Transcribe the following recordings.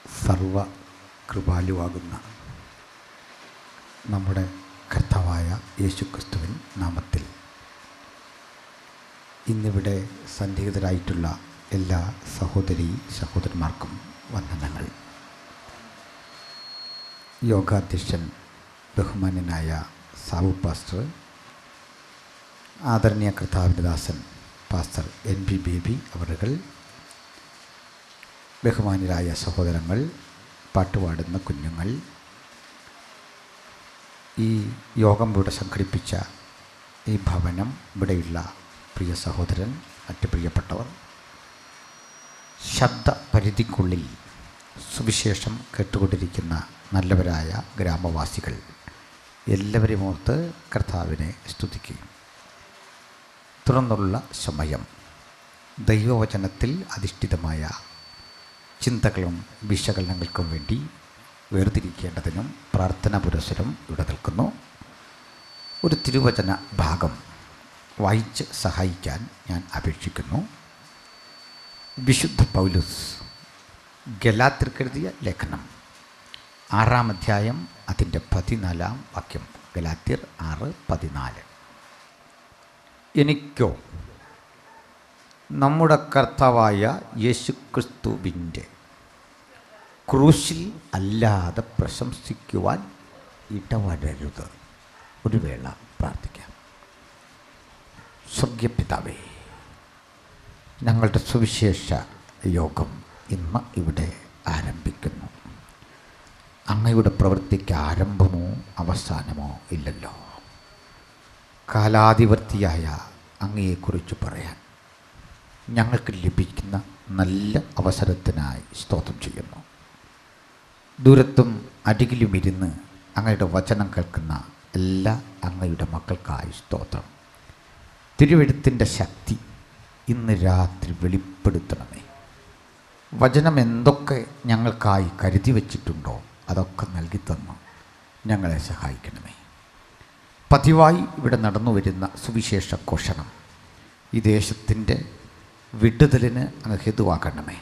സർവ കൃപാലുവാകുന്ന നമ്മുടെ കർത്താവായ യേശുക്രിസ്തുവിൻ നാമത്തിൽ ഇന്നിവിടെ സന്നിഹിതരായിട്ടുള്ള എല്ലാ സഹോദരന്മാർക്കും വന്ദനങ്ങൾ. യോഗാധ്യക്ഷൻ ബഹുമാന്യനായ സാബു പാസ്റ്റർ, ആദരണീയ കർത്താവിൻ്റെ ദാസൻ പാസ്റ്റർ NB ബേബി അവറുകൾ, ബഹുമാന്യരായ സഹോദരങ്ങൾ, പാട്ടുപാടുന്ന കുഞ്ഞുങ്ങൾ, ഈ യോഗം ഇവിടെ സംഘടിപ്പിച്ച ഈ ഭവനം, ഇവിടെയുള്ള പ്രിയ സഹോദരൻ, മറ്റ് പ്രിയപ്പെട്ടവർ, ശബ്ദപരിധിക്കുള്ളിൽ സുവിശേഷം കേട്ടുകൊണ്ടിരിക്കുന്ന നല്ലവരായ ഗ്രാമവാസികൾ എല്ലാവരെയും ഓർത്ത് കർത്താവിനെ സ്തുതിക്കുകയും തുറന്നുള്ള സമയം ദൈവവചനത്തിൽ അധിഷ്ഠിതമായ ചിന്തകളും വിശകലനങ്ങൾക്കും വേണ്ടി വേർതിരിക്കേണ്ടതിനും പ്രാർത്ഥന പുരസ്സരം ഇവിടെ നിൽക്കുന്നു. ഒരു തിരുവചന ഭാഗം വായിച്ച് സഹായിക്കാൻ ഞാൻ അപേക്ഷിക്കുന്നു. വിശുദ്ധ പൗലോസ് ഗലാത്യർക്കെഴുതിയ ലേഖനം 6-ാം അധ്യായം അതിൻ്റെ 14-ാം വാക്യം. ഗലാത്യർ 6:14. എനിക്കോ നമ്മുടെ കർത്താവായ യേശുക്രിസ്തുവിൻ്റെ ക്രൂശിൽ അല്ലാതെ പ്രശംസിക്കുവാൻ ഇടവരരുത്. ഒരു വേള പ്രാർത്ഥിക്കാം. സ്വർഗീയ പിതാവേ, ഞങ്ങളുടെ സുവിശേഷ യോഗം ഇന്ന് ഇവിടെ ആരംഭിക്കുന്നു. അങ്ങയുടെ പ്രവൃത്തിക്ക് ആരംഭമോ അവസാനമോ ഇല്ലല്ലോ. കാലാധിപത്യയായ അങ്ങയെക്കുറിച്ച് പറയാൻ ഞങ്ങൾക്ക് ലഭിക്കുന്ന നല്ല അവസരത്തിനായി സ്തോത്രം ചെയ്യുന്നു. ദൂരത്തും അരികിലും ഇരുന്ന് അങ്ങയുടെ വചനം കേൾക്കുന്ന എല്ലാ അങ്ങയുടെ മക്കൾക്കായി സ്തോത്രം. തിരുവെഴുത്തിൻ്റെ ശക്തി ഇന്ന് രാത്രി വെളിപ്പെടുത്തണമേ. വചനം എന്തൊക്കെ ഞങ്ങൾക്കായി കരുതി വച്ചിട്ടുണ്ടോ അതൊക്കെ നൽകിത്തന്നു ഞങ്ങളെ സഹായിക്കണമേ. പതിവായി ഇവിടെ നടന്നു വരുന്ന സുവിശേഷ ഘോഷണം ഈ ദേശത്തിൻ്റെ വിടുതലിന് അങ്ങ് ഹേതുവാക്കണമേ.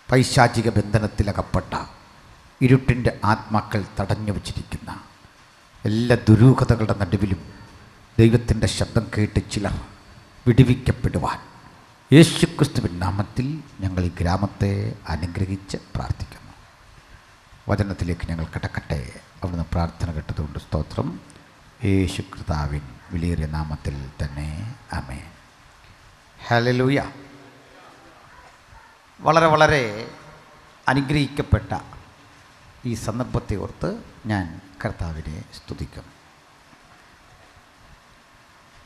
പൈശാചിക ബന്ധനത്തിലകപ്പെട്ട ഇരുട്ടിൻ്റെ ആത്മാക്കൾ തടഞ്ഞു വച്ചിരിക്കുന്ന എല്ലാ ദുരൂഹതകളുടെ നടുവിലും ദൈവത്തിൻ്റെ ശബ്ദം കേട്ട് ചിലർ വിടുവിക്കപ്പെടുവാൻ യേശുക്രിസ്തുവിൻ നാമത്തിൽ ഞങ്ങൾ ഈ ഗ്രാമത്തെ അനുഗ്രഹിച്ച് പ്രാർത്ഥിക്കുന്നു. വചനത്തിലേക്ക് ഞങ്ങൾ കടക്കട്ടെ. അവിടുന്ന് പ്രാർത്ഥന കേട്ടതുകൊണ്ട് സ്തോത്രം. യേശു കർത്താവിൻ വിലയേറിയ നാമത്തിൽ തന്നെ ആമേൻ. ഹല്ലേലൂയ. വളരെ വളരെ അനുഗ്രഹിക്കപ്പെട്ട ഈ സന്ദർഭത്തെ ഓർത്ത് ഞാൻ കർത്താവിനെ സ്തുതിക്കും.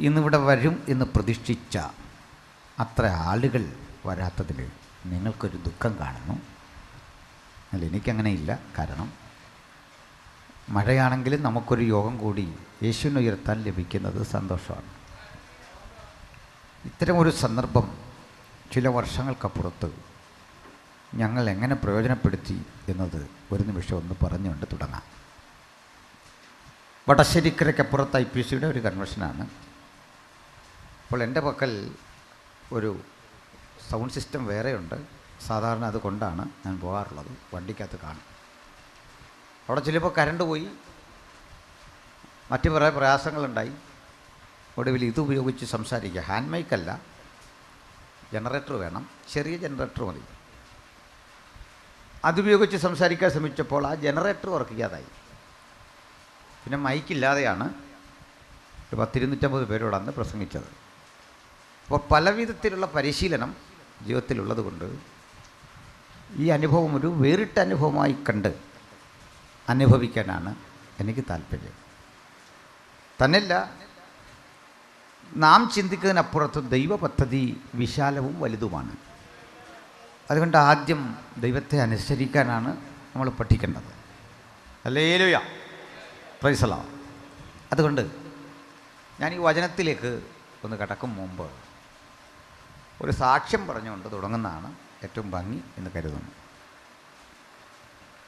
ഇന്നിവിടെ വരും എന്ന് പ്രതീക്ഷിച്ച അത്ര ആളുകൾ വരാത്തതിൽ നിങ്ങൾക്കൊരു ദുഃഖം കാണുന്നു. അല്ല, എനിക്കങ്ങനെയില്ല. കാരണം മഴയാണെങ്കിലും നമുക്കൊരു യോഗം കൂടി യേശുവിനെ ഉയർത്താൻ ലഭിക്കുന്നത് സന്തോഷമാണ്. ഇത്തരമൊരു സന്ദർഭം ചില വർഷങ്ങൾക്കപ്പുറത്ത് ഞങ്ങൾ എങ്ങനെ പ്രയോജനപ്പെടുത്തി എന്നത് ഒരു നിമിഷം ഒന്ന് പറഞ്ഞുകൊണ്ട് തുടങ്ങാം. വടശ്ശേരിക്കരയ്ക്കപ്പുറത്ത് IPCയുടെ ഒരു കൺവെൻഷനാണ്. അപ്പോൾ എൻ്റെ പക്കൽ ഒരു സൗണ്ട് സിസ്റ്റം വേറെയുണ്ട്. സാധാരണ അതുകൊണ്ടാണ് ഞാൻ പോകാറുള്ളത്. വണ്ടിക്കകത്ത് കാണും. അവിടെ ചിലപ്പോൾ കരണ്ട് പോയി, മറ്റു കുറേ പ്രയാസങ്ങളുണ്ടായി. ഒടുവിൽ ഇതുപയോഗിച്ച് സംസാരിക്കുക. ഹാൻഡ് മൈക്കല്ല, ജനറേറ്റർ വേണം. ചെറിയ ജനറേറ്റർ മതി. അതുപയോഗിച്ച് സംസാരിക്കാൻ ശ്രമിച്ചപ്പോൾ ആ ജനറേറ്റർ വർക്ക് ചെയ്യാതായി. പിന്നെ മൈക്കില്ലാതെയാണ് ഒരു 10-250 പേരോട് അന്ന് പ്രസംഗിച്ചത്. അപ്പോൾ പല വിധത്തിലുള്ള പരിശീലനം ജീവിതത്തിലുള്ളത് കൊണ്ട് ഈ അനുഭവം ഒരു വേറിട്ട അനുഭവമായി കണ്ട് അനുഭവിക്കാനാണ് എനിക്ക് താല്പര്യം. തന്നെയല്ല, നാം ചിന്തിക്കുന്നതിനപ്പുറത്ത് ദൈവ പദ്ധതി വിശാലവും വലുതുമാണ്. അതുകൊണ്ട് ആദ്യം ദൈവത്തെ അനുസരിക്കാനാണ് നമ്മൾ പഠിക്കേണ്ടത്. Hallelujah, praise the Lord. അതുകൊണ്ട് ഞാൻ ഈ വചനത്തിലേക്ക് ഒന്ന് കടക്കും മുമ്പ് ഒരു സാക്ഷ്യം പറഞ്ഞുകൊണ്ട് തുടങ്ങുന്നതാണ് ഏറ്റവും ഭംഗി എന്ന് കരുതുന്നു.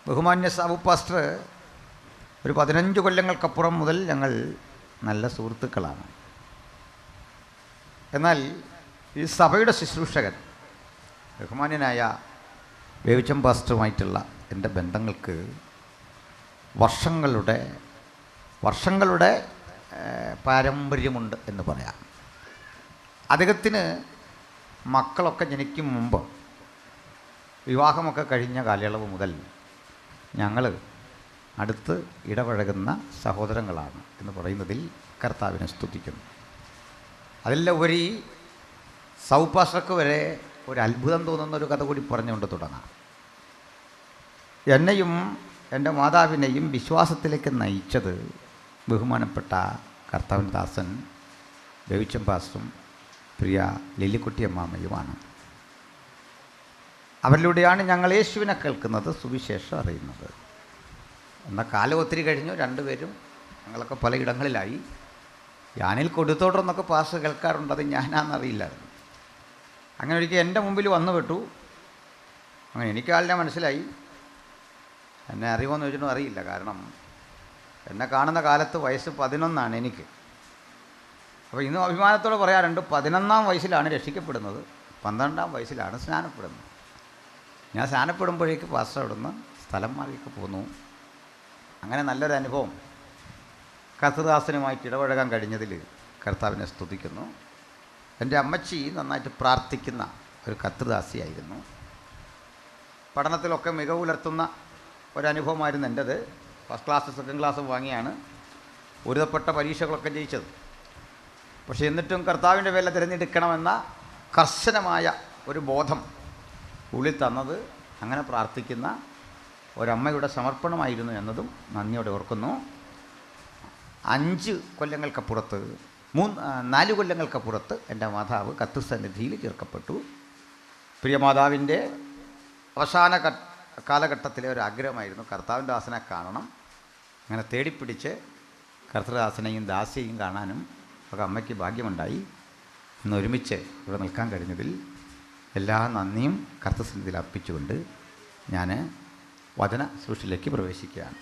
ബഹുമാന്യ സാബു പാസ്റ്റർ ഒരു 15 കൊല്ലങ്ങൾക്കപ്പുറം മുതൽ ഞങ്ങൾ നല്ല സുഹൃത്തുക്കളാണ്. എന്നാൽ ഈ സഭയുടെ ശുശ്രൂഷകൻ ബഹുമാന്യനായ വേവിച്ചം പാസ്റ്ററുമായിട്ടുള്ള എൻ്റെ ബന്ധങ്ങൾക്ക് വർഷങ്ങളുടെ പാരമ്പര്യമുണ്ട് എന്ന് പറയാം. അദ്ദേഹത്തിന് മക്കളൊക്കെ ജനിക്കും മുമ്പ് വിവാഹമൊക്കെ കഴിഞ്ഞ കാലയളവ് മുതൽ ഞങ്ങൾ അടുത്ത് ഇടപഴകുന്ന സഹോദരങ്ങളാണ് എന്ന് പറയുന്നതിൽ കർത്താവിനെ സ്തുതിക്കുന്നു. അതെല്ലാം ഉപരി സൗപാസ്റ്റർക്ക് വരെ ഒരു അത്ഭുതം തോന്നുന്ന ഒരു കഥ കൂടി പറഞ്ഞുകൊണ്ട് തുടങ്ങാം. എന്നെയും എൻ്റെ മാതാവിനെയും വിശ്വാസത്തിലേക്ക് നയിച്ചത് ബഹുമാനപ്പെട്ട കർത്താവിൻ്റെ ദാസൻ വേവിച്ചം പാസ്റ്ററും പ്രിയ ലില്ലിക്കുട്ടി അമ്മാമ്മയുമാണ്. അവരിലൂടെയാണ് ഞങ്ങൾ യേശുവിനെ കേൾക്കുന്നത്, സുവിശേഷം അറിയുന്നത്. എന്നാൽ കാലം ഒത്തിരി കഴിഞ്ഞു, രണ്ടുപേരും ഞങ്ങളൊക്കെ പലയിടങ്ങളിലായി. ഞാനിൽ കൊടുത്തോട്ടെന്നൊക്കെ പാസ്റ്റർ കേൾക്കാറുണ്ട്, അത് ഞാനാണെന്നറിയില്ലായിരുന്നു. അങ്ങനെ ഒരിക്കൽ എൻ്റെ മുമ്പിൽ വന്നു പെട്ടു. അങ്ങനെ എനിക്ക് ആളിനെ മനസ്സിലായി. എന്നെ അറിയുമോയെന്ന് ചോദിച്ചിട്ടും അറിയില്ല. കാരണം എന്നെ കാണുന്ന കാലത്ത് വയസ്സ് 11 എനിക്ക്. അപ്പോൾ ഇന്നും അഭിമാനത്തോടെ പറയാറുണ്ട്, 11ാം വയസ്സിലാണ് രക്ഷിക്കപ്പെടുന്നത്, 12ാം വയസ്സിലാണ് സ്നാനപ്പെടുന്നത്. ഞാൻ സ്നാനപ്പെടുമ്പോഴേക്ക് പാസ്റ്റർ അവിടുന്ന് സ്ഥലം മാറിയൊക്കെ പോന്നു. അങ്ങനെ നല്ലൊരു അനുഭവം കർത്തൃദാസനുമായിട്ട് ഇടപഴകാൻ കഴിഞ്ഞതിൽ കർത്താവിനെ സ്തുതിക്കുന്നു. എൻ്റെ അമ്മച്ചി നന്നായിട്ട് പ്രാർത്ഥിക്കുന്ന ഒരു കർത്തൃദാസിയായിരുന്നു. പഠനത്തിലൊക്കെ മികവ് പുലർത്തുന്ന ഒരനുഭവമായിരുന്നു എൻ്റേത്. ഫസ്റ്റ് ക്ലാസ് സെക്കൻഡ് ക്ലാസ് വാങ്ങിയാണ് ഒരുതപ്പെട്ട പരീക്ഷകളൊക്കെ ജയിച്ചത്. പക്ഷേ എന്നിട്ടും കർത്താവിൻ്റെ വേല തിരഞ്ഞെടുക്കണമെന്ന കർശനമായ ഒരു ബോധം ഉള്ളിൽ തന്നത് അങ്ങനെ പ്രാർത്ഥിക്കുന്ന ഒരമ്മയുടെ സമർപ്പണമായിരുന്നു എന്നതും നന്ദിയോടെ ഓർക്കുന്നു. 4 കൊല്ലങ്ങൾക്കപ്പുറത്ത് എൻ്റെ മാതാവ് കർത്തൃസന്നിധിയിൽ ചേർക്കപ്പെട്ടു. പ്രിയ മാതാവിൻ്റെ അവസാന കാലഘട്ടത്തിലെ ഒരു ആഗ്രഹമായിരുന്നു കർത്താവിൻ്റെ ദാസനെ കാണണം. അങ്ങനെ തേടിപ്പിടിച്ച് കർത്തൃദാസനെയും ദാസിയെയും കാണാനും ഒക്കെ അമ്മയ്ക്ക് ഭാഗ്യമുണ്ടായി. ഇന്ന് ഒരുമിച്ച് ഇവിടെ നിൽക്കാൻ കഴിഞ്ഞതിൽ എല്ലാ നന്ദിയും കർത്തൃസന്നിധിയിൽ അർപ്പിച്ചുകൊണ്ട് ഞാൻ വചന സൃഷ്ടിയിലേക്ക് പ്രവേശിക്കുകയാണ്.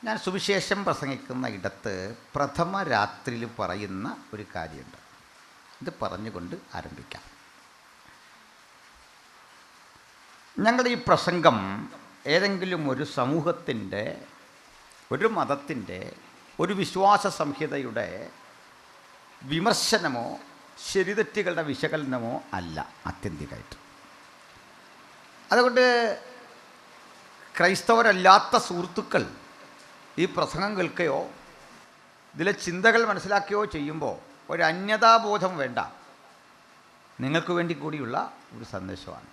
ഞാൻ സുവിശേഷം പ്രസംഗിക്കുന്ന ഇടത്ത് പ്രഥമ രാത്രിയിൽ പറയുന്ന ഒരു കാര്യമുണ്ട്. ഇത് പറഞ്ഞുകൊണ്ട് ആരംഭിക്കാം. ഞങ്ങളുടെ ഈ പ്രസംഗം ഏതെങ്കിലും ഒരു സമൂഹത്തിൻ്റെ, ഒരു മതത്തിൻ്റെ, ഒരു വിശ്വാസ സംഹിതയുടെ വിമർശനമോ ശരിതെറ്റുകളുടെ വിശകലനമോ അല്ല ആത്യന്തികമായിട്ട്. അതുകൊണ്ട് ക്രൈസ്തവരല്ലാത്ത സുഹൃത്തുക്കൾ ഈ പ്രസംഗം കേൾക്കുകയോ ഇതിലെ ചിന്തകൾ മനസ്സിലാക്കുകയോ ചെയ്യുമ്പോൾ ഒരു അന്യതാബോധം വേണ്ട. നിങ്ങൾക്ക് വേണ്ടി കൂടിയുള്ള ഒരു സന്ദേശമാണ്.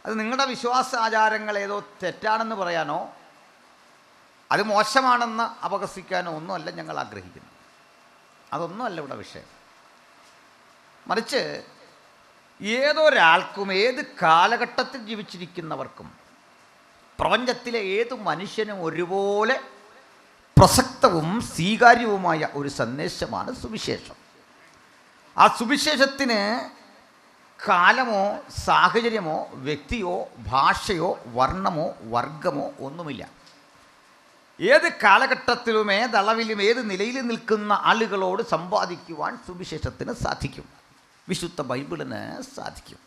അത് നിങ്ങളുടെ വിശ്വാസ ആചാരങ്ങൾ ഏതോ തെറ്റാണെന്ന് പറയാനോ അത് മോശമാണെന്ന് അപഹസിക്കാനോ ഒന്നുമല്ല ഞങ്ങൾ ആഗ്രഹിക്കുന്നത്. അതൊന്നുമല്ല ഇവിടെ വിഷയം. മറിച്ച് ഏതൊരാൾക്കും, ഏത് കാലഘട്ടത്തിൽ ജീവിച്ചിരിക്കുന്നവർക്കും, പ്രപഞ്ചത്തിലെ ഏത് മനുഷ്യനും ഒരുപോലെ പ്രസക്തവും സ്വീകാര്യവുമായ ഒരു സന്ദേശമാണ് സുവിശേഷം. ആ സുവിശേഷത്തിന് കാലമോ സാഹചര്യമോ വ്യക്തിയോ ഭാഷയോ വർണ്ണമോ വർഗമോ ഒന്നുമില്ല. ഏത് കാലഘട്ടത്തിലും ഏതളവിലും ഏത് നിലയിൽ നിൽക്കുന്ന ആളുകളോട് സംവാദിക്കുവാൻ സുവിശേഷത്തിന് സാധിക്കും, വിശുദ്ധ ബൈബിളിന് സാധിക്കും.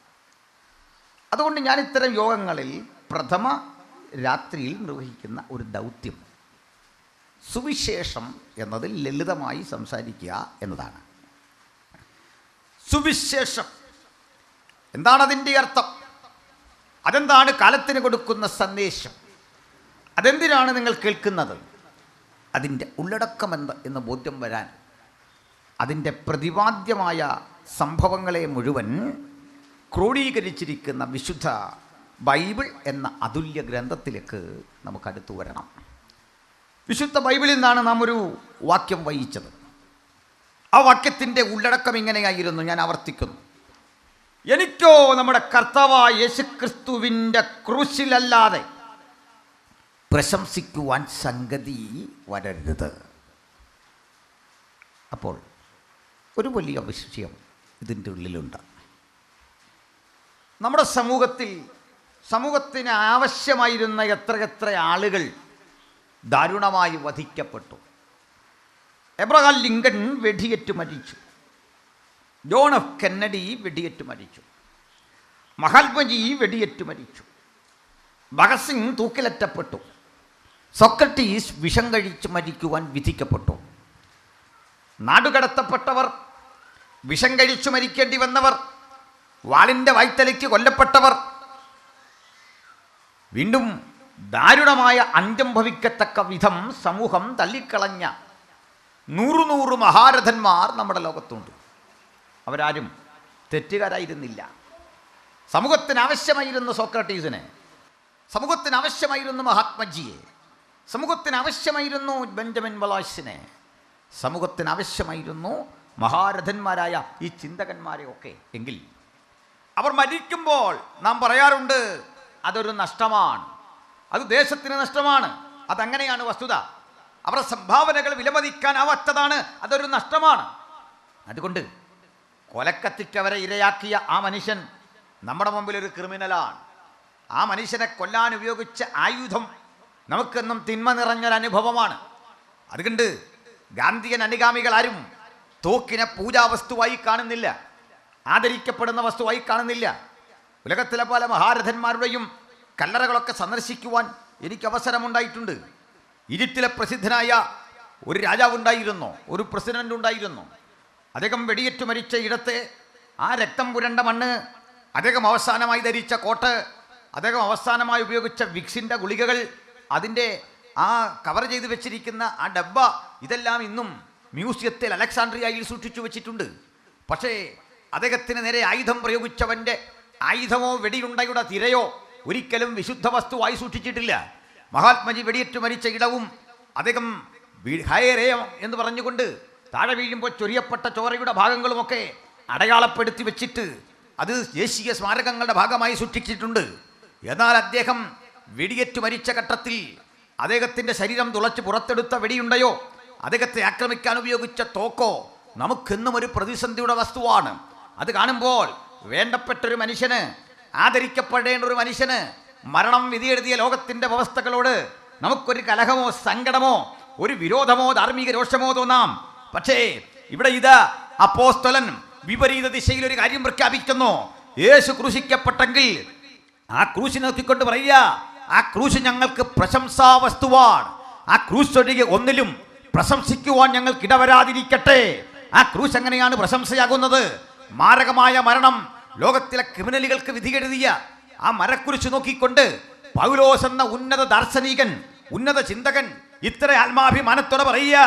അതുകൊണ്ട് ഞാൻ ഇത്തരം യോഗങ്ങളിൽ പ്രഥമ രാത്രിയിൽ നിർവഹിക്കുന്ന ഒരു ദൗത്യം സുവിശേഷം എന്നതിൽ ലളിതമായി സംസാരിക്കുക എന്നതാണ്. സുവിശേഷം എന്താണ് അതിൻ്റെ അർത്ഥം? അതെന്താണ് കാലത്തിന് കൊടുക്കുന്ന സന്ദേശം? അതെന്തിനാണ് നിങ്ങൾ കേൾക്കുന്നത്? അതിൻ്റെ ഉള്ളടക്കമെന്ത് എന്ന് ബോധ്യം വരാൻ അതിൻ്റെ പ്രതിപാദ്യമായ സംഭവങ്ങളെ മുഴുവൻ ക്രോഡീകരിച്ചിരിക്കുന്ന വിശുദ്ധ ബൈബിൾ എന്ന അതുല്യ ഗ്രന്ഥത്തിലേക്ക് നമുക്കടുത്തു വരണം. വിശുദ്ധ ബൈബിളിൽ നിന്നാണ് നാം ഒരു വാക്യം വായിച്ചത്. ആ വാക്യത്തിൻ്റെ ഉള്ളടക്കം ഇങ്ങനെയായിരുന്നു, ഞാൻ ആവർത്തിക്കുന്നു. എനിക്കോ നമ്മുടെ കർത്താവായ യേശുക്രിസ്തുവിൻ്റെ ക്രൂശിലല്ലാതെ പ്രശംസിക്കുവാൻ സംഗതി വരരുത്. അപ്പോൾ ഒരു വലിയ വിഷയം ഇതിൻ്റെ ഉള്ളിലുണ്ട്. നമ്മുടെ സമൂഹത്തിന് ആവശ്യമായിരുന്ന എത്രയെത്ര ആളുകൾ ദാരുണമായി വധിക്കപ്പെട്ടു. എബ്രഹാം ലിങ്കൺ വെടിയേറ്റ് മരിച്ചു. ജോൺ എഫ് കെന്നഡി വെടിയേറ്റ് മരിച്ചു. മഹാത്മജി വെടിയേറ്റ് മരിച്ചു. ഭഗത് സിംഗ് തൂക്കിലേറ്റപ്പെട്ടു. സോക്രട്ടീസ് വിഷം കഴിച്ച് മരിക്കുവാൻ വിധിക്കപ്പെട്ടു. നാടുകടത്തപ്പെട്ടവർ, വിഷം കഴിച്ചു മരിക്കേണ്ടി വന്നവർ, വാളിൻ്റെ വായ്ത്തലയ്ക്ക് കൊല്ലപ്പെട്ടവർ, വീണ്ടും ദാരുണമായ അന്ത്യം ഭവിക്കത്തക്ക വിധം സമൂഹം തള്ളിക്കളഞ്ഞ 100 മഹാരഥന്മാർ നമ്മുടെ ലോകത്തുണ്ട്. അവരാരും തെറ്റുകാരായിരുന്നില്ല. സമൂഹത്തിന് ആവശ്യമായിരുന്നു സോക്രട്ടീസിനെ, സമൂഹത്തിന് ആവശ്യമായിരുന്നു മഹാത്മജിയെ, സമൂഹത്തിന് ആവശ്യമായിരുന്നു ബെഞ്ചമിൻ വലാസിനെ, സമൂഹത്തിന് ആവശ്യമായിരുന്നു മഹാരഥന്മാരായ ഈ ചിന്തകന്മാരെയൊക്കെ. എങ്കിൽ അവർ മരിക്കുമ്പോൾ നാം പറയാറുണ്ട് അതൊരു നഷ്ടമാണ്, അത് ദേശത്തിന് നഷ്ടമാണ്. അതങ്ങനെയാണ് വസ്തുത. അവരുടെ സംഭാവനകൾ വിലമതിക്കാനാവാത്തതാണ്, അതൊരു നഷ്ടമാണ്. അതുകൊണ്ട് കൊലക്കത്തിക്ക് അവരെ ഇരയാക്കിയ ആ മനുഷ്യൻ നമ്മുടെ മുമ്പിൽ ഒരു ക്രിമിനലാണ്. ആ മനുഷ്യനെ കൊല്ലാൻ ഉപയോഗിച്ച ആയുധം നമുക്കെന്നും തിന്മ നിറഞ്ഞൊരനുഭവമാണ്. അതുകൊണ്ട് ഗാന്ധിയൻ അനുഗാമികൾ ആരും തോക്കിനെ പൂജാവസ്തുവായി കാണുന്നില്ല, ആദരിക്കപ്പെടുന്ന വസ്തുവായി കാണുന്നില്ല. ഉലകത്തിലെ പല മഹാരഥന്മാരുടെയും കല്ലറകളൊക്കെ സന്ദർശിക്കുവാൻ എനിക്ക് അവസരമുണ്ടായിട്ടുണ്ട്. ഈജിപ്തിലെ പ്രസിദ്ധനായ ഒരു രാജാവുണ്ടായിരുന്നു, ഒരു പ്രസിഡന്റ് ഉണ്ടായിരുന്നു. അദ്ദേഹം വെടിയേറ്റു മരിച്ച ഇടത്തെ ആ രക്തം പുരണ്ട മണ്ണ്, അദ്ദേഹം അവസാനമായി ധരിച്ച കോട്ട്, അദ്ദേഹം അവസാനമായി ഉപയോഗിച്ച വിക്സിൻ്റെ ഗുളികകൾ, അതിൻ്റെ ആ കവർ ചെയ്ത് വെച്ചിരിക്കുന്ന ആ ഡബ്ബ, ഇതെല്ലാം ഇന്നും മ്യൂസിയത്തിൽ അലക്സാണ്ട്രിയയിൽ സൂക്ഷിച്ചു വെച്ചിട്ടുണ്ട്. പക്ഷേ അദ്ദേഹത്തിന് നേരെ ആയുധം പ്രയോഗിച്ചവൻ്റെ ആയുധമോ വെടിയുണ്ടയുടെ തിരയോ ഒരിക്കലും വിശുദ്ധ വസ്തുവായി സൂക്ഷിച്ചിട്ടില്ല. മഹാത്മജി വെടിയേറ്റു മരിച്ച ഇടവും അദ്ദേഹം ഹയരേയം എന്ന് പറഞ്ഞുകൊണ്ട് താഴെ വീഴുമ്പോൾ ചൊരിയപ്പെട്ട ചോരയുടെ ഭാഗങ്ങളുമൊക്കെ അടയാളപ്പെടുത്തി വെച്ചിട്ട് അത് ദേശീയ സ്മാരകങ്ങളുടെ ഭാഗമായി സൂക്ഷിച്ചിട്ടുണ്ട്. എന്നാൽ അദ്ദേഹം വെടിയേറ്റു മരിച്ച ഘട്ടത്തിൽ അദ്ദേഹത്തിൻ്റെ ശരീരം തുളച്ച് പുറത്തെടുത്ത വെടിയുണ്ടയോ, അദ്ദേഹത്തെ ആക്രമിക്കാൻ ഉപയോഗിച്ച തോക്കോ നമുക്കെന്നും ഒരു പ്രതിസന്ധിയുടെ വസ്തുവാണ്. അത് കാണുമ്പോൾ വേണ്ടപ്പെട്ടൊരു മനുഷ്യന്, ആദരിക്കപ്പെടേണ്ട ഒരു മനുഷ്യന് മരണം വിധിയെഴുതിയ ലോകത്തിൻ്റെ വ്യവസ്ഥകളോട് നമുക്കൊരു കലഹമോ സങ്കടമോ ഒരു വിരോധമോ ധാർമ്മിക രോഷമോ തോന്നാം. പക്ഷേ ഇവിടെ ഇത് അപ്പോസ്തലൻ വിപരീത ദിശയിൽ ഒരു കാര്യം പ്രഖ്യാപിക്കുന്നു. യേശു ക്രൂശിക്കപ്പെട്ടെങ്കിൽ ആ ക്രൂശിനെ നോക്കിക്കൊണ്ട് പറയുക, ആ ക്രൂശ് ഞങ്ങൾക്ക് പ്രശംസാ വസ്തുവാണ്. ആ ക്രൂശ് ഒഴികെ ഒന്നിലും പ്രശംസിക്കുവാൻ ഞങ്ങൾക്ക് ഇടവരാതിരിക്കട്ടെ. ആ ക്രൂശ് എങ്ങനെയാണ് പ്രശംസയാകുന്നത്? മാരകമായ മരണം ലോകത്തിലെ ക്രിമിനലുകൾക്ക് വിധിയെഴുതിയ ആ മരക്കുരിശ് നോക്കിക്കൊണ്ട് പൗലോസ് എന്ന ഉന്നത ദാർശനികൻ, ഉന്നത ചിന്തകൻ ഇത്ര ആത്മാഭിമാനത്തോടെ പറയുക,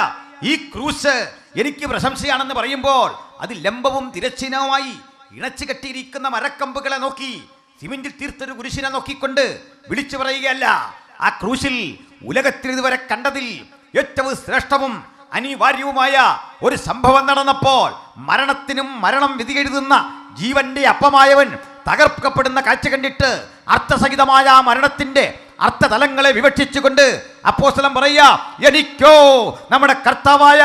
ഈ ക്രൂശ് എനിക്ക് പ്രശംസയാണെന്ന് പറയുമ്പോൾ അത് ലംബവും തിരശ്ചീനവുമായി ഇണച്ചു കെട്ടിയിരിക്കുന്ന മരക്കമ്പുകളെ നോക്കി സിമന്റിൽ തീർത്തൊരു കുരിശിനെ നോക്കിക്കൊണ്ട് വിളിച്ചു പറയുകയല്ല. ആ ക്രൂശിൽ ഉലകത്തിൽ ഇതുവരെ കണ്ടതിൽ ഏറ്റവും ശ്രേഷ്ഠവും അനിവാര്യവുമായ ഒരു സംഭവം നടന്നപ്പോൾ മരണത്തിനും മരണം വിധി എഴുതുന്ന ജീവന്റെ അപ്പമായവൻ തകർക്കപ്പെടുന്ന കാഴ്ച കണ്ടിട്ട് അർത്ഥസഹിതമായ ആ മരണത്തിന്റെ അർത്ഥതലങ്ങളെ വിവക്ഷിച്ചുകൊണ്ട് അപ്പോസ്തലൻ പറയുക, എനിക്കോ നമ്മുടെ കർത്താവായ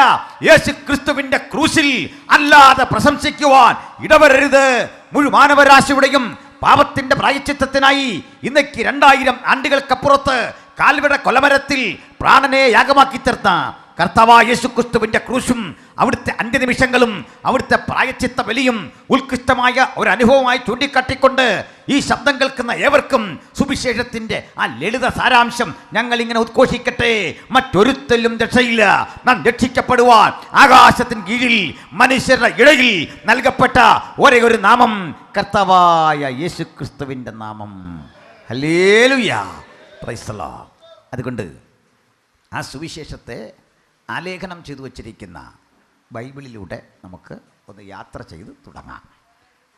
യേശു ക്രിസ്തുവിന്റെ ക്രൂശിൽ അല്ലാതെ പ്രശംസിക്കുവാൻ ഇടവരരുത്. മുഴുവൻ പാപത്തിന്റെ പ്രായശ്ചിത്തത്തിനായി ഇന്നേക്ക് 2000 ആണ്ടുകൾക്കപ്പുറത്ത് കാൽവരി കൊലമരത്തിൽ പ്രാണനെ യാഗമാക്കി തീർത്ത കർത്താവായ യേശുക്രിസ്തുവിന്റെ ക്രൂശും അവിടുത്തെ അന്ത്യനിമിഷങ്ങളും അവിടുത്തെ പ്രായശ്ചിത്ത ബലിയും ഉത്കൃഷ്ടമായ ഒരു അനുഭവമായി ചൂണ്ടിക്കാട്ടിക്കൊണ്ട് ഈ ശബ്ദം കേൾക്കുന്ന ഏവർക്കും സുവിശേഷത്തിന്റെ ആ ലളിത സാരാംശം ഞങ്ങൾ ഇങ്ങനെ ഉദ്ഘോഷിക്കട്ടെ. മറ്റൊരുത്തലും രക്ഷയില്ല, നാം രക്ഷിക്കപ്പെടുവാൻ ആകാശത്തിന് കീഴിൽ മനുഷ്യരുടെ ഇടയിൽ നൽകപ്പെട്ട ഒരേ ഒരു നാമം കർത്താവായ യേശുക്രിസ്തുവിന്റെ നാമം. Hallelujah, praise the Lord. അതുകൊണ്ട് ആ സുവിശേഷത്തെ ആലേഖനം ചെയ്തു വച്ചിരിക്കുന്ന ബൈബിളിലൂടെ നമുക്ക് ഒന്ന് യാത്ര ചെയ്ത് തുടങ്ങാം.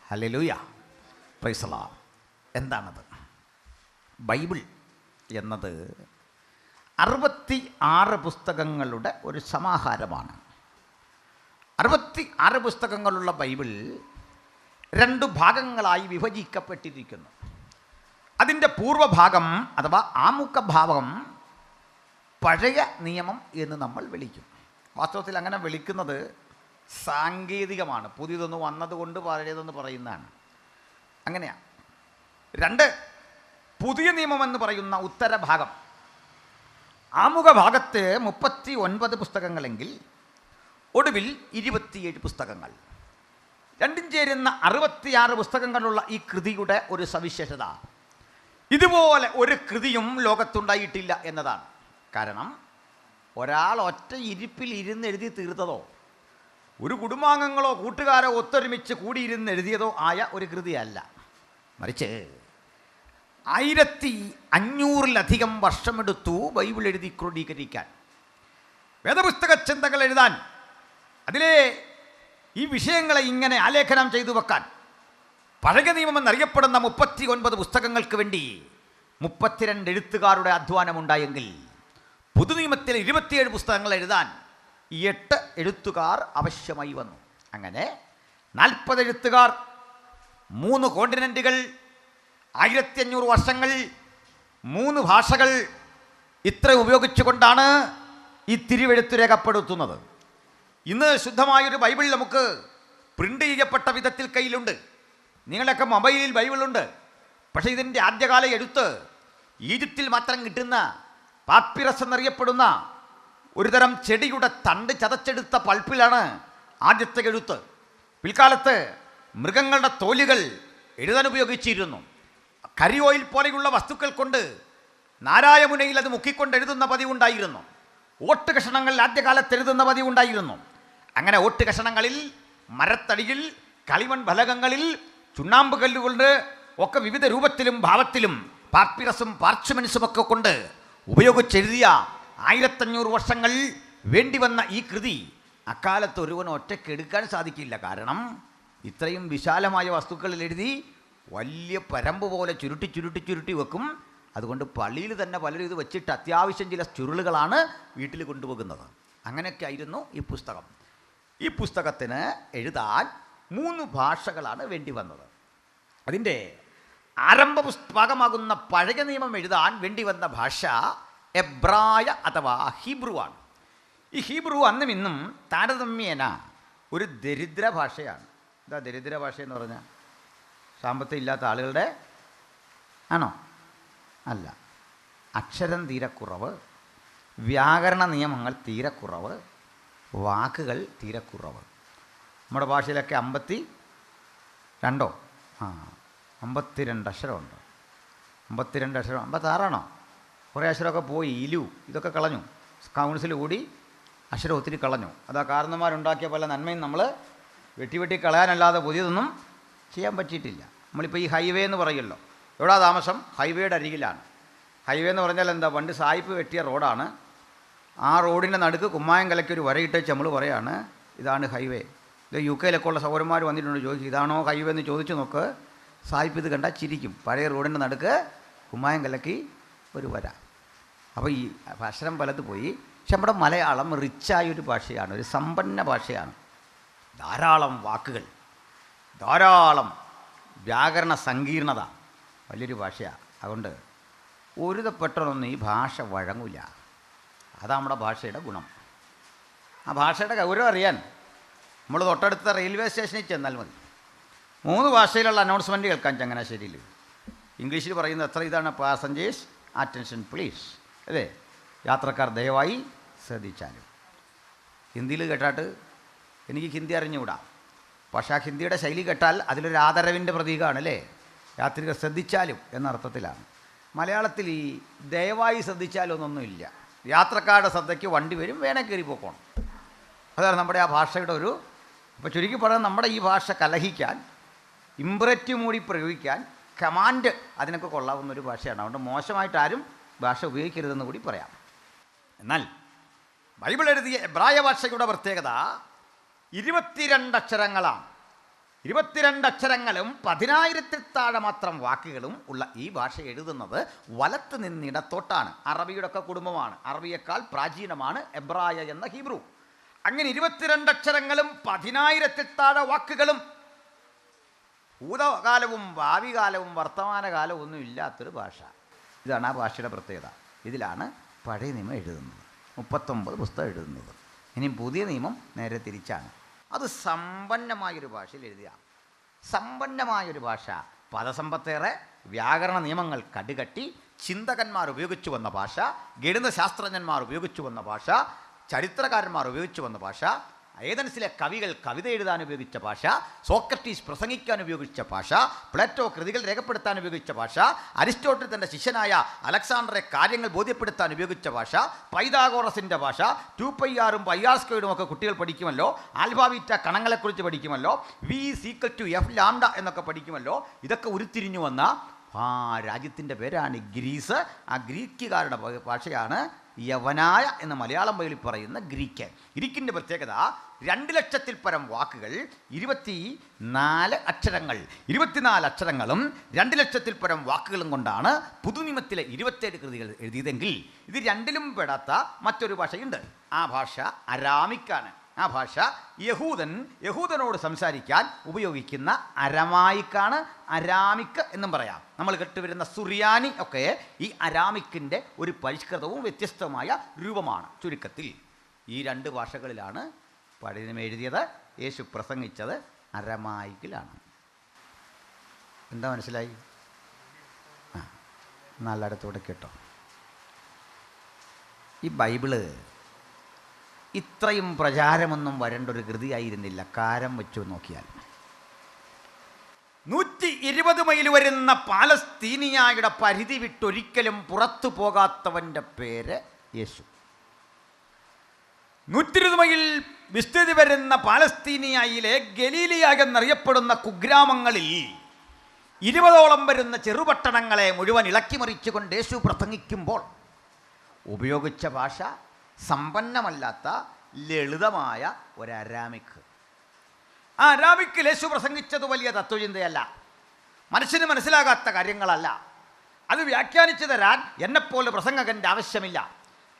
Hallelujah, praise the Lord. എന്താണത്? ബൈബിൾ എന്നത് 66 പുസ്തകങ്ങളുടെ ഒരു സമാഹാരമാണ്. 66 പുസ്തകങ്ങളുള്ള ബൈബിൾ 2 ഭാഗങ്ങളായി വിഭജിക്കപ്പെട്ടിരിക്കുന്നു. അതിൻ്റെ പൂർവഭാഗം അഥവാ ആമുഖഭാഗം പഴയ നിയമം എന്ന് നമ്മൾ വിളിക്കും. വാസ്തവത്തിൽ അങ്ങനെ വിളിക്കുന്നത് സാങ്കേതികമാണ്, പുതിയതൊന്ന് വന്നതുകൊണ്ട് പഴയതെന്ന് പറയുന്നതാണ്. അങ്ങനെയാണ്. 2 പുതിയ നിയമം എന്ന് പറയുന്ന ഉത്തരഭാഗം. ആമുഖ ഭാഗത്ത് 39 പുസ്തകങ്ങളെങ്കിൽ ഒടുവിൽ 27 പുസ്തകങ്ങൾ. രണ്ടും ചേരുന്ന 66 പുസ്തകങ്ങളുള്ള ഈ കൃതിയുടെ ഒരു സവിശേഷത, ഇതുപോലെ ഒരു കൃതിയും ലോകത്തുണ്ടായിട്ടില്ല എന്നതാണ്. കാരണം ഒരാൾ ഒറ്റ ഇരിപ്പിൽ ഇരുന്ന് എഴുതി തീർത്തതോ ഒരു കുടുംബാംഗങ്ങളോ കൂട്ടുകാരോ ഒത്തൊരുമിച്ച് കൂടിയിരുന്ന് എഴുതിയതോ ആയ ഒരു കൃതിയല്ല. മറിച്ച് 1500-ലധികം വർഷമെടുത്തു ബൈബിൾ എഴുതി ക്രോഡീകരിക്കാൻ, വേദപുസ്തക ചിന്തകൾ എഴുതാൻ, അതിലെ ഈ വിഷയങ്ങളെ ഇങ്ങനെ ആലേഖനം ചെയ്തു വെക്കാൻ. പഴയ നിയമം എന്നറിയപ്പെടുന്ന 39 പുസ്തകങ്ങൾക്ക് വേണ്ടി 32 എഴുത്തുകാരുടെ അധ്വാനമുണ്ടായെങ്കിൽ പുതുനിയമത്തിലെ 27 പുസ്തകങ്ങൾ എഴുതാൻ 8 എഴുത്തുകാർ ആവശ്യമായി വന്നു. അങ്ങനെ 40 എഴുത്തുകാർ, 3 കോണ്ടിനെൻറ്റുകൾ, 1500 വർഷങ്ങൾ, 3 ഭാഷകൾ, ഇത്ര ഉപയോഗിച്ചുകൊണ്ടാണ് ഈ തിരുവെഴുത്ത് രേഖപ്പെടുത്തുന്നത്. ഇന്ന് ശുദ്ധമായൊരു ബൈബിൾ നമുക്ക് പ്രിൻ്റ് ചെയ്യപ്പെട്ട വിധത്തിൽ കയ്യിലുണ്ട്. നിങ്ങളൊക്കെ മൊബൈലിൽ ബൈബിളുണ്ട്. പക്ഷേ ഇതിൻ്റെ ആദ്യകാല എഴുത്ത് ഈജിപ്തിൽ മാത്രം കിട്ടുന്ന പാപ്പിറസ് എന്നറിയപ്പെടുന്ന ഒരുതരം ചെടിയുടെ തണ്ട് ചതച്ചെടുത്ത പൾപ്പിലാണ് ആദ്യത്തെ എഴുത്ത്. പിൽക്കാലത്ത് മൃഗങ്ങളുടെ തോലുകൾ എഴുതാൻ ഉപയോഗിച്ചിരുന്നു. കരി ഓയിൽ പോലെയുള്ള വസ്തുക്കൾ കൊണ്ട് നാരായമുനയിൽ അത് മുക്കിക്കൊണ്ട് എഴുതുന്ന പതിവുണ്ടായിരുന്നു. ഓട്ട് കഷണങ്ങൾ ആദ്യകാലത്ത് എഴുതുന്ന പതിവുണ്ടായിരുന്നു. അങ്ങനെ ഓട്ട് കഷണങ്ങളിൽ, മരത്തടിയിൽ, കളിമൺ ഫലകങ്ങളിൽ, ചുണ്ണാമ്പ് കല്ലുകൊണ്ട് ഒക്കെ വിവിധ രൂപത്തിലും ഭാവത്തിലും പാപ്പിറസും പാർച്ച്മെൻസും ഒക്കെ കൊണ്ട് ഉപയോഗിച്ചെഴുതിയ 1500 വർഷങ്ങൾ വേണ്ടിവന്ന ഈ കൃതി അക്കാലത്ത് ഒരുവൻ ഒറ്റയ്ക്ക് എടുക്കാൻ സാധിക്കില്ല. കാരണം ഇത്രയും വിശാലമായ വസ്തുക്കളിൽ എഴുതി വലിയ പരമ്പ് പോലെ ചുരുട്ടി ചുരുട്ടി ചുരുട്ടി വെക്കും. അതുകൊണ്ട് പള്ളിയിൽ തന്നെ പലരും ഇത് വെച്ചിട്ട് അത്യാവശ്യം ചില ചുരുളുകളാണ് വീട്ടിൽ കൊണ്ടുപോകുന്നത്. അങ്ങനെയൊക്കെ ആയിരുന്നു ഈ പുസ്തകം. ഈ പുസ്തകത്തിന് എഴുതാൻ 3 ഭാഷകളാണ് വേണ്ടി വന്നത്. അതിൻ്റെ ആരംഭ ഭാഗമാകുന്ന പഴയ നിയമം എഴുതാൻ വേണ്ടി വന്ന ഭാഷ എബ്രായ അഥവാ ഹീബ്രു ആണ്. ഈ ഹീബ്രു അന്നും ഇന്നും താരതമ്യേന ഒരു ദരിദ്ര ഭാഷയാണ്. എന്താ ദരിദ്ര ഭാഷയെന്ന് പറഞ്ഞാൽ? സാമ്പത്തികം ഇല്ലാത്ത ആളുകളുടെ ആണോ? അല്ല. അക്ഷരം തീരെ കുറവ്, വ്യാകരണ നിയമങ്ങൾ തീരെ കുറവ്, വാക്കുകൾ തീരെ കുറവ്. നമ്മുടെ ഭാഷയിലൊക്കെ 52 52 അക്ഷരമുണ്ട്. 52 അക്ഷരം, 56 കുറേ അക്ഷരമൊക്കെ പോയി. ഇലു ഇതൊക്കെ കളഞ്ഞു. കൗൺസിൽ കൂടി അക്ഷരം ഒത്തിരി കളഞ്ഞു. അതാ കാരണന്മാരുണ്ടാക്കിയ പല നന്മയും നമ്മൾ വെട്ടി കളയാനല്ലാതെ പുതിയതൊന്നും ചെയ്യാൻ പറ്റിയിട്ടില്ല. നമ്മളിപ്പോൾ ഈ ഹൈവേ എന്ന് പറയുമല്ലോ, എവിടാ താമസം? ഹൈവേയുടെ അരികിലാണ്. ഹൈവേ എന്ന് പറഞ്ഞാൽ എന്താ? പണ്ട് സായിപ്പ് വെട്ടിയ റോഡാണ്. ആ റോഡിൻ്റെ നടുക്ക് കുമ്മായം കലക്കി ഒരു വരയിട്ടേച്ച് നമ്മൾ പറയാണ് ഇതാണ് ഹൈവേ. ഇത് UK ഉള്ള സൗരന്മാർ വന്നിട്ടുണ്ട്, ചോദിക്കും ഇതാണോ ഹൈവേ എന്ന് ചോദിച്ചു നോക്ക്. സായിപ്പ് ഇത് കണ്ടാൽ ചിരിക്കും. പഴയ റോഡിൻ്റെ നടുക്ക് കുമ്മായം കലക്കി ഒരു വര. അപ്പോൾ ഈ അക്ഷരം പലത് പോയി. പക്ഷെ നമ്മുടെ മലയാളം റിച്ചായൊരു ഭാഷയാണ്, ഒരു സമ്പന്ന ഭാഷയാണ്. ധാരാളം വാക്കുകൾ, ധാരാളം വ്യാകരണ സങ്കീർണത, വലിയൊരു ഭാഷയാണ്. അതുകൊണ്ട് ഒരുതപ്പെട്ടൊന്നും ഈ ഭാഷ വഴങ്ങില്ല. അതാണ് നമ്മുടെ ഭാഷയുടെ ഗുണം. ആ ഭാഷയുടെ ഗൗരവം അറിയാൻ നമ്മൾ തൊട്ടടുത്ത റെയിൽവേ സ്റ്റേഷനിൽ ചെന്നാൽ മതി. 3 ഭാഷയിലുള്ള അനൗൺസ്മെൻറ്റ് കേൾക്കാൻ ചങ്ങനാശ്ശേരിയിൽ. ഇംഗ്ലീഷിൽ പറയുന്നത് എത്ര ഇതാണ്? പാസഞ്ചേഴ്സ് അറ്റൻഷൻ പ്ലീസ്, അല്ലേ? യാത്രക്കാർ ദയവായി ശ്രദ്ധിച്ചാലും. ഹിന്ദിയിൽ കേട്ടാട്ട് എനിക്ക് ഹിന്ദി അറിഞ്ഞുകൂടാ. പക്ഷേ ആ ഹിന്ദിയുടെ ശൈലി കേട്ടാൽ അതിലൊരു ആദരവിൻ്റെ പ്രതീകമാണ്, അല്ലേ? യാത്രികർ ശ്രദ്ധിച്ചാലും എന്നർത്ഥത്തിലാണ്. മലയാളത്തിൽ ഈ ദയവായി ശ്രദ്ധിച്ചാലൊന്നൊന്നുമില്ല. യാത്രക്കാരുടെ ശ്രദ്ധയ്ക്ക് വണ്ടി വരും, വേണേൽ കയറി പോക്കണം. അതാണ് നമ്മുടെ ആ ഭാഷയുടെ ഒരു. അപ്പോൾ ചുരുക്കി പറയാൻ നമ്മുടെ ഈ ഭാഷ കലഹിക്കാൻ, ഇംപറേറ്റീവ് മൂടി പ്രയോഗിക്കാൻ, കമാൻഡ് അതിനൊക്കെ കൊള്ളാവുന്നൊരു ഭാഷയാണ്. അതുകൊണ്ട് മോശമായിട്ട് ആരും ഭാഷ ഉപയോഗിക്കരുതെന്ന് കൂടി പറയാം. എന്നാൽ ബൈബിൾ എഴുതിയ എബ്രായ ഭാഷയുടെ പ്രത്യേകത 22 അക്ഷരങ്ങളാണ്. 22 അക്ഷരങ്ങളും 10,000-ൽ താഴെ മാത്രം വാക്കുകളും ഉള്ള ഈ ഭാഷ എഴുതുന്നത് വലത്ത് നിന്നിടത്തോട്ടാണ്. അറബിയുടെ ഒക്കെ കുടുംബമാണ്. അറബിയേക്കാൾ പ്രാചീനമാണ് എബ്രായ എന്ന ഹീബ്രു. അങ്ങനെ 22 അക്ഷരങ്ങളും 10,000-ൽ താഴെ വാക്കുകളും, ഭൂതകാലവും ഭാവി കാലവും വർത്തമാനകാലവും ഒന്നും ഇല്ലാത്തൊരു ഭാഷ. ഇതാണ് ആ ഭാഷയുടെ പ്രത്യേകത. ഇതിലാണ് പഴയ നിയമം എഴുതുന്നത്, 39 പുസ്തകം എഴുതുന്നത്. ഇനി പുതിയ നിയമം നേരെ തിരിച്ചാണ്. അത് സമ്പന്നമായൊരു ഭാഷയിൽ എഴുതുക. സമ്പന്നമായൊരു ഭാഷ, പദസമ്പത്തേറെ, വ്യാകരണ നിയമങ്ങൾ കടുകട്ടി, ചിന്തകന്മാർ ഉപയോഗിച്ചു വന്ന ഭാഷ, ഗണിതശാസ്ത്രജ്ഞന്മാർ ഉപയോഗിച്ചു വന്ന ഭാഷ, ചരിത്രകാരന്മാർ ഉപയോഗിച്ചു വന്ന ഭാഷ, ഏതൻസിലെ കവികൾ കവിത എഴുതാൻ ഉപയോഗിച്ച ഭാഷ, സോക്രട്ടീസ് പ്രസംഗിക്കാൻ ഉപയോഗിച്ച ഭാഷ, പ്ലേറ്റോ കൃതികൾ രേഖപ്പെടുത്താൻ ഉപയോഗിച്ച ഭാഷ, അരിസ്റ്റോട്ടിൽ തൻ്റെ ശിഷ്യനായ അലക്സാണ്ടറെ കാര്യങ്ങൾ ബോധ്യപ്പെടുത്താൻ ഉപയോഗിച്ച ഭാഷ, പൈതാഗോറസിൻ്റെ ഭാഷ, 2πr പൈആർ സ്ക്വയർഡും ഒക്കെ കുട്ടികൾ പഠിക്കുമല്ലോ, ആൽഫാബീറ്റ കണങ്ങളെക്കുറിച്ച് പഠിക്കുമല്ലോ, V=F λ എന്നൊക്കെ പഠിക്കുമല്ലോ. ഇതൊക്കെ ഉരുത്തിരിഞ്ഞു വന്ന രാജ്യത്തിൻ്റെ പേരാണ് ഗ്രീസ്. ആ ഗ്രീക്കുകാരുടെ ഭാഷയാണ് യവനായ എന്ന് മലയാളം ബൈബിളിൽ പറയുന്ന ഗ്രീക്ക്. ഗ്രീക്കിൻ്റെ പ്രത്യേകത 2 ലക്ഷത്തിൽ പരം വാക്കുകൾ, 24 അക്ഷരങ്ങൾ. 24 അക്ഷരങ്ങളും 2 ലക്ഷത്തിൽ പരം വാക്കുകളും കൊണ്ടാണ് പുതുനിയമത്തിലെ 27 കൃതികൾ എഴുതിയതെങ്കിൽ ഇത് രണ്ടിലും പെടാത്ത മറ്റൊരു ഭാഷയുണ്ട്. ആ ഭാഷ അരാമിക്കാണ്. ആ ഭാഷ യഹൂദനോട് സംസാരിക്കാൻ ഉപയോഗിക്കുന്ന അരമായിക്കാണ്. അരാമിക്ക് എന്നും പറയാം. നമ്മൾ കേട്ടുവരുന്ന സുറിയാനി ഒക്കെ ഈ അരാമിക്കിൻ്റെ ഒരു പരിഷ്കൃതവും വ്യത്യസ്തമായ രൂപമാണ്. ചുരുക്കത്തിൽ ഈ 2 ഭാഷകളിലാണ് പഴയ നിയമം എഴുതിയത്. യേശു പ്രസംഗിച്ചത് അരമായിക്കിലാണ്. എന്താ മനസ്സിലായി? നല്ലയിടത്തോടെ കേട്ടോ. ഈ ബൈബിള് ഇത്രയും പ്രചാരമൊന്നും വരേണ്ട ഒരു കൃതിയായിരുന്നില്ല. കാരം വെച്ചു നോക്കിയാൽ 120 മൈൽ വരുന്ന പാലസ്തീനിയായുടെ പരിധി വിട്ടൊരിക്കലും പുറത്തു പോകാത്തവൻ്റെ പേര് യേശു. 120 മൈൽ വിസ്തൃതി വരുന്ന പാലസ്തീനിയയിലെ ഗലീലിയ എന്നറിയപ്പെടുന്ന കുഗ്രാമങ്ങളിൽ 20ഓളം വരുന്ന ചെറുപട്ടണങ്ങളെ മുഴുവൻ ഇളക്കിമറിച്ചുകൊണ്ട് യേശു പ്രസംഗിക്കുമ്പോൾ ഉപയോഗിച്ച ഭാഷ സമ്പന്നമല്ലാത്ത ലളിതമായ ഒരു അരാമിക്. ആ അരാമിക്കിൽ യേശു പ്രസംഗിച്ചത് വലിയ തത്വചിന്തയല്ല, മനുഷ്യന് മനസ്സിലാകാത്ത കാര്യങ്ങളല്ല. അത് വ്യാഖ്യാനിച്ചു തരാൻ എന്നെപ്പോലെ പ്രസംഗകൻ്റെ ആവശ്യമില്ല.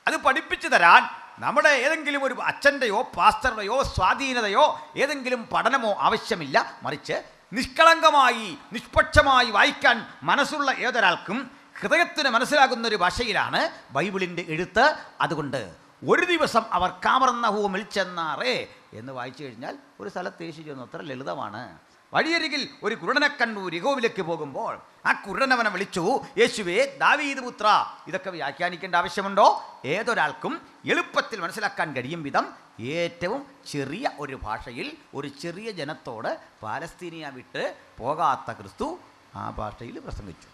അത് പഠിപ്പിച്ചു തരാൻ നമ്മുടെ ഏതെങ്കിലും ഒരു അച്ഛൻ്റെയോ പാസ്റ്ററുടെയോ സ്വാധീനതയോ ഏതെങ്കിലും പഠനമോ ആവശ്യമില്ല. മറിച്ച് നിഷ്കളങ്കമായി നിഷ്പക്ഷമായി വായിക്കാൻ മനസ്സുള്ള ഏതൊരാൾക്കും ഹൃദയത്തിന് മനസ്സിലാകുന്നൊരു ഭാഷയിലാണ് ബൈബിളിൻ്റെ എഴുത്ത്. അതുകൊണ്ട് ഒരു ദിവസം അവർ കാവർന്നഹൂമിൽ ചെന്നാറേ എന്ന് വായിച്ചു കഴിഞ്ഞാൽ ഒരു സ്ഥലത്ത് യേശു ചെന്നു. അത്ര ലളിതമാണ്. വഴിയരികിൽ ഒരു കുരുടനെ കണ്ടു. യഹോവിലേക്ക് പോകുമ്പോൾ ആ കുരുടനവനെ വിളിച്ചു, യേശുവേ ദാവീദ് പുത്ര. ഇതൊക്കെ വ്യാഖ്യാനിക്കേണ്ട ആവശ്യമുണ്ടോ? ഏതൊരാൾക്കും എളുപ്പത്തിൽ മനസ്സിലാക്കാൻ കഴിയും വിധം ഏറ്റവും ചെറിയ ഒരു ഭാഷയിൽ ഒരു ചെറിയ ജനത്തോട് പാലസ്തീനിയ വിട്ട് പോകാത്ത ക്രിസ്തു ആ ഭാഷയിൽ പ്രസംഗിച്ചു.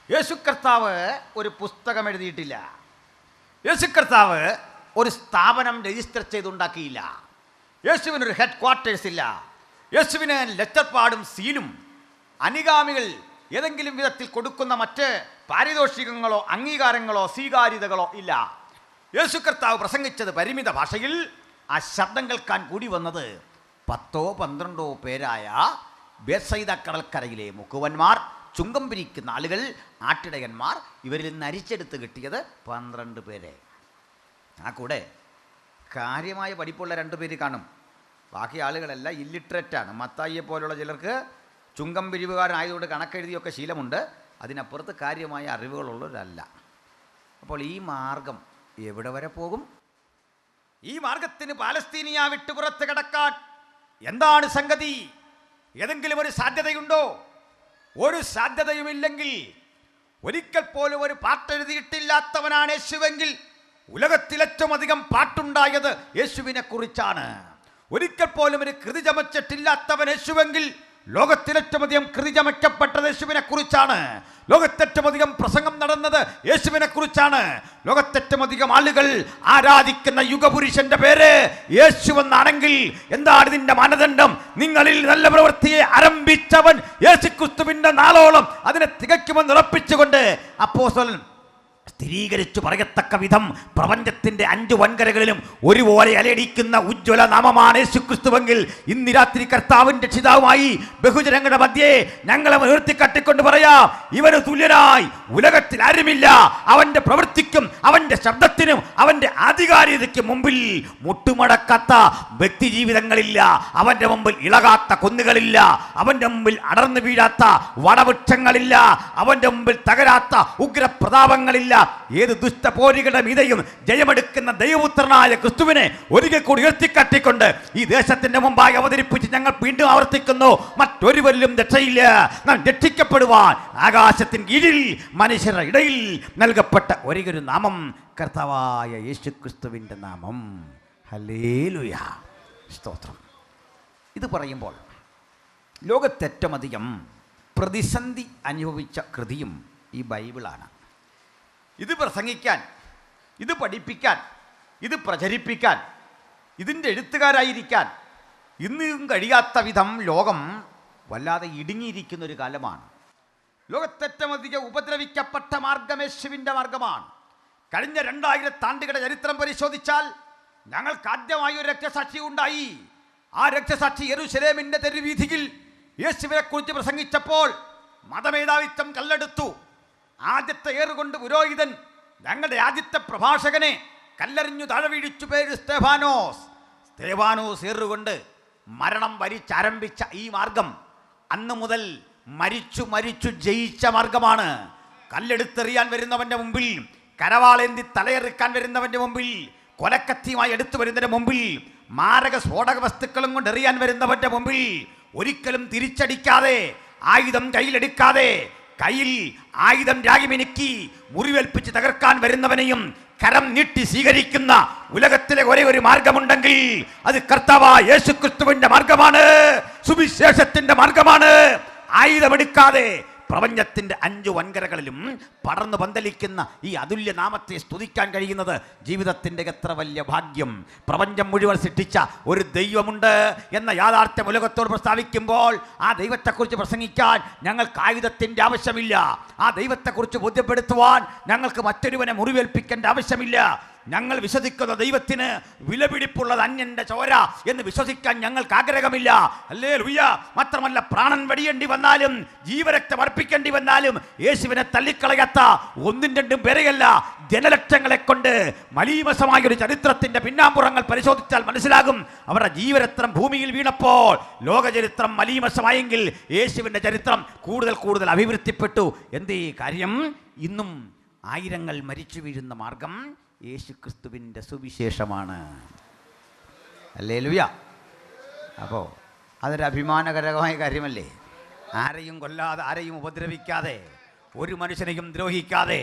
യേശു കർത്താവ് ഒരു പുസ്തകം എഴുതിയിട്ടില്ല. യേശു കർത്താവ് ഒരു സ്ഥാപനം രജിസ്റ്റർ ചെയ്തുണ്ടാക്കിയില്ല. യേശുവിനൊരു ഹെഡ് ക്വാർട്ടേഴ്സ് ഇല്ല. യേശുവിന് ലെറ്റർപാടും സീലും അനുഗാമികൾ ഏതെങ്കിലും വിധത്തിൽ കൊടുക്കുന്ന മറ്റ് പാരിതോഷികങ്ങളോ അംഗീകാരങ്ങളോ സ്വീകാര്യതകളോ ഇല്ല. യേശു കർത്താവ് പ്രസംഗിച്ചത് പരിമിത ഭാഷയിൽ. ആ ശബ്ദം കേൾക്കാൻ കൂടി വന്നത് 10-12 പേരായ ബേത്സയിദ കടൽക്കരയിലെ മുക്കുവന്മാർ, ചുങ്കം പിരിക്കുന്ന ആളുകൾ, ആട്ടിടയന്മാർ. ഇവരിൽ നിന്ന് അരിച്ചെടുത്ത് കിട്ടിയത് 12 പേരെ. ആ കൂടെ കാര്യമായ പഠിപ്പുള്ള 2 പേര് കാണും. ബാക്കി ആളുകളെല്ലാം ഇല്ലിട്രേറ്റാണ്. മത്തായിയെ പോലുള്ള ചിലർക്ക് ചുങ്കം പിരിവുകാരനായതുകൊണ്ട് കണക്കെഴുതിയൊക്കെ ശീലമുണ്ട്. അതിനപ്പുറത്ത് കാര്യമായ അറിവുകളുള്ളവരല്ല. അപ്പോൾ ഈ മാർഗം എവിടെ വരെ പോകും? ഈ മാർഗത്തിന് പാലസ്തീനിയ വിട്ട് പുറത്ത് കിടക്കാൻ എന്താണ് സംഗതി? ഏതെങ്കിലും ഒരു സാധ്യതയുണ്ടോ? ഒരു സാധ്യതയുമില്ലെങ്കിൽ, ഒരിക്കൽ പോലും ഒരു പാട്ടെഴുതിയിട്ടില്ലാത്തവനാണ് യേശുവെങ്കിൽ ഉലകത്തിൽ ഏറ്റവും അധികം പാട്ടുണ്ടായത് യേശുവിനെ കുറിച്ചാണ്. ഒരിക്കൽ പോലും ഒരു കൃതി ചമച്ചിട്ടില്ലാത്തവൻ യേശുവെങ്കിൽ ലോകത്തിലേറ്റവും അധികം കൃതി ചമയ്ക്കപ്പെട്ടത് യേശുവിനെ കുറിച്ചാണ്. ലോകത്തേറ്റവും അധികം പ്രസംഗം നടന്നത് യേശുവിനെ കുറിച്ചാണ്. ലോകത്തേറ്റവും അധികം ആളുകൾ ആരാധിക്കുന്ന യുഗപുരുഷന്റെ പേര് യേശുവെന്നാണെങ്കിൽ എന്താണ് ഇതിന്റെ മാനദണ്ഡം? നിങ്ങളിൽ നല്ല പ്രവൃത്തിയെ ആരംഭിച്ചവൻ യേശുക്രിസ്തുവിന്റെ നാളോളം അതിനെ തികയ്ക്കുമെന്ന് ഉറപ്പിച്ചുകൊണ്ട് അപ്പോസ്തലൻ സ്ഥിരീകരിച്ചു പറയത്തക്ക വിധം പ്രപഞ്ചത്തിന്റെ 5 വൻകരകളിലും ഒരുപോലെ അലയടിക്കുന്ന ഉജ്ജ്വല നാമമാണ് യേശുക്രിസ്തുവെങ്കിൽ ഇന്ന് രാത്രി കർത്താവിന്റെ രക്ഷിതാവുമായി ബഹുജനങ്ങളുടെ മധ്യേ ഞങ്ങളെ ഉയർത്തിക്കാട്ടിക്കൊണ്ട് പറയാം, ഇവന് തുല്യനായി ഉലകത്തിൽ ആരുമില്ല. അവന്റെ പ്രവൃത്തിക്കും അവന്റെ ശബ്ദത്തിനും അവന്റെ ആധികാരികതയ്ക്കും മുമ്പിൽ മുട്ടുമടക്കാത്ത വ്യക്തി ജീവിതങ്ങളില്ല. അവന്റെ മുമ്പിൽ ഇളകാത്ത കുന്നുകളില്ല. അവന്റെ മുമ്പിൽ അടർന്നു വീഴാത്ത വടവൃക്ഷങ്ങളില്ല. അവന്റെ മുമ്പിൽ തകരാത്ത ഉഗ്രപ്രതാപങ്ങളില്ല. ഏത് ദുഷ്ടപോരികളുടെ മീതെയും ജയമെടുക്കുന്ന ദൈവപുത്രനായ ക്രിസ്തുവിനെ ഒരിക്കൽ കൂടി ഉയർത്തിക്കാട്ടിക്കൊണ്ട് ഈ ദേശത്തിന്റെ മുമ്പായി അവതരിപ്പിച്ച് ഞങ്ങൾ വീണ്ടും ആവർത്തിക്കുന്നു, മറ്റൊരുവരിലും രക്ഷയില്ല. നാം രക്ഷിക്കപ്പെടുവാൻ ആകാശത്തിന് കീഴിൽ മനുഷ്യരുടെ ഇടയിൽ നൽകപ്പെട്ട ഒരേയൊരു നാമം കർത്താവായ യേശുക്രിസ്തുവിന്റെ നാമം. ഹല്ലേലൂയ, സ്തോത്രം. ഇത് പറയുമ്പോൾ ലോകത്തേറ്റവും അധികം പ്രതിസന്ധി അനുഭവിച്ച കൃതിയും ഈ ബൈബിളാണ്. ഇത് പ്രസംഗിക്കാൻ, ഇത് പഠിപ്പിക്കാൻ, ഇത് പ്രചരിപ്പിക്കാൻ, ഇതിൻ്റെ എഴുത്തുകാരായിരിക്കാൻ ഇന്നും കഴിയാത്ത വിധം ലോകം വല്ലാതെ ഇടുങ്ങിയിരിക്കുന്നൊരു കാലമാണ്. ലോകത്തേറ്റവും അധികം ഉപദ്രവിക്കപ്പെട്ട മാർഗം യേശുവിൻ്റെ മാർഗമാണ്. കഴിഞ്ഞ 2000 ആണ്ടുകളുടെ ചരിത്രം പരിശോധിച്ചാൽ ഞങ്ങൾക്ക് ആദ്യമായി ഒരു രക്തസാക്ഷി ഉണ്ടായി. ആ രക്തസാക്ഷി യെരൂശലേമിൻ്റെ തെരുവീഥിയിൽ യേശുവിനെ കുറിച്ച് പ്രസംഗിച്ചപ്പോൾ മതമേധാവിത്വം കല്ലെടുത്തു. ആദ്യത്തെ ഏറുകൊണ്ട് പുരോഹിതൻ ഞങ്ങളുടെ ആദ്യത്തെ പ്രഭാഷകനെ കല്ലെറിഞ്ഞു താഴെ വീഴിച്ചു. പേര് സ്തെഫാനോസ്. സ്തെഫാനോസ് ഏറുകൊണ്ട് മരണം വരിച്ചാരംഭിച്ച ഈ മാർഗം അന്ന് മുതൽ മരിച്ചു ജയിച്ച മാർഗമാണ്. കല്ലെടുത്തെറിയാൻ വരുന്നവൻ്റെ മുമ്പിൽ, കരവാളേന്തി തലയെറുക്കാൻ വരുന്നവൻ്റെ മുമ്പിൽ, കൊലക്കത്തിയുമായി എടുത്തു വരുന്നതിൻ്റെ മുമ്പിൽ, മാരക സ്ഫോടക വസ്തുക്കളും കൊണ്ട് എറിയാൻ വരുന്നവൻ്റെ മുമ്പിൽ ഒരിക്കലും തിരിച്ചടിക്കാതെ, ആയുധം കയ്യിലെടുക്കാതെ, കയ്യിൽ ആയുധം രാഗിമിനുക്കി മുറിവേൽപ്പിച്ച് തകർക്കാൻ വരുന്നവനെയും കരം നീട്ടി സ്വീകരിക്കുന്ന ഉലകത്തിലെ ഒരേ ഒരു മാർഗമുണ്ടെങ്കിൽ അത് കർത്താവായ യേശുക്രിസ്തുവിന്റെ മാർഗമാണ്, സുവിശേഷത്തിന്റെ മാർഗമാണ്. ആയുധമെടുക്കാതെ പ്രപഞ്ചത്തിൻ്റെ 5 വൻകരകളിലും പടർന്നു പന്തലിക്കുന്ന ഈ അതുല്യ നാമത്തെ സ്തുതിക്കാൻ കഴിയുന്നത് ജീവിതത്തിൻ്റെ എത്ര വലിയ ഭാഗ്യം. പ്രപഞ്ചം മുഴുവൻ സൃഷ്ടിച്ച ഒരു ദൈവമുണ്ട് എന്ന യാഥാർത്ഥ്യം ഉലകത്തോട് പ്രസ്താവിക്കുമ്പോൾ ആ ദൈവത്തെക്കുറിച്ച് പ്രസംഗിക്കാൻ ഞങ്ങൾക്ക് ആയുധത്തിൻ്റെ ആവശ്യമില്ല. ആ ദൈവത്തെക്കുറിച്ച് ബോധ്യപ്പെടുത്തുവാൻ ഞങ്ങൾക്ക് മറ്റൊരുവനെ മുറിവേൽപ്പിക്കേണ്ട ആവശ്യമില്ല. ഞങ്ങൾ വിശ്വസിക്കുന്ന ദൈവത്തിന് വിലപിടിപ്പുള്ളത് അന്യന്റെ ചോര എന്ന് വിശ്വസിക്കാൻ ഞങ്ങൾക്ക് ആഗ്രഹമില്ല. ഹല്ലേലൂയ. മാത്രമല്ല, പ്രാണൻ വെടിയേണ്ടി വന്നാലും ജീവരക്തം അർപ്പിക്കേണ്ടി വന്നാലും യേശുവിനെ തള്ളിക്കളയാത്ത 1-2 പേരെയല്ല, ജനലക്ഷങ്ങളെ കൊണ്ട് മലീമസമായ ഒരു ചരിത്രത്തിന്റെ പിന്നാമ്പുറങ്ങൾ പരിശോധിച്ചാൽ മനസ്സിലാകും. അവരുടെ ജീവരത്നം ഭൂമിയിൽ വീണപ്പോൾ ലോകചരിത്രം മലീമസമായെങ്കിൽ യേശുവിന്റെ ചരിത്രം കൂടുതൽ അഭിവൃദ്ധിപ്പെട്ടു. എന്തേ കാര്യം? ഇന്നും ആയിരങ്ങൾ മരിച്ചു വീഴുന്ന മാർഗം യേശുക്രിസ്തുവിൻ്റെ സുവിശേഷമാണ്. ഹല്ലേലൂയ. അപ്പോൾ അതൊരു അഭിമാനകരമായ കാര്യമല്ലേ? ആരെയും കൊല്ലാതെ, ആരെയും ഉപദ്രവിക്കാതെ, ഒരു മനുഷ്യനെയും ദ്രോഹിക്കാതെ,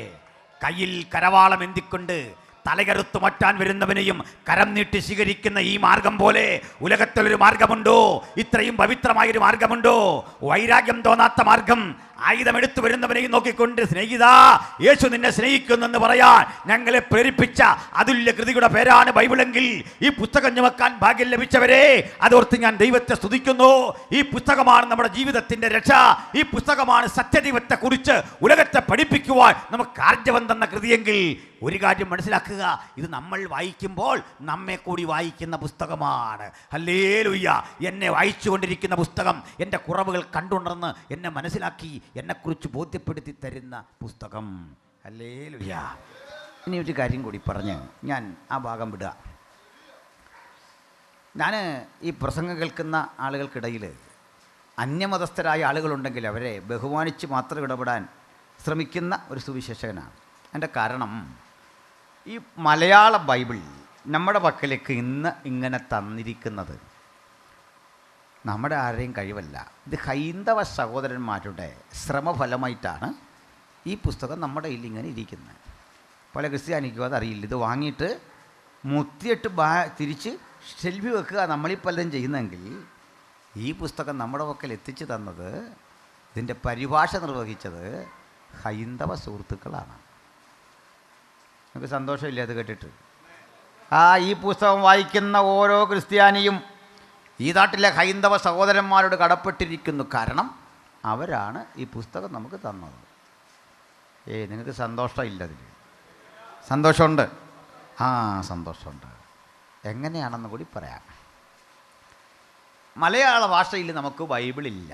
കയ്യിൽ കരവാളം എന്തിക്കൊണ്ട് തലകറുത്തു മാറ്റാൻ വരുന്നവനെയും കരം നീട്ടി സ്വീകരിക്കുന്ന ഈ മാർഗം പോലെ ഉലകത്തിലൊരു മാർഗമുണ്ടോ? ഇത്രയും പവിത്രമായൊരു മാർഗമുണ്ടോ? വൈരാഗ്യം തോന്നാത്ത മാർഗം, ആയുധമെടുത്തു വരുന്നവനെയും നോക്കിക്കൊണ്ട് സ്നേഹിതാ, യേശു നിന്നെ സ്നേഹിക്കുന്നെന്ന് പറയാൻ ഞങ്ങളെ പ്രേരിപ്പിച്ച അതുല്യ കൃതിയുടെ പേരാണ് ബൈബിളെങ്കിൽ ഈ പുസ്തകം ചുമക്കാൻ ഭാഗ്യം ലഭിച്ചവരെ, അതോർത്ത് ഞാൻ ദൈവത്തെ സ്തുതിക്കുന്നു. ഈ പുസ്തകമാണ് നമ്മുടെ ജീവിതത്തിന്റെ രക്ഷ. ഈ പുസ്തകമാണ് സത്യദൈവത്തെ കുറിച്ച് ഉലകത്തെ പഠിപ്പിക്കുവാൻ നമുക്ക് ആർജവം തന്ന കൃതിയെങ്കിൽ ഒരു കാര്യം മനസ്സിലാക്കുക, ഇത് നമ്മൾ വായിക്കുമ്പോൾ നമ്മെ കൂടി വായിക്കുന്ന പുസ്തകമാണ്. ഹല്ലേലൂയ. എന്നെ വായിച്ചുകൊണ്ടിരിക്കുന്ന പുസ്തകം, എൻ്റെ കുറവുകൾ കണ്ടുണർന്ന് എന്നെ മനസ്സിലാക്കി എന്നെക്കുറിച്ച് ബോധ്യപ്പെടുത്തി തരുന്ന പുസ്തകം. ഹല്ലേലൂയ. ഇനി ഒരു കാര്യം കൂടി പറഞ്ഞ് ഞാൻ ആ ഭാഗം വിടുക. ഞാൻ ഈ പ്രസംഗം കേൾക്കുന്ന ആളുകൾക്കിടയിൽ അന്യമതസ്ഥരായ ആളുകളുണ്ടെങ്കിൽ അവരെ ബഹുമാനിച്ച് മാത്രം ഇടപെടാൻ ശ്രമിക്കുന്ന ഒരു സുവിശേഷകനാണ്. എൻ്റെ കാരണം, ഈ മലയാള ബൈബിൾ നമ്മുടെ പക്കലേക്ക് ഇന്ന് ഇങ്ങനെ തന്നിരിക്കുന്നത് നമ്മുടെ ആരുടെയും കഴിവല്ല. ഇത് ഹൈന്ദവ സഹോദരന്മാരുടെ ശ്രമഫലമായിട്ടാണ് ഈ പുസ്തകം നമ്മുടെ കയ്യിൽ ഇങ്ങനെ ഇരിക്കുന്നത്. പല ക്രിസ്ത്യാനിക്കും അതറിയില്ല. ഇത് വാങ്ങിയിട്ട് മുത്തിയിട്ട് തിരിച്ച് ഷെൽഫി വെക്കുക നമ്മളീ പലതും ചെയ്യുന്നതെങ്കിൽ, ഈ പുസ്തകം നമ്മുടെ പക്കൽ എത്തിച്ചു തന്നത്, ഇതിൻ്റെ പരിഭാഷ നിർവഹിച്ചത് ഹൈന്ദവ സുഹൃത്തുക്കളാണ്. നമുക്ക് സന്തോഷമില്ല അത് കേട്ടിട്ട്? ഈ പുസ്തകം വായിക്കുന്ന ഓരോ ക്രിസ്ത്യാനിയും ഈ നാട്ടിലെ ഹൈന്ദവ സഹോദരന്മാരോട് കടപ്പെട്ടിരിക്കുന്നു. കാരണം അവരാണ് ഈ പുസ്തകം നമുക്ക് തന്നത്. നിങ്ങൾക്ക് സന്തോഷമില്ല? അതിൽ സന്തോഷമുണ്ട്. സന്തോഷമുണ്ട്. എങ്ങനെയാണെന്ന് കൂടി പറയാം. മലയാള ഭാഷയിൽ നമുക്ക് ബൈബിളില്ല.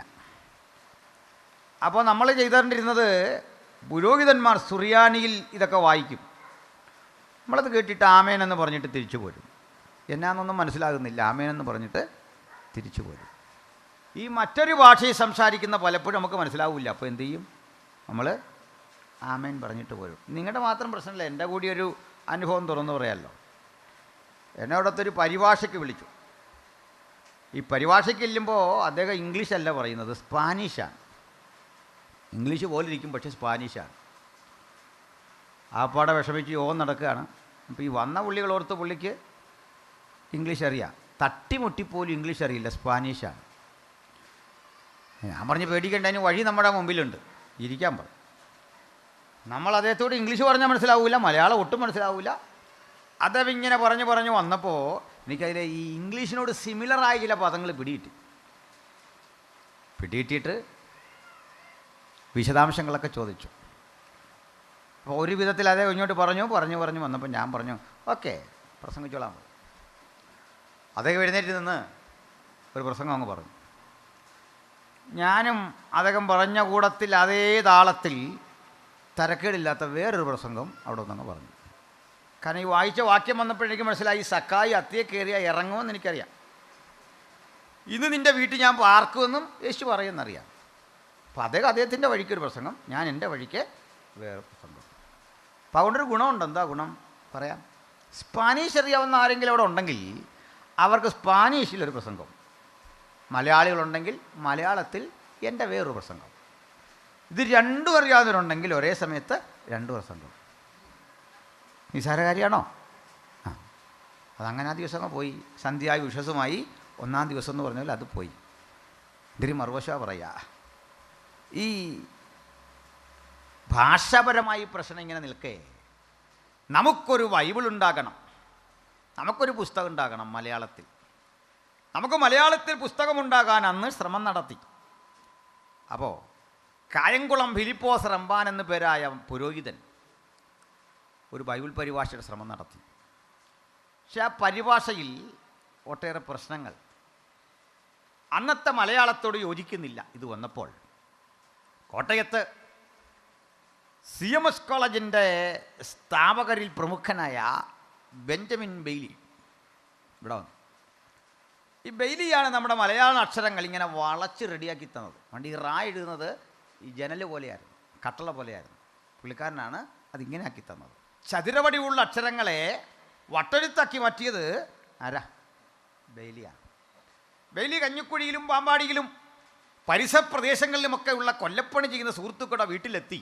അപ്പോൾ നമ്മൾ ചെയ്തുകൊണ്ടിരുന്നത്, പുരോഹിതന്മാർ സുറിയാനിയിൽ ഇതൊക്കെ വായിക്കും. നമ്മളത് കേട്ടിട്ട് ആമേനെന്ന് പറഞ്ഞിട്ട് തിരിച്ചു പോരും. എന്നാന്നൊന്നും മനസ്സിലാകുന്നില്ല, ആമേനെന്ന് പറഞ്ഞിട്ട് തിരിച്ചു പോരും. ഈ മറ്റൊരു ഭാഷയിൽ സംസാരിക്കുന്ന പലപ്പോഴും നമുക്ക് മനസ്സിലാവില്ല. അപ്പോൾ എന്തു ചെയ്യും? നമ്മൾ ആമേൻ പറഞ്ഞിട്ട് പോരും. നിങ്ങളുടെ മാത്രം പ്രശ്നമില്ല, എൻ്റെ കൂടി ഒരു അനുഭവം തുറന്നു പറയാമല്ലോ. എന്നെ അവിടുത്തെ പരിഭാഷയ്ക്ക് വിളിച്ചു. ഈ പരിഭാഷയ്ക്ക് ചെല്ലുമ്പോൾ അദ്ദേഹം ഇംഗ്ലീഷല്ല പറയുന്നത്, സ്പാനിഷാണ്. ഇംഗ്ലീഷ് പോലെ ഇരിക്കും, പക്ഷേ സ്പാനിഷാണ്. ആ പാടെ വിഷമിച്ച് നടക്കുകയാണ്. അപ്പോൾ ഈ വന്ന പുള്ളികളോർത്ത് പുള്ളിക്ക് ഇംഗ്ലീഷ് അറിയാം, തട്ടിമുട്ടിപ്പോലും ഇംഗ്ലീഷ് അറിയില്ല, സ്പാനിഷാണ്. ഞാൻ പറഞ്ഞ് പേടിക്കേണ്ട, അതിന് വഴി നമ്മുടെ മുമ്പിലുണ്ട്, ഇരിക്കാൻ പറഞ്ഞു. നമ്മൾ അദ്ദേഹത്തോട് ഇംഗ്ലീഷ് പറഞ്ഞാൽ മനസ്സിലാവില്ല, മലയാളം ഒട്ടും മനസ്സിലാവില്ല. അതവിങ്ങനെ പറഞ്ഞു വന്നപ്പോൾ എനിക്കതിൽ ഈ ഇംഗ്ലീഷിനോട് സിമിലറായ ചില പദങ്ങൾ പിടിയിട്ടിട്ട് വിശദാംശങ്ങളൊക്കെ ചോദിച്ചു. അപ്പോൾ ഒരു വിധത്തിൽ അതേ ഇങ്ങോട്ട് പറഞ്ഞു വന്നപ്പോൾ ഞാൻ പറഞ്ഞു ഓക്കെ പ്രസംഗിച്ചോളാം. അദ്ദേഹം എഴുന്നേറ്റ് നിന്ന് ഒരു പ്രസംഗം അങ്ങ് പറഞ്ഞു. ഞാനും അദ്ദേഹം പറഞ്ഞ കൂടത്തിൽ അതേ താളത്തിൽ തരക്കേടില്ലാത്ത വേറൊരു പ്രസംഗം അവിടെ ഒന്നങ്ങ് പറഞ്ഞു. കാരണം ഈ വായിച്ച വാക്യം വന്നപ്പോഴേക്കും മനസ്സിലായി സക്കായി അത്തിയെ കയറിയ ഇറങ്ങുമെന്ന് എനിക്കറിയാം. ഇന്ന് നിൻ്റെ വീട്ടിൽ ഞാൻ പാർക്കുമെന്നും യേശു പറയുമെന്നറിയാം. അപ്പോൾ അദ്ദേഹത്തിൻ്റെ വഴിക്കൊരു പ്രസംഗം, ഞാൻ എൻ്റെ വഴിക്ക് വേറെ പ്രസംഗം. അപ്പോൾ അതുകൊണ്ടൊരു ഗുണമുണ്ട്. എന്താ ഗുണം പറയാം? സ്പാനിഷ് അറിയാവുന്ന ആരെങ്കിലും അവിടെ ഉണ്ടെങ്കിൽ അവർക്ക് സ്പാനിഷിലൊരു പ്രസംഗം, മലയാളികളുണ്ടെങ്കിൽ മലയാളത്തിൽ എൻ്റെ വേറൊരു പ്രസംഗം. ഇത് രണ്ടും അറിയാവുന്നവരുണ്ടെങ്കിൽ ഒരേ സമയത്ത് രണ്ട് പ്രസംഗം. നിസ്സാരകാരിയാണോ? അതങ്ങനെ ആ ദിവസം പോയി. സന്ധ്യായി വിശ്വസമായി ഒന്നാം ദിവസം എന്ന് പറഞ്ഞാൽ അത് പോയി. ഇതിന് മറുവശ പറയുക, ഈ ഭാഷാപരമായി പ്രശ്നം ഇങ്ങനെ നിൽക്കേ നമുക്കൊരു ബൈബിൾ ഉണ്ടാകണം, നമുക്കൊരു പുസ്തകം ഉണ്ടാകണം മലയാളത്തിൽ. നമുക്ക് മലയാളത്തിൽ പുസ്തകമുണ്ടാകാൻ അന്ന് ശ്രമം നടത്തി. അപ്പോൾ കായംകുളം ഫിലിപ്പോസ് റമ്പാൻ എന്നു പേരായ പുരോഹിതൻ ഒരു ബൈബിൾ പരിഭാഷയുടെ ശ്രമം നടത്തി. പക്ഷെ ആ പരിഭാഷയിൽ ഒട്ടേറെ പ്രശ്നങ്ങൾ അന്നത്തെ മലയാളത്തോട് യോജിക്കുന്നില്ല. ഇത് വന്നപ്പോൾ കോട്ടയത്ത് CMS കോളേജിൻ്റെ സ്ഥാപകരിൽ പ്രമുഖനായ ബെഞ്ചമിൻ ബെയ്ലി ഇവിടെ വന്നു. ഈ ബെയ്ലിയാണ് നമ്മുടെ മലയാള അക്ഷരങ്ങൾ ഇങ്ങനെ വളച്ച് റെഡിയാക്കി തന്നത്. പണ്ട് ഈ റാ എഴുതുന്നത് ഈ ജനൽ പോലെയായിരുന്നു, കട്ടള പോലെയായിരുന്നു. പുള്ളിക്കാരനാണ് അതിങ്ങനെ ആക്കി തന്നത്. ചതുരവടിയുള്ള അക്ഷരങ്ങളെ വട്ടെഴുത്താക്കി മാറ്റിയത് ആരാ? ബെയ്ലിയാണ്. ബെയ്ലി കഞ്ഞിക്കുഴിയിലും പാമ്പാടിയിലും പരിസര പ്രദേശങ്ങളിലുമൊക്കെ ഉള്ള കൊല്ലപ്പണി ചെയ്യുന്ന സുഹൃത്തുക്കളുടെ വീട്ടിലെത്തി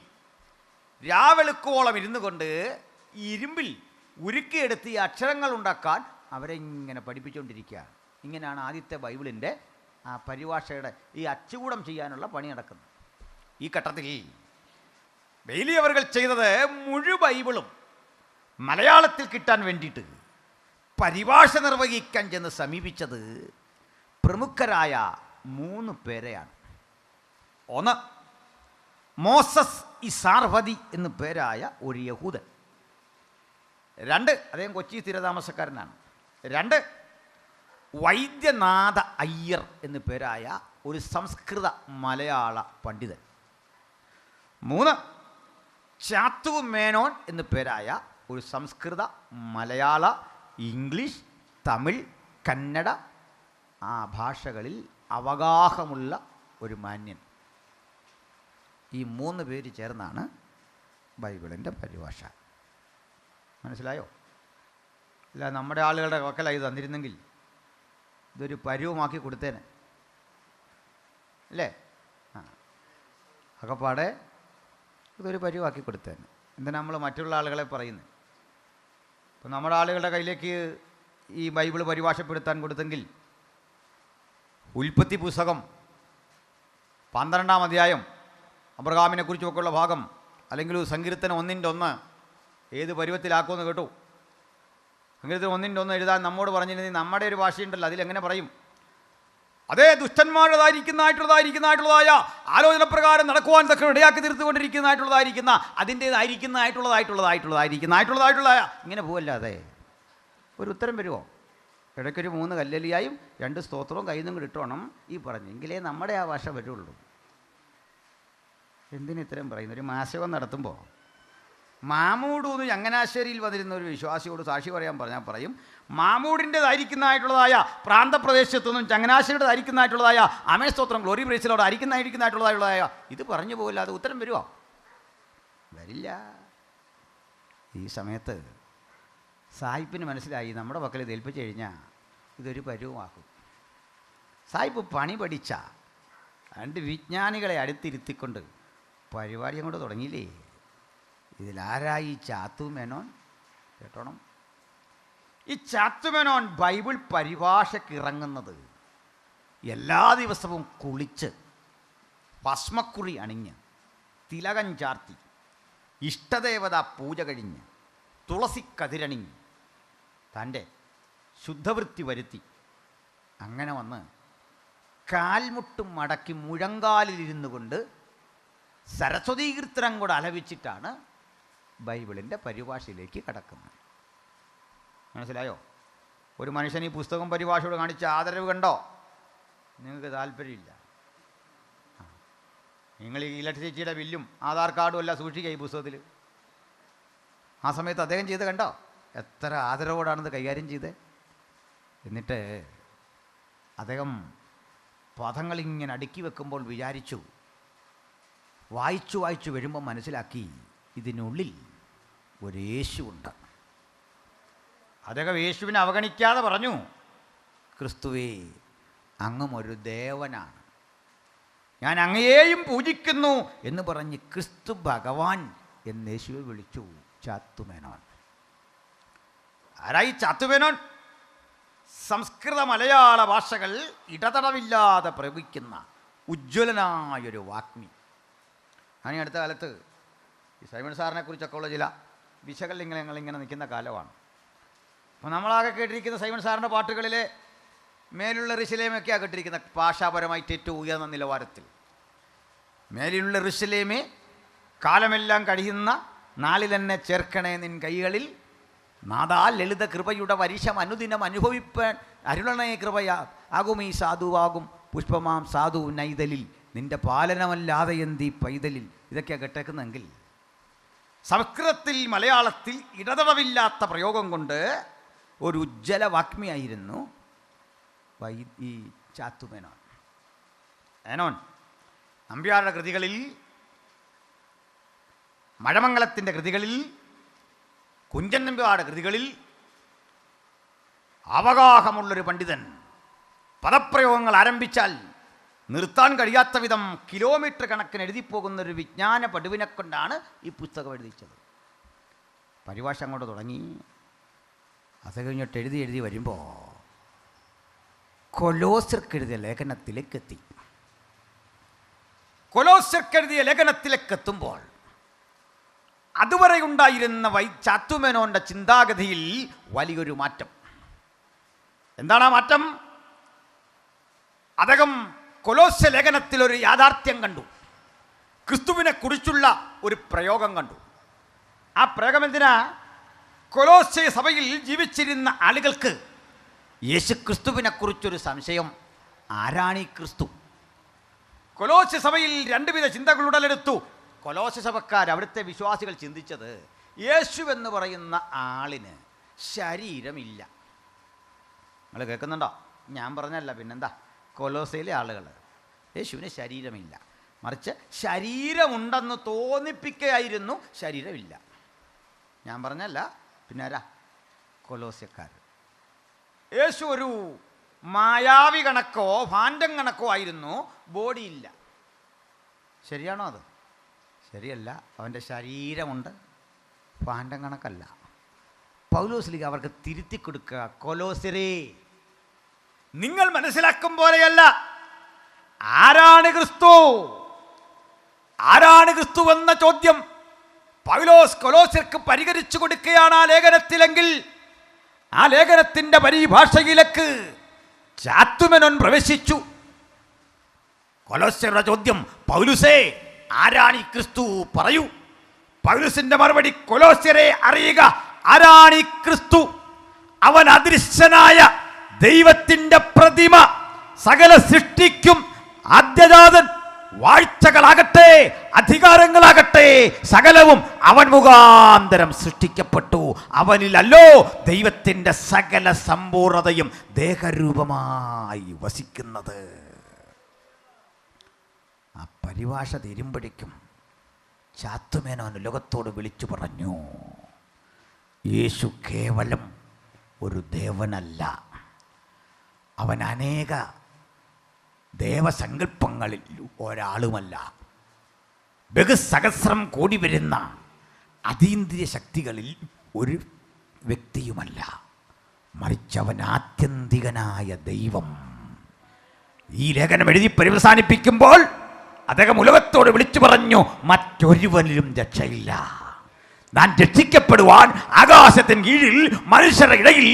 രാവെളുക്കോളം ഇരുന്നു കൊണ്ട് ഇരുമ്പിൽ ഉരുക്കിയെടുത്ത് ഈ അക്ഷരങ്ങൾ ഉണ്ടാക്കാൻ അവരെ ഇങ്ങനെ പഠിപ്പിച്ചുകൊണ്ടിരിക്കുകയാണ്. ഇങ്ങനെയാണ് ആദ്യത്തെ ബൈബിളിൻ്റെ ആ പരിഭാഷയുടെ ഈ അച്ചുകൂടം ചെയ്യാനുള്ള പണി നടക്കുന്നത്. ഈ ഘട്ടത്തിൽ ബെയ്ലി അവർ ചെയ്തത് ബൈബിളും മലയാളത്തിൽ കിട്ടാൻ വേണ്ടിയിട്ട് പരിഭാഷ നിർവഹിക്കാൻ ചെന്ന് സമീപിച്ചത് പ്രമുഖരായ 3 പേരെയാണ്. ഒന്ന്, മോസസ് ഇസാർവതി എന്നു പേരായ ഒരു യഹൂദൻ. 2, അദ്ദേഹം കൊച്ചി സ്ഥിരതാമസക്കാരനാണ്. 2, വൈദ്യനാഥ അയ്യർ എന്നു പേരായ ഒരു സംസ്കൃത മലയാള പണ്ഡിതൻ. 3, ചാത്തു മേനോൻ എന്നു പേരായ ഒരു സംസ്കൃത മലയാള ഇംഗ്ലീഷ് തമിഴ് കന്നഡ ആ ഭാഷകളിൽ അവഗാഹമുള്ള ഒരു മാന്യൻ. ഈ 3 പേര് ചേർന്നാണ് ബൈബിളിൻ്റെ പരിഭാഷ. മനസ്സിലായോ? ഇല്ല, നമ്മുടെ ആളുകളുടെ വക്കലായി തന്നിരുന്നെങ്കിൽ ഇതൊരു പരുവമാക്കി കൊടുത്തേനെ അല്ലേ? അകപ്പാടെ ഇതൊരു പരുവാക്കി കൊടുത്തേനെ. എന്തിനാ നമ്മൾ മറ്റുള്ള ആളുകളെ പറയുന്നത്? ഇപ്പം നമ്മുടെ ആളുകളുടെ കയ്യിലേക്ക് ഈ ബൈബിൾ പരിഭാഷപ്പെടുത്താൻ കൊടുത്തെങ്കിൽ ഉൽപ്പത്തി പുസ്തകം 12-ാം അധ്യായം അബ്രഹാമിനെ കുറിച്ചൊക്കെയുള്ള ഭാഗം, അല്ലെങ്കിൽ സങ്കീർത്തനം 1:1 ഏത് പരുവത്തിലാക്കുമെന്ന് കേട്ടു. സങ്കീർത്തനം 1:1 എഴുതാൻ നമ്മോട് പറഞ്ഞിരുന്നെങ്കിൽ നമ്മുടെ ഒരു ഭാഷയുണ്ടല്ലോ, അതിലെങ്ങനെ പറയും? അതേ ദുഷ്ടന്മാരുടേതായിരിക്കുന്നതായ ആലോചന പ്രകാരം നടക്കുവാൻ തക്ക ഇടയാക്കി തീർത്തുകൊണ്ടിരിക്കുന്നതായിട്ടുള്ളതായിരിക്കുന്ന അതിൻ്റേതായിരിക്കുന്നതായിട്ടുള്ളതായ ഇങ്ങനെ പോവല്ലാതെ ഒരു ഉത്തരം വരുമോ? ഇടയ്ക്കൊരു 3 കല്ലലിയായും 2 സ്തോത്രവും കയ്യിൽ നിന്നും ഇട്ടോണം ഈ പറഞ്ഞെങ്കിലേ നമ്മുടെ ആ ഭാഷ വരുള്ളൂ. എന്തിന് ഇത്രയും പറയുന്നു? ഒരു മാസകം നടത്തുമ്പോൾ മാമൂടൂന്ന് ചങ്ങനാശ്ശേരിയിൽ വന്നിരുന്ന ഒരു വിശ്വാസിയോട് സാക്ഷി പറയാൻ പറഞ്ഞാൽ പറയും, മാമൂടിൻ്റെതായിരിക്കുന്നതായിട്ടുള്ളതായ പ്രാന്തപ്രദേശത്തുനിന്നും ചങ്ങനാശ്ശേരിയുടേതായിരിക്കുന്നതായിട്ടുള്ളതായ അമേസ്തോത്രം ഗ്ലോറി പ്രേസിലോട് ആയിരിക്കുന്നതായിട്ടുള്ളതായ ഇത് പറഞ്ഞു പോകില്ല. അത് ഉത്തരം വരുമോ? വരില്ല. ഈ സമയത്ത് സായിപ്പിന് മനസ്സിലായി നമ്മുടെ പക്കൽ ഇത് ഏൽപ്പിച്ചു കഴിഞ്ഞാൽ ഇതൊരു പരുവമാക്കും. സായിപ്പ് പണി പഠിച്ച 2 വിജ്ഞാനികളെ അടുത്തിരുത്തിക്കൊണ്ട് പരിപാടി അങ്ങോട്ട് തുടങ്ങിയില്ലേ. ഇതിലാരായി ചാത്തു മേനോൻ? കേട്ടോണം. ഈ ചാത്തുമേനോൻ ബൈബിൾ പരിഭാഷയ്ക്ക് ഇറങ്ങുന്നത് എല്ലാ ദിവസവും കുളിച്ച് ഭസ്മക്കുറി അണിഞ്ഞ് തിലകം ചാർത്തി ഇഷ്ടദേവത പൂജ കഴിഞ്ഞ് തുളസി കതിരണിഞ്ഞ് തൻ്റെ ശുദ്ധവൃത്തി വരുത്തി അങ്ങനെ വന്ന് കാൽമുട്ടും മടക്കി മുഴങ്കാലിലിരുന്നു കൊണ്ട് സരസ്വതീ കീർത്തനം കൂടെ ആലപിച്ചിട്ടാണ് ബൈബിളിൻ്റെ പരിഭാഷയിലേക്ക് കടക്കുന്നത്. മനസ്സിലായോ? ഒരു മനുഷ്യൻ ഈ പുസ്തകം പരിഭാഷയോട് കാണിച്ച ആദരവ് കണ്ടോ? നിങ്ങൾക്ക് താല്പര്യമില്ല. നിങ്ങൾ ഈ ഇലക്ട്രിസിറ്റിയുടെ ബില്ലും ആധാർ കാർഡും എല്ലാം സൂക്ഷിക്കുക ഈ പുസ്തകത്തിൽ. ആ സമയത്ത് അദ്ദേഹം ചെയ്ത് കണ്ടോ? എത്ര ആദരവോടാണിത് കൈകാര്യം ചെയ്തത്. എന്നിട്ട് അദ്ദേഹം പദങ്ങളിങ്ങനെ അടുക്കി വെക്കുമ്പോൾ വിചാരിച്ചു, വായിച്ചു വരുമ്പോൾ മനസ്സിലാക്കി ഇതിനുള്ളിൽ ഒരു യേശുവുണ്ട്. അദ്ദേഹം യേശുവിനെ അവഗണിക്കാതെ പറഞ്ഞു, ക്രിസ്തുവേ, അങ്ങും ഒരു ദേവനാണ്, ഞാൻ അങ്ങയെയും പൂജിക്കുന്നു എന്ന് പറഞ്ഞ് ക്രിസ്തു ഭഗവാൻ എന്ന് യേശുവെ വിളിച്ചു. ചാത്തുമേനോൻ. ആരായി ചാത്തുമേനോൻ? സംസ്കൃത മലയാള ഭാഷകൾ ഇടതടവില്ലാതെ പ്രയോഗിക്കുന്ന ഉജ്ജ്വലനായൊരു വാഗ്മി. ഞാൻ ഈ അടുത്ത കാലത്ത് ഈ സൈമൺ സാറിനെ കുറിച്ചൊക്കെ ഉള്ള ചില വിശകലനങ്ങളിങ്ങനെ നിൽക്കുന്ന കാലമാണ്. അപ്പോൾ നമ്മളാകെ കേട്ടിരിക്കുന്ന സൈമൺ സാറിൻ്റെ പാട്ടുകളിലെ മേലുള്ള ഋഷിലേമൊക്കെയാണ് കേട്ടിരിക്കുന്നത്. ഭാഷാപരമായിട്ട് ഏറ്റവും ഉയർന്ന നിലവാരത്തിൽ മേലുള്ള ഋഷിലേമേ, കാലമെല്ലാം കഴിയുന്ന നാളിൽ തന്നെ ചേർക്കണേ നിൻ കൈകളിൽ, നാദാ ലളിത കൃപയുടെ വരിശം അനുദിനം അനുഭവിപ്പാൻ അരുളണേ കൃപയാ, ആകും ഈ സാധുവാകും പുഷ്പമാം സാധു നൈതലിൽ, നിൻ്റെ പാലനമല്ലാതെ എന്തി പൈതലിൽ. ഇതൊക്കെയാണ് കേട്ടേക്കുന്നതെങ്കിൽ സംസ്കൃതത്തിൽ മലയാളത്തിൽ ഇടതടവില്ലാത്ത പ്രയോഗം കൊണ്ട് ഒരു ഉജ്ജ്വല വാഗ്മിയായിരുന്നു ഈ ചാത്തുമേനോൻ. മേനോൻ നമ്പ്യാരുടെ കൃതികളിൽ, മഴമംഗലത്തിൻ്റെ കൃതികളിൽ, കുഞ്ചൻ നമ്പ്യാരുടെ കൃതികളിൽ അവഗാഹമുള്ളൊരു പണ്ഡിതൻ. പദപ്രയോഗങ്ങൾ ആരംഭിച്ചാൽ നിർത്താൻ കഴിയാത്ത വിധം കിലോമീറ്റർ കണക്കിന് എഴുതിപ്പോകുന്നൊരു വിജ്ഞാന പടുവിനെ കൊണ്ടാണ് ഈ പുസ്തകം എഴുതിച്ചത്. പരിഭാഷ അങ്ങോട്ട് തുടങ്ങി. അത് കഴിഞ്ഞിട്ട് എഴുതി വരുമ്പോൾ കൊലോസ്യർക്കെഴുതിയ ലേഖനത്തിലേക്കെത്തി. കൊലോസ്യർക്കെഴുതിയ ലേഖനത്തിലേക്കെത്തുമ്പോൾ അതുവരെ ഉണ്ടായിരുന്ന ചാത്തുമേനോൻ്റെ ചിന്താഗതിയിൽ വലിയൊരു മാറ്റം. എന്താണ് ആ മാറ്റം? അദ്ദേഹം കൊലോസ്യ ലേഖനത്തിൽ ഒരു യാഥാർത്ഥ്യം കണ്ടു. ക്രിസ്തുവിനെ കുറിച്ചുള്ള ഒരു പ്രയോഗം കണ്ടു. ആ പ്രയോഗം എന്തിനാ? കൊലോസ്യ സഭയിൽ ജീവിച്ചിരുന്ന ആളുകൾക്ക് യേശു ക്രിസ്തുവിനെ കുറിച്ചൊരു സംശയം. ആരാണ് ഈ ക്രിസ്തു? കൊലോസ്യ സഭയിൽ രണ്ടുവിധ ചിന്തകൾ ഉടലെടുത്തു. കൊലോസ്യ സഭക്കാർ, അവിടുത്തെ വിശ്വാസികൾ ചിന്തിച്ചത്, യേശു എന്ന് പറയുന്ന ആളിന് ശരീരമില്ല. നിങ്ങൾ കേൾക്കുന്നുണ്ടോ? ഞാൻ പറഞ്ഞല്ല, പിന്നെന്താ? കൊലോസയിലെ ആളുകൾ, യേശുവിന് ശരീരമില്ല, മറിച്ച് ശരീരമുണ്ടെന്ന് തോന്നിപ്പിക്കുകയായിരുന്നു, ശരീരമില്ല. ഞാൻ പറഞ്ഞല്ല, പിന്നെ ആരാ? കൊലോസ്യക്കാർ. യേശു ഒരു മായാവി കണക്കോ ഭാണ്ഡം കണക്കോ ആയിരുന്നു, ബോഡിയില്ല. ശരിയാണോ? അത് ശരിയല്ല. അവൻ്റെ ശരീരമുണ്ട്, ഭാണ്ഡം കണക്കല്ല. പൗലോസ്ലീഗ അവർക്ക് തിരുത്തി കൊടുക്കുക, കൊലോസ്യരേ, നിങ്ങൾ മനസ്സിലാക്കും പോലെയല്ല. ആരാണ് ക്രിസ്തു? ആരാണ് ക്രിസ്തു എന്ന ചോദ്യം പൗലോസ് കൊലോസ്യർക്ക് പരിഹരിച്ചു കൊടുക്കുകയാണ് ആ ലേഖനത്തിലെങ്കിൽ, ആ ലേഖനത്തിൻ്റെ പരിഭാഷയിലേക്ക് ചാത്തുമേനോൻ പ്രവേശിച്ചു. കൊലോസ്യരുടെ ചോദ്യം, പൗലുസേ, ആരാണ് ഈ ക്രിസ്തു? പറയൂ. പൗലുസിന്റെ മറുപടി, കൊലോസ്യരെ അറിയുക, ആരാണ് ഈ ക്രിസ്തു? അവൻ അദൃശ്യനായ ദൈവത്തിൻ്റെ പ്രതിമ, സകല സൃഷ്ടിക്കും ആദ്യജാതൻ. വാഴ്ചകളാകട്ടെ അധികാരങ്ങളാകട്ടെ സകലവും അവൻ മുഖാന്തരം സൃഷ്ടിക്കപ്പെട്ടു. അവനിലല്ലോ ദൈവത്തിൻ്റെ സകല സമ്പൂർണതയും ദേഹരൂപമായി വസിക്കുന്നത്. ആ പരിഭാഷ തീരുമ്പോഴേക്കും ചാത്തുമേനോൻ ലോകത്തോട് വിളിച്ചു പറഞ്ഞു, യേശു കേവലം ഒരു ദേവനല്ല, അവൻ അനേക ദേവസങ്കല്പങ്ങളിൽ ഒരാളുമല്ല, ബഹുസഹസ്രം കോടി വരുന്ന അതീന്ദ്രിയ ശക്തികളിൽ ഒരു വ്യക്തിയുമല്ല, മറിച്ചവൻ ആത്യന്തികനായ ദൈവം. ഈ ലേഖനം എഴുതി പരിവസാനിപ്പിക്കുമ്പോൾ അദ്ദേഹം ഉലകത്തോട് വിളിച്ചു പറഞ്ഞു, മറ്റൊരുവനിലും രക്ഷയില്ല. താൻ രക്ഷിക്കപ്പെടുവാൻ ആകാശത്തിന് കീഴിൽ മനുഷ്യരുടെ ഇടയിൽ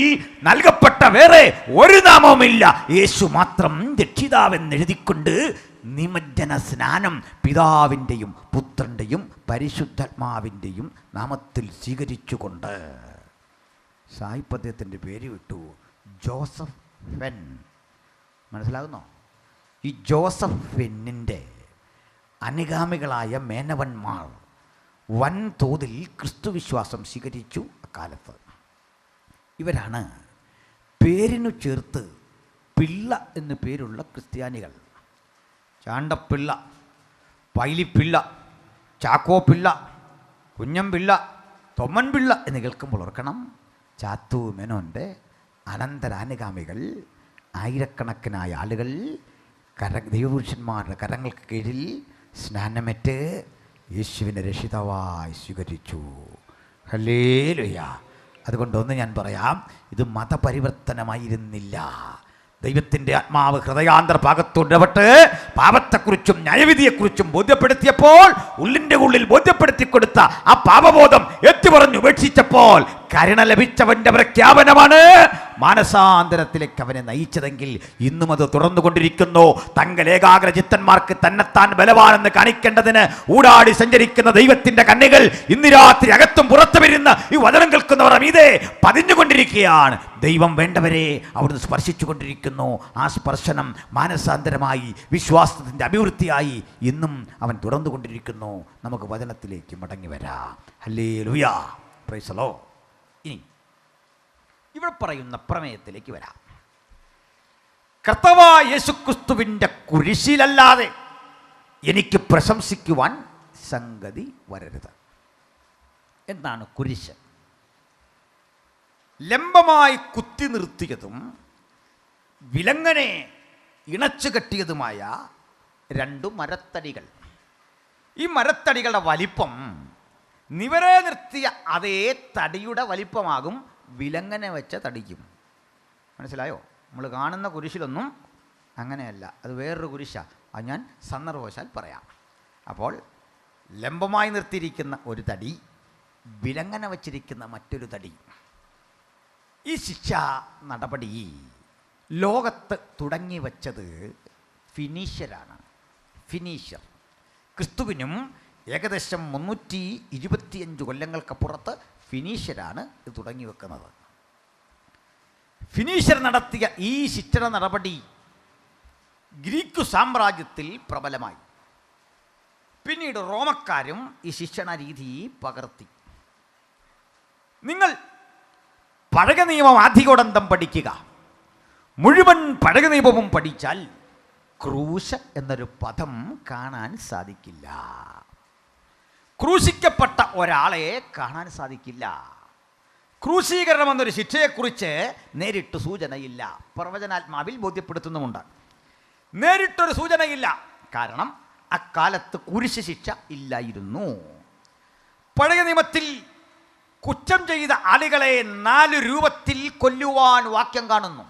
നൽകപ്പെട്ട വേറെ ഒരു നാമവുമില്ല, യേശു മാത്രം രക്ഷിതാവെന്നെഴുതിക്കൊണ്ട് നിമജ്ജന സ്നാനം പിതാവിൻ്റെയും പുത്രൻ്റെയും പരിശുദ്ധാത്മാവിൻ്റെയും നാമത്തിൽ സ്വീകരിച്ചുകൊണ്ട് സായിപ്പദ്യത്തിൻ്റെ പേര് വിട്ടു, ജോസഫ് ഫെൻ. മനസ്സിലാകുന്നോ? ഈ ജോസഫ് ഫെന്നിൻ്റെ അനുഗാമികളായ മേനവന്മാർ വൻതോതിൽ ക്രിസ്തുവിശ്വാസം സ്വീകരിച്ചു അക്കാലത്ത്. ഇവരാണ് പേരിനു ചേർത്ത് പിള്ള എന്നു പേരുള്ള ക്രിസ്ത്യാനികൾ. ചാണ്ടപ്പിള്ള, പൈലിപ്പിള്ള, ചാക്കോ പിള്ള, കുഞ്ഞംപിള്ള, തൊമ്മൻ പിള്ള എന്ന് കേൾക്കുമ്പോൾ ഓർക്കണം, ചാത്തു മേനോൻ്റെ അനന്തരാനുഗാമികൾ ആയിരക്കണക്കിനായ ആളുകൾ ദൈവപുരുഷന്മാരുടെ കരങ്ങൾക്ക് കീഴിൽ സ്നാനമേറ്റ് യേശുവിനെ രക്ഷിതാവായി സ്വീകരിച്ചു. ഹല്ലേലൂയ. അതുകൊണ്ടൊന്ന് ഞാൻ പറയാം, ഇത് മതപരിവർത്തനമായിരുന്നില്ല. ദൈവത്തിൻ്റെ ആത്മാവ് ഹൃദയാന്തര ഭാഗത്തോടിടപെട്ട് പാപത്തെക്കുറിച്ചും ന്യായവിധിയെക്കുറിച്ചും ബോധ്യപ്പെടുത്തിയപ്പോൾ, ഉള്ളിൻ്റെ ഉള്ളിൽ ബോധ്യപ്പെടുത്തി കൊടുത്ത ആ പാപബോധം ഏറ്റുപറഞ്ഞ് ഉപേക്ഷിച്ചപ്പോൾ കരുണ ലഭിച്ചവൻ്റെ പ്രഖ്യാപനമാണ് മാനസാന്തരത്തിലേക്ക് അവനെ നയിച്ചതെങ്കിൽ ഇന്നും അത് തുടർന്നുകൊണ്ടിരിക്കുന്നു. തങ്ങൾ ഏകാഗ്ര ചിത്തന്മാർക്ക് തന്നെത്താൻ ബലവാനെന്ന് കാണിക്കേണ്ടതിന് ഊടാടി സഞ്ചരിക്കുന്ന ദൈവത്തിൻ്റെ കണ്ണികൾ ഇന്ന് രാത്രി അകത്തും പുറത്തു വരുന്ന ഈ വചനം കേൾക്കുന്നവർ മീതെ പതിഞ്ഞുകൊണ്ടിരിക്കുകയാണ്. ദൈവം വേണ്ടവരെ അവിടുന്ന് സ്പർശിച്ചു കൊണ്ടിരിക്കുന്നു. ആ സ്പർശനം മാനസാന്തരമായി വിശ്വാസത്തിൻ്റെ അഭിവൃദ്ധിയായി ഇന്നും അവൻ തുടർന്നുകൊണ്ടിരിക്കുന്നു. നമുക്ക് വചനത്തിലേക്ക് മടങ്ങി വരാം. Hallelujah, praise the Lord. ഇനി ഇവിടെ പറയുന്ന പ്രമേയത്തിലേക്ക് വരാം. കർത്താവായ യേശുക്രിസ്തുവിൻ്റെ കുരിശിലല്ലാതെ എനിക്ക് പ്രശംസിക്കുവാൻ സംഗതി വരരുത്. എന്താണ് കുരിശ്? ലംബമായി കുത്തി നിർത്തിയതും വിലങ്ങനെ ഇണച്ചു കെട്ടിയതുമായ രണ്ടു മരത്തടികൾ. ഈ മരത്തടികളുടെ വലിപ്പം നിവരെ നിർത്തിയ അതേ തടിയുടെ വലിപ്പമാകും വിലങ്ങനെ വെച്ച തടിക്കും. മനസ്സിലായോ? നമ്മൾ കാണുന്ന കുരിശിലൊന്നും അങ്ങനെയല്ല, അത് വേറൊരു കുരിശാണ്. അത് ഞാൻ സന്ദർഭവശാൽ പറയാം. അപ്പോൾ ലംബമായി നിർത്തിയിരിക്കുന്ന ഒരു തടി, വിലങ്ങനെ വച്ചിരിക്കുന്ന മറ്റൊരു തടി. ഈ ശിക്ഷാ നടപടി ലോകത്ത് തുടങ്ങി വച്ചത് ഫിനീഷ്യരാണ്. ഫിനീഷ്യർ. ക്രിസ്തുവിനും ഏകദേശം 325 കൊല്ലങ്ങൾക്കപ്പുറത്ത് ഫിനീഷ്യരാണ് ഇത് തുടങ്ങി വെക്കുന്നത്. ഫിനീഷ്യർ നടത്തിയ ഈ ശിക്ഷണ നടപടി ഗ്രീക്ക് സാമ്രാജ്യത്തിൽ പ്രബലമായി. പിന്നീട് റോമക്കാരും ഈ ശിക്ഷണ രീതി പകർത്തി. നിങ്ങൾ പഴയ നിയമം ആധികോടന്തം പഠിക്കുക. മുഴുവൻ പഴയ നിയമവും പഠിച്ചാൽ ക്രൂശ് എന്നൊരു പദം കാണാൻ സാധിക്കില്ല. ക്രൂശിക്കപ്പെട്ട ഒരാളെ കാണാൻ സാധിക്കില്ല. ക്രൂശീകരണം എന്നൊരു ശിക്ഷയെക്കുറിച്ച് നേരിട്ട് സൂചനയില്ല. പ്രവചനാത്മാവിൽ ബോധ്യപ്പെടുത്തുന്നുമുണ്ട്. നേരിട്ടൊരു സൂചനയില്ല. കാരണം അക്കാലത്ത് കുരിശ് ശിക്ഷ ഇല്ലായിരുന്നു. പഴയ നിയമത്തിൽ കുറ്റം ചെയ്ത ആളുകളെ 4 രൂപത്തിൽ കൊല്ലുവാൻ വാക്യം കാണുന്നു.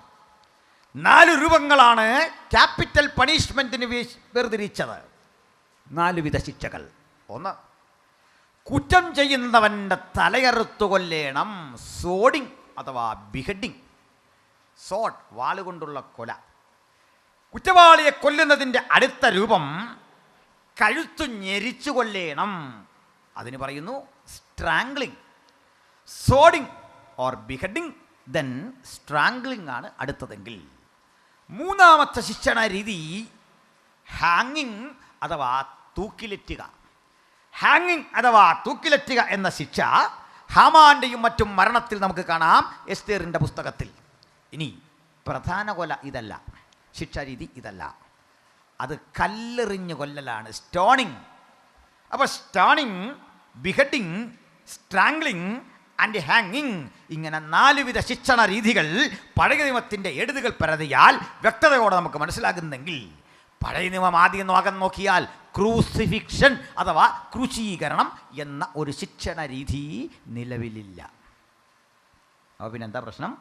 4 രൂപങ്ങളാണ് ക്യാപിറ്റൽ പണിഷ്മെൻറ്റിന് വേർതിരിച്ചത്. 4 വിധ ശിക്ഷകൾ. 1, കുറ്റം ചെയ്യുന്നവൻ്റെ തലയറുത്തു കൊല്ലേണം. സോഡിങ് അഥവാ ബിഹഡിങ്. സോഡ്, വാളുകൊണ്ടുള്ള കൊല. കുറ്റവാളിയെ കൊല്ലുന്നതിൻ്റെ അടുത്ത രൂപം കഴുത്തു ഞെരിച്ചു കൊല്ലേണം. അതിന് പറയുന്നു സ്ട്രാംഗ്ലിംഗ്. സോഡിങ് ഓർ ബിഹഡിങ്, ദെൻ സ്ട്രാംഗ്ലിംഗ് ആണ് അടുത്തതെങ്കിൽ. 3ാമത്തെ ശിക്ഷണ രീതി ഹാങ്ങിങ് അഥവാ തൂക്കിലെറ്റുക. ഹാങ്ങിങ് അഥവാ തൂക്കിലെറ്റുക എന്ന ശിക്ഷ ഹാമാൻ്റെയും മറ്റും മരണത്തിൽ നമുക്ക് കാണാം, എസ്തേറിൻ്റെ പുസ്തകത്തിൽ. ഇനി പ്രധാന കൊല ഇതല്ല, ശിക്ഷാരീതി ഇതല്ല, അത് കല്ലെറിഞ്ഞ് കൊല്ലലാണ്, സ്റ്റോണിങ്. അപ്പോൾ സ്റ്റോണിങ്, ബിഹഡിങ്, സ്ട്രാംഗ്ലിംഗ് ആൻഡ് ഹാങ്ങിങ്, ഇങ്ങനെ 4 വിധ ശിക്ഷണ രീതികൾ പഴയ നിയമത്തിൻ്റെ എഴുതുകൾ പരതിയാൽ വ്യക്തതയോടെ നമുക്ക് മനസ്സിലാകുന്നെങ്കിൽ, പഴയ നിയമം ആദ്യം നോക്കിയാൽ ക്രൂസിഫിക്ഷൻ അഥവാ ക്രൂശീകരണം എന്ന ഒരു ശിക്ഷണ രീതി നിലവിലില്ല. അപ്പോൾ പിന്നെന്താ പ്രശ്നം?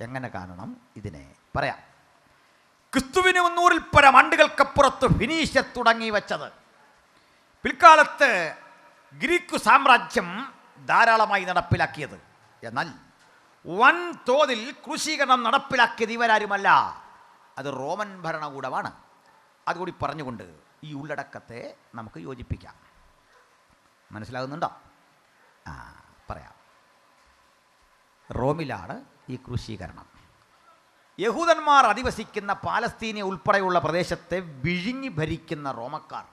എങ്ങനെ കാണണം ഇതിനെ പറയാം. ക്രിസ്തുവിന് 300 പരം ആണ്ടുകൾക്കപ്പുറത്ത് ഫിനീഷ്യർ തുടങ്ങി വച്ചത് പിൽക്കാലത്ത് ഗ്രീക്ക് സാമ്രാജ്യം ധാരാളമായി നടപ്പിലാക്കിയത്. എന്നാൽ വൻ തോതിൽ ക്രൂശീകരണം നടപ്പിലാക്കിയത് ഇവരാരുമല്ല, അത് റോമൻ ഭരണകൂടമാണ്. അതുകൂടി പറഞ്ഞുകൊണ്ട് ഈ ഉള്ളടക്കത്തെ നമുക്ക് യോജിപ്പിക്കാം. മനസ്സിലാകുന്നുണ്ടോ? പറയാം. റോമിലാണ് ഈ ക്രൂശീകരണം. യഹൂദന്മാർ അധിവസിക്കുന്ന പാലസ്തീന ഉൾപ്പെടെയുള്ള പ്രദേശത്തെ വിഴുങ്ങി ഭരിക്കുന്ന റോമക്കാർ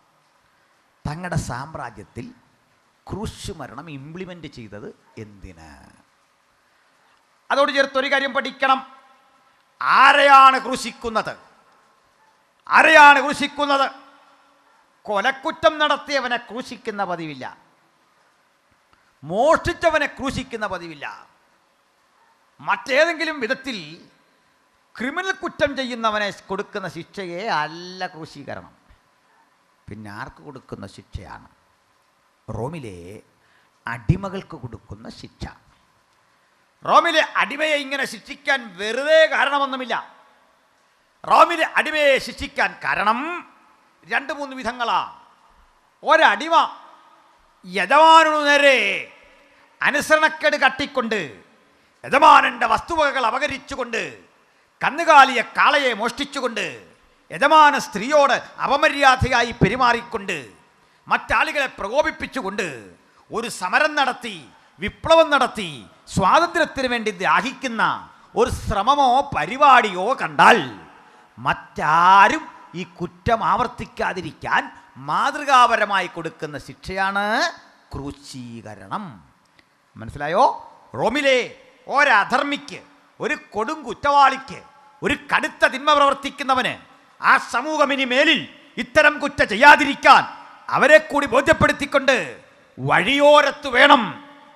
തങ്ങളുടെ സാമ്രാജ്യത്തിൽ ക്രൂശ് മരണം ഇംപ്ലിമെൻ്റ് ചെയ്തത് എന്തിന്? അതോട് ചേർത്ത് ഒരു കാര്യം പഠിക്കണം. ആരെയാണ് ക്രൂശിക്കുന്നത്? ആരെയാണ് ക്രൂശിക്കുന്നത്? കൊലക്കുറ്റം നടത്തിയവനെ ക്രൂശിക്കുന്ന പതിവില്ല, മോഷ്ടിച്ചവനെ ക്രൂശിക്കുന്ന പതിവില്ല. മറ്റേതെങ്കിലും വിധത്തിൽ ക്രിമിനൽ കുറ്റം ചെയ്യുന്നവനെ കൊടുക്കുന്ന ശിക്ഷയെ അല്ല ക്രൂശീകരണം. പിന്നെ ആർക്ക് കൊടുക്കുന്ന ശിക്ഷയാണ്? റോമിലെ അടിമകൾക്ക് കൊടുക്കുന്ന ശിക്ഷ. റോമിലെ അടിമയെ ഇങ്ങനെ ശിക്ഷിക്കാൻ വെറുതെ കാരണമൊന്നുമില്ല. റോമിലെ അടിമയെ ശിക്ഷിക്കാൻ കാരണം 2-3 വിധങ്ങളാണ്. ഒരടിമ യജമാനു നേരെ അനുസരണക്കേട് കട്ടിക്കൊണ്ട്, യജമാനൻ്റെ വസ്തുവകകൾ അപഹരിച്ചുകൊണ്ട്, കന്നുകാലിയെ കാളയെ മോഷ്ടിച്ചുകൊണ്ട്, യജമാന സ്ത്രീയോട് അപമര്യാദയായി പെരുമാറിക്കൊണ്ട്, മറ്റാളുകളെ പ്രകോപിപ്പിച്ചുകൊണ്ട് ഒരു സമരം നടത്തി, വിപ്ലവം നടത്തി, സ്വാതന്ത്ര്യത്തിന് വേണ്ടി ദാഹിക്കുന്ന ഒരു ശ്രമമോ പരിപാടിയോ കണ്ടാൽ മറ്റാരും ഈ കുറ്റം ആവർത്തിക്കാതിരിക്കാൻ മാതൃകാപരമായി കൊടുക്കുന്ന ശിക്ഷയാണ് ക്രൂശീകരണം. മനസ്സിലായോ? റോമിലെ ഒരധർമ്മിക്ക്, ഒരു കൊടും കുറ്റവാളിക്ക്, ഒരു കടുത്ത തിന്മ പ്രവർത്തിക്കുന്നവന് ആ സമൂഹം ഇനി മേലിൽ ഇത്തരം കുറ്റം ചെയ്യാതിരിക്കാൻ അവരെ കൂടി ബോധ്യപ്പെടുത്തിക്കൊണ്ട് വഴിയോരത്ത് വേണം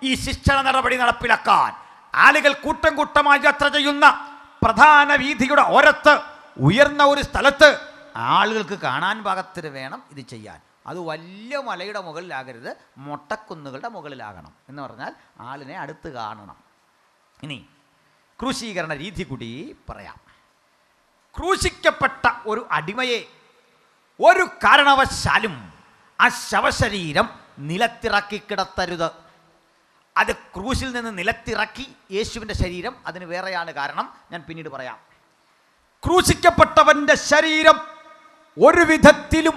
ഈ ശിക്ഷണ നടപടി നടപ്പിലാക്കാൻ. ആളുകൾ കൂട്ടം കൂട്ടമായി യാത്ര ചെയ്യുന്ന പ്രധാന വീഥിയുടെ ഓരത്ത് ഉയർന്ന ഒരു സ്ഥലത്ത് ആളുകൾക്ക് കാണാൻ പാകത്തിന് വേണം ഇത് ചെയ്യാൻ. അത് വലിയ മലയുടെ മുകളിലാകരുത്, മൊട്ടക്കുന്നുകളുടെ മുകളിലാകണം. എന്ന് പറഞ്ഞാൽ ആളിനെ അടുത്ത് കാണണം. ഇനി ക്രൂശീകരണ രീതി കൂടി പറയാം. ക്രൂശിക്കപ്പെട്ട ഒരു അടിമയെ ഒരു കാരണവശാലും ആ ശവശരീരം നിലത്തിറക്കി കിടത്തരുത്. അത് ക്രൂശിൽ നിന്ന് നിലത്തിറക്കി യേശുവിൻ്റെ ശരീരം അതിന് വേറെയാണ് കാരണം, ഞാൻ പിന്നീട് പറയാം. ക്രൂശിക്കപ്പെട്ടവൻ്റെ ശരീരം ഒരു വിധത്തിലും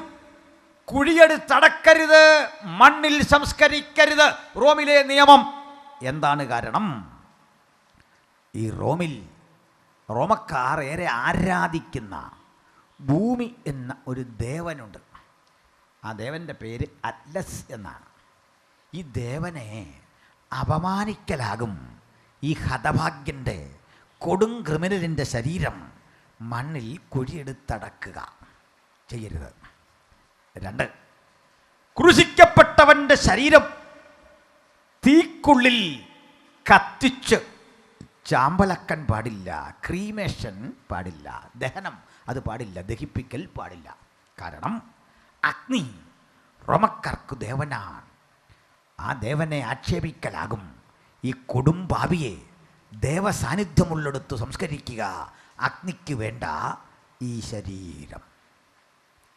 കുഴിയെടുത്തടക്കരുത്, മണ്ണിൽ സംസ്കരിക്കരുത്. റോമിലെ നിയമം. എന്താണ് കാരണം? ഈ റോമക്കാർ ഏറെ ആരാധിക്കുന്ന ഭൂമി എന്ന ഒരു ദേവനുണ്ട്. ആ ദേവൻ്റെ പേര് അറ്റ്ലസ് എന്നാണ്. ഈ ദേവനെ അപമാനിക്കലാകും ഈ ഹതഭാഗ്യൻ്റെ കൊടും ക്രിമിനലിൻ്റെ ശരീരം മണ്ണിൽ കുഴിയെടുത്തടക്കുക. ചെയ്യരുത്. 2, ക്രൂശിക്കപ്പെട്ടവൻ്റെ ശരീരം തീക്കുള്ളിൽ കത്തിച്ച് ചാമ്പലക്കാൻ പാടില്ല. ക്രീമേഷൻ പാടില്ല. ദഹനം അത് പാടില്ല. ദഹിപ്പിക്കൽ പാടില്ല. കാരണം അഗ്നി റോമക്കാർക്ക് ദേവനാണ്. ആ ദേവനെ ആക്ഷേപിക്കലാകും ഈ കൊടുംപാവിയെ ദേവസാന്നിധ്യമുള്ളിടത്ത് സംസ്കരിക്കുക. അഗ്നിക്ക് വേണ്ട ഈ ശരീരം.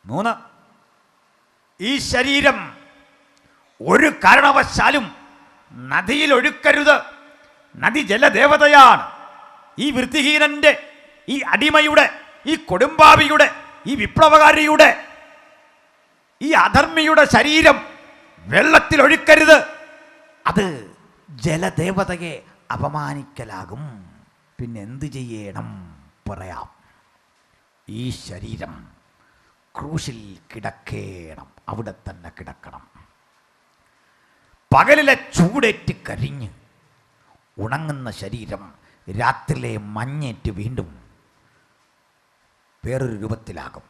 3, ഈ ശരീരം ഒരു കാരണവശാലും നദിയിൽ ഒഴുക്കരുത്. നദി ജലദേവതയാണ്. ഈ വൃത്തിഹീനൻ്റെ, ഈ അടിമയുടെ, ഈ കൊടുംപാവിയുടെ, ഈ വിപ്ലവകാരിയുടെ, ഈ അധർമ്മിയുടെ ശരീരം വെള്ളത്തിൽ ഒഴുക്കരുത്. അത് ജലദേവതയെ അപമാനിക്കലാകും. പിന്നെ എന്ത് ചെയ്യണം? പറയാം. ഈ ശരീരം ക്രൂശിൽ കിടക്കണം. അവിടെ തന്നെ കിടക്കണം. പകലിലെ ചൂടേറ്റ് കരിഞ്ഞ് ഉണങ്ങുന്ന ശരീരം രാത്രിയിലെ മഞ്ഞേറ്റ് വീണ്ടും വേറൊരു രൂപത്തിലാകും.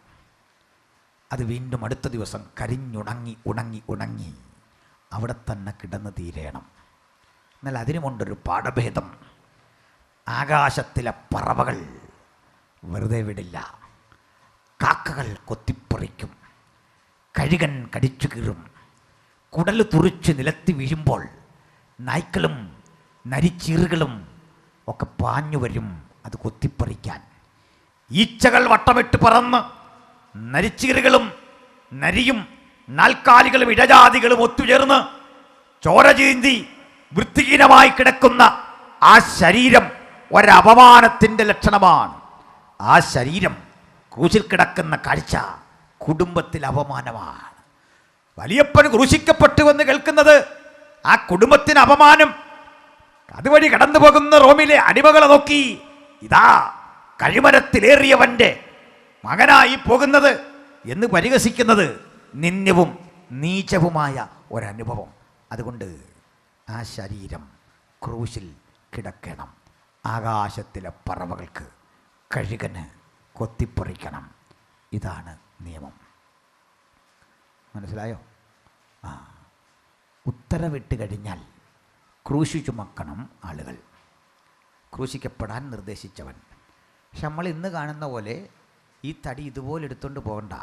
അത് വീണ്ടും അടുത്ത ദിവസം കരിഞ്ഞുണങ്ങി ഉണങ്ങി അവിടെ തന്നെ കിടന്ന് തീരണം. എന്നാൽ അതിനുമുണ്ടൊരു പാഠഭേദം. ആകാശത്തിലെ പറവകൾ വെറുതെ വിടില്ല. കാക്കകൾ കൊത്തിപ്പറിക്കും, കഴുകൻ കടിച്ചു കീറും, കുടൽ തുറിച്ച് നിലത്തി വീഴുമ്പോൾ നായ്ക്കളും നരിച്ചീറുകളും ഒക്കെ പാഞ്ഞു വരും അത് കൊത്തിപ്പറിക്കാൻ ഈച്ചകൾ വട്ടമിട്ട് പറന്ന് നരിച്ചീറുകളും നരിയും നാൽക്കാലികളും ഇടജാതികളും ഒത്തുചേർന്ന് ചോര ചീന്തി വൃത്തിഹീനമായി കിടക്കുന്ന ആ ശരീരം ഒരപമാനത്തിൻ്റെ ലക്ഷണമാണ്. ആ ശരീരം ക്രൂശിൽ കിടക്കുന്ന കാഴ്ച കുടുംബത്തിൽ അപമാനമാണ്. വലിയപ്പൻ ക്രൂശിക്കപ്പെട്ടുവെന്ന് കേൾക്കുന്നത് ആ കുടുംബത്തിന് അപമാനം. അതുവഴി കടന്നു പോകുന്ന റോമിലെ അടിമകളെ നോക്കി, ഇതാ കഴിമരത്തിലേറിയവൻ്റെ മകനായി പോകുന്നത് എന്ന് പരിഹസിക്കുന്നത് നിന്ദ്യവും നീചവുമായ ഒരനുഭവം. അതുകൊണ്ട് ആ ശരീരം ക്രൂശിൽ കിടക്കണം. ആകാശത്തിലെ പറവകൾക്ക് കഴുകന് കൊത്തിപ്പറിക്കണം. ഇതാണ് നിയമം. മനസ്സിലായോ? ഉത്തരവിട്ട് കഴിഞ്ഞാൽ ക്രൂശി ചുമക്കണം ആളുകൾ, ക്രൂശിക്കപ്പെടാൻ നിർദ്ദേശിച്ചവൻ. പക്ഷെ നമ്മൾ ഇന്ന് കാണുന്ന പോലെ ഈ തടി ഇതുപോലെ എടുത്തുകൊണ്ട് പോകണ്ട.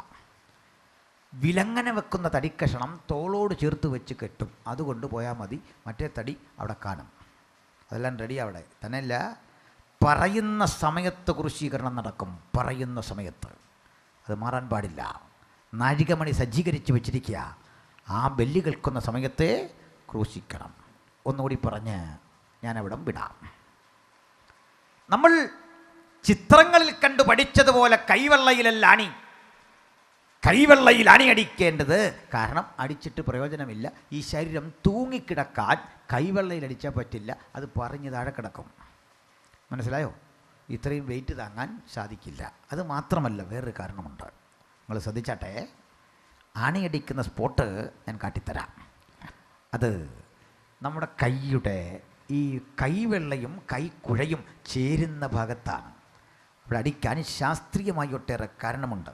വിലങ്ങനെ വെക്കുന്ന തടിക്കഷണം തോളോട് ചേർത്ത് വെച്ച് കെട്ടും, അതുകൊണ്ട് പോയാൽ മതി. മറ്റേ തടി അവിടെ കാണും. അതെല്ലാം റെഡി അവിടെ തന്നെയല്ല. പറയുന്ന സമയത്ത് ക്രൂശീകരണം നടക്കും. പറയുന്ന സമയത്ത് അത് മാറാൻ പാടില്ല. നാഴികമണി സജ്ജീകരിച്ച് വെച്ചിരിക്കുക. ആ ബെല്ല് കേൾക്കുന്ന സമയത്തെ ക്രൂശിക്കണം. ഒന്നുകൂടി പറഞ്ഞ് ഞാനവിടം വിടാം. നമ്മൾ ചിത്രങ്ങളിൽ കണ്ടു പഠിച്ചതുപോലെ കൈവെള്ളയിലല്ല കൈവെള്ളയിൽ അണി അടിക്കേണ്ടത്. കാരണം അടിച്ചിട്ട് പ്രയോജനമില്ല. ഈ ശരീരം തൂങ്ങിക്കിടക്കാൻ കൈവെള്ളയിൽ അടിച്ചാൽ പറ്റില്ല. അത് പറഞ്ഞ് താഴെ കിടക്കും. മനസ്സിലായോ? ഇത്രയും വെയിറ്റ് താങ്ങാൻ സാധിക്കില്ല. അത് മാത്രമല്ല, വേറൊരു കാരണമുണ്ട്. നിങ്ങൾ ശ്രദ്ധിച്ചാട്ടെ. അണിയടിക്കുന്ന സ്പോട്ട് ഞാൻ കാട്ടിത്തരാം. അത് നമ്മുടെ കൈയുടെ ഈ കൈവെള്ളയും കൈക്കുഴയും ചേരുന്ന ഭാഗത്താണ്. അവിടെ അടിക്കാൻ ശാസ്ത്രീയമായി ഒട്ടേറെ കാരണമുണ്ട്.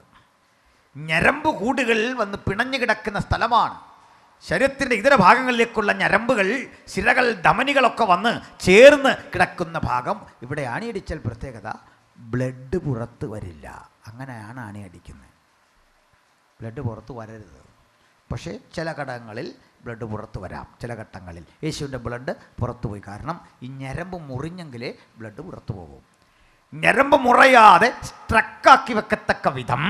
ഞരമ്പ് കൂടുകൾ വന്ന് പിണഞ്ഞു കിടക്കുന്ന സ്ഥലമാണ്. ശരീരത്തിൻ്റെ ഇതര ഭാഗങ്ങളിലേക്കുള്ള ഞരമ്പുകൾ, സിരകൾ, ധമനികളൊക്കെ വന്ന് ചേർന്ന് കിടക്കുന്ന ഭാഗം. ഇവിടെ അണിയടിച്ചാൽ പ്രത്യേകത, ബ്ലഡ് പുറത്ത് വരില്ല. അങ്ങനെയാണ് അണിയടിക്കുന്നത്. ബ്ലഡ് പുറത്ത് വരരുത്. പക്ഷേ ചില ഘട്ടങ്ങളിൽ ബ്ലഡ് പുറത്ത് വരാം. ചില ഘട്ടങ്ങളിൽ യേശുവിൻ്റെ ബ്ലഡ് പുറത്തു പോയി. കാരണം ഈ ഞരമ്പ് മുറിഞ്ഞെങ്കിലേ ബ്ലഡ് പുറത്തു പോകും. ഞരമ്പ് മുറയാതെ സ്ട്രക്കാക്കി വെക്കത്തക്ക വിധം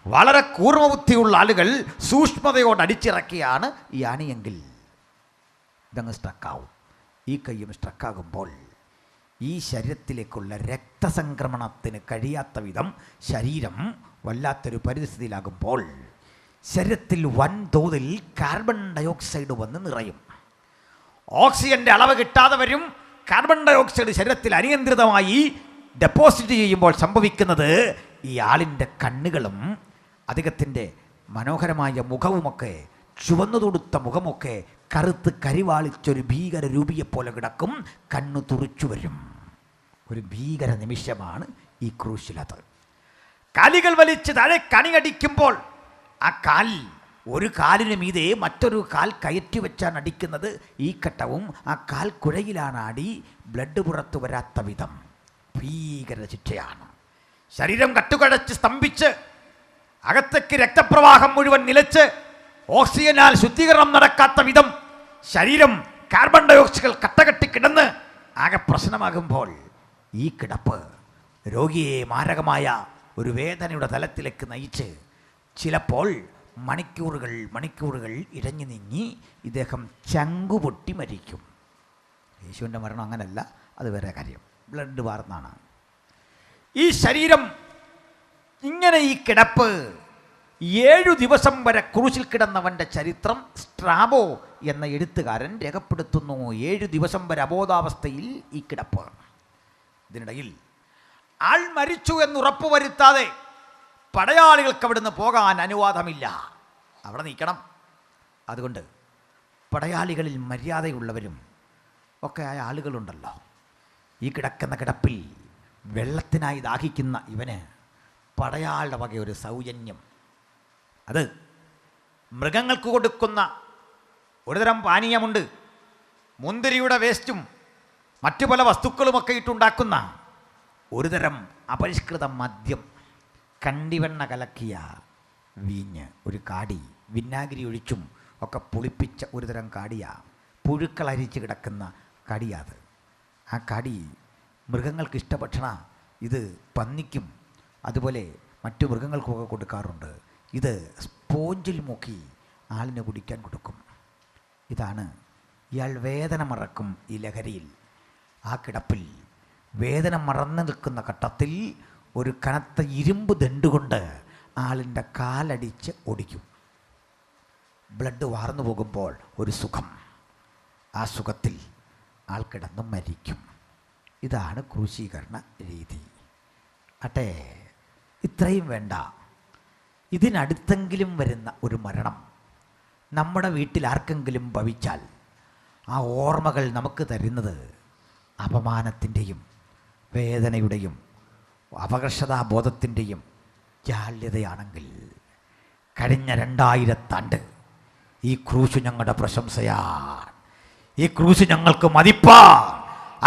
വളരെ കൂർമ്മബുദ്ധിയുള്ള ആളുകൾ സൂക്ഷ്മതയോട് അടിച്ചിറക്കിയാണ് ഈ അണിയെങ്കിൽ ഇതങ്ങ് സ്ട്രക്കാവും. ഈ കൈയും സ്ട്രക്കാകുമ്പോൾ ഈ ശരീരത്തിലേക്കുള്ള രക്തസംക്രമണത്തിന് കഴിയാത്ത വിധം ശരീരം വല്ലാത്തൊരു പരിസ്ഥിതിയിലാകുമ്പോൾ ശരീരത്തിൽ വൻതോതിൽ കാർബൺ ഡയോക്സൈഡ് വന്ന് നിറയും. ഓക്സിജൻ്റെ അളവ് കിട്ടാതെ വരും. കാർബൺ ഡയോക്സൈഡ് ശരീരത്തിൽ അനിയന്ത്രിതമായി ഡെപ്പോസിറ്റ് ചെയ്യുമ്പോൾ സംഭവിക്കുന്നത് ഈ ആളിൻ്റെ കണ്ണുകളും അദ്ദേഹത്തിൻ്റെ മനോഹരമായ മുഖവുമൊക്കെ, ചുവന്നു തൊടുത്ത മുഖമൊക്കെ കറുത്ത് കരിവാളിച്ചൊരു ഭീകര രൂപിയെപ്പോലെ കിടക്കും. കണ്ണു തുറിച്ചു വരും. ഒരു ഭീകര നിമിഷമാണ് ഈ ക്രൂശിലത്. കാലുകൾ വലിച്ച് താഴെ കണിയടിക്കുമ്പോൾ ആ കാൽ, ഒരു കാലിന് മീതെ മറ്റൊരു കാൽ കയറ്റി വെച്ചാണ് അടിക്കുന്നത്. ഈ ഘട്ടവും ആ കാൽ കുഴയിലാണ് അടി. ബ്ലഡ് പുറത്തു വരാത്ത വിധം ഭീകര ശിക്ഷയാണ്. ശരീരം കട്ടുകഴച്ച് സ്തംഭിച്ച് അകത്തേക്ക് രക്തപ്രവാഹം മുഴുവൻ നിലച്ച് ഓക്സിജനാൽ ശുദ്ധീകരണം നടക്കാത്ത വിധം ശരീരം കാർബൺ ഡയോക്സൈഡ് കട്ടകെട്ടി കിടന്ന് ആകെ പ്രശ്നമാകുമ്പോൾ ഈ കിടപ്പ് രോഗിയെ മാരകമായ ഒരു വേദനയുടെ തലത്തിലേക്ക് നയിച്ച് ചിലപ്പോൾ മണിക്കൂറുകൾ ഇഴഞ്ഞു നീങ്ങി ഇദ്ദേഹം ചങ്കുപൊട്ടി മരിക്കും. യേശുവിൻ്റെ മരണം അങ്ങനല്ല, അത് വേറെ കാര്യം. ബ്ലഡ് വാർന്നാണ്. ഈ ശരീരം ഇങ്ങനെ, ഈ കിടപ്പ് 7 ദിവസം വരെ ക്രൂശിൽ കിടന്നവൻ്റെ ചരിത്രം സ്ട്രാബോ എന്ന എഴുത്തുകാരൻ രേഖപ്പെടുത്തുന്നു. 7 ദിവസം വരെ അബോധാവസ്ഥയിൽ ഈ കിടപ്പ്. ഇതിനിടയിൽ ആൾ മരിച്ചു എന്ന് ഉറപ്പുവരുത്താതെ പടയാളികൾക്ക് അവിടുന്ന് പോകാൻ അനുവാദമില്ല. അവിടെ നിൽക്കണം. അതുകൊണ്ട് പടയാളികളിൽ മര്യാദയുള്ളവരും ഒക്കെ ആയ ആളുകളുണ്ടല്ലോ. ഈ കിടക്കുന്ന കിടപ്പിൽ വെള്ളത്തിനായി ദാഹിക്കുന്ന ഇവന് പടയാളുടെ വക ഒരു സൗജന്യം. അത് മൃഗങ്ങൾക്ക് കൊടുക്കുന്ന ഒരുതരം പാനീയമുണ്ട്. മുന്തിരിയുടെ വേസ്റ്റും മറ്റു പല വസ്തുക്കളുമൊക്കെ ഇട്ടുണ്ടാക്കുന്ന ഒരുതരം അപരിഷ്കൃത മദ്യം, കണ്ടിവെണ്ണ കലക്കിയ വീഞ്ഞ്, ഒരു കാടി, വിനാഗിരി ഒഴിച്ചും ഒക്കെ പുളിപ്പിച്ച ഒരുതരം കാടിയാ. പുഴുക്കൾ അരിച്ച് കിടക്കുന്ന കടിയാത്. ആ കടി മൃഗങ്ങൾക്ക് ഇഷ്ടഭക്ഷണ. ഇത് പന്നിക്കും അതുപോലെ മറ്റു മൃഗങ്ങൾക്കൊക്കെ കൊടുക്കാറുണ്ട്. ഇത് സ്പോഞ്ചിൽ മുക്കി ആളിന് കുടിക്കാൻ കൊടുക്കും. ഇതാണ് ഇയാൾ വേദന മറക്കും. ഈ ലഹരിയിൽ ആ കിടപ്പിൽ വേദന മറന്നു നിൽക്കുന്ന ഘട്ടത്തിൽ ഒരു കനത്ത ഇരുമ്പ് ദണ്ടുകൊണ്ട് ആളിൻ്റെ കാലടിച്ച് ഒടിക്കും. ബ്ലഡ് വാർന്നു പോകുമ്പോൾ ഒരു സുഖം, ആ സുഖത്തിൽ ആൾ കിടന്ന് മരിക്കും. ഇതാണ് ക്രൂശീകരണ രീതി. അട്ടെ, ഇത്രയും വേണ്ട. ഇതിനടുത്തെങ്കിലും വരുന്ന ഒരു മരണം നമ്മുടെ വീട്ടിൽ ആർക്കെങ്കിലും ഭവിച്ചാൽ ആ ഓർമ്മകൾ നമുക്ക് തരുന്നത് അപമാനത്തിൻ്റെയും വേദനയുടെയും അപകർഷതാബോധത്തിൻ്റെയും ജാള്യതയാണെങ്കിൽ കഴിഞ്ഞ 2000 ആണ്ട് ഈ ക്രൂശ് ഞങ്ങളുടെ പ്രശംസയാണ്. ഈ ക്രൂശ് ഞങ്ങൾക്ക് മതിപ്പാണ്.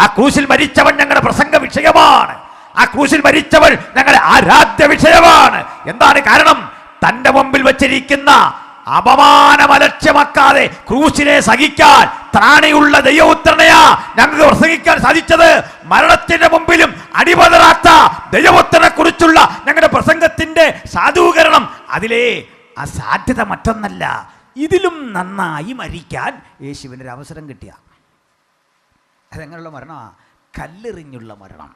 ആ ക്രൂശിൽ മരിച്ചവൻ ഞങ്ങളുടെ പ്രസംഗ വിഷയമാണ്. ആ ക്രൂശിൽ മരിച്ചവൻ ഞങ്ങളുടെ ആരാധ്യ വിഷയമാണ്. എന്താണ് കാരണം? തൻ്റെ മുമ്പിൽ വച്ചിരിക്കുന്ന അപമാനം അലക്ഷ്യമാക്കാതെ ക്രൂശിനെ സഹിക്കാൻ ത്രാണിയുള്ള ദൈവപുത്രനെയാ ഞങ്ങൾക്ക് പ്രസംഗിക്കാൻ സാധിച്ചത്. മരണത്തിന്റെ മുമ്പിലും അടിപതറാത്ത ദൈവപുത്രനെ കുറിച്ചുള്ള ഞങ്ങളുടെ പ്രസംഗത്തിന്റെ സാധൂകരണം, അതിലെ ആ സാധ്യത മറ്റൊന്നല്ല, ഇതിലും നന്നായി മരിക്കാൻ യേശുവിന് ഒരു അവസരം കിട്ടിയ. അതെങ്ങനെയുള്ള മരണമാണ്? കല്ലെറിഞ്ഞുള്ള മരണം.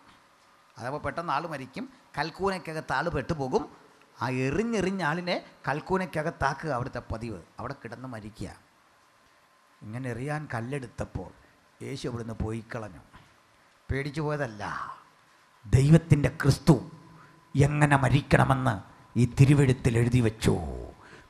അതപ്പോൾ പെട്ടെന്ന് ആൾ മരിക്കും, കൽക്കൂനയ്ക്കകത്ത് ആൾ പെട്ടുപോകും. ആ എറിഞ്ഞെറിഞ്ഞ ആളിനെ കൽക്കൂനയ്ക്കകത്താക്കുക അവിടുത്തെ പതിവ്, അവിടെ കിടന്ന് മരിക്കുക. ഇങ്ങനെ എറിയാൻ കല്ലെടുത്തപ്പോൾ യേശു അവിടുന്ന് പോയി കളഞ്ഞു. പേടിച്ചു പോയതല്ല, ദൈവത്തിൻ്റെ ക്രിസ്തു എങ്ങനെ മരിക്കണമെന്ന് ഈ തിരുവെഴുത്തിൽ എഴുതി വെച്ചു,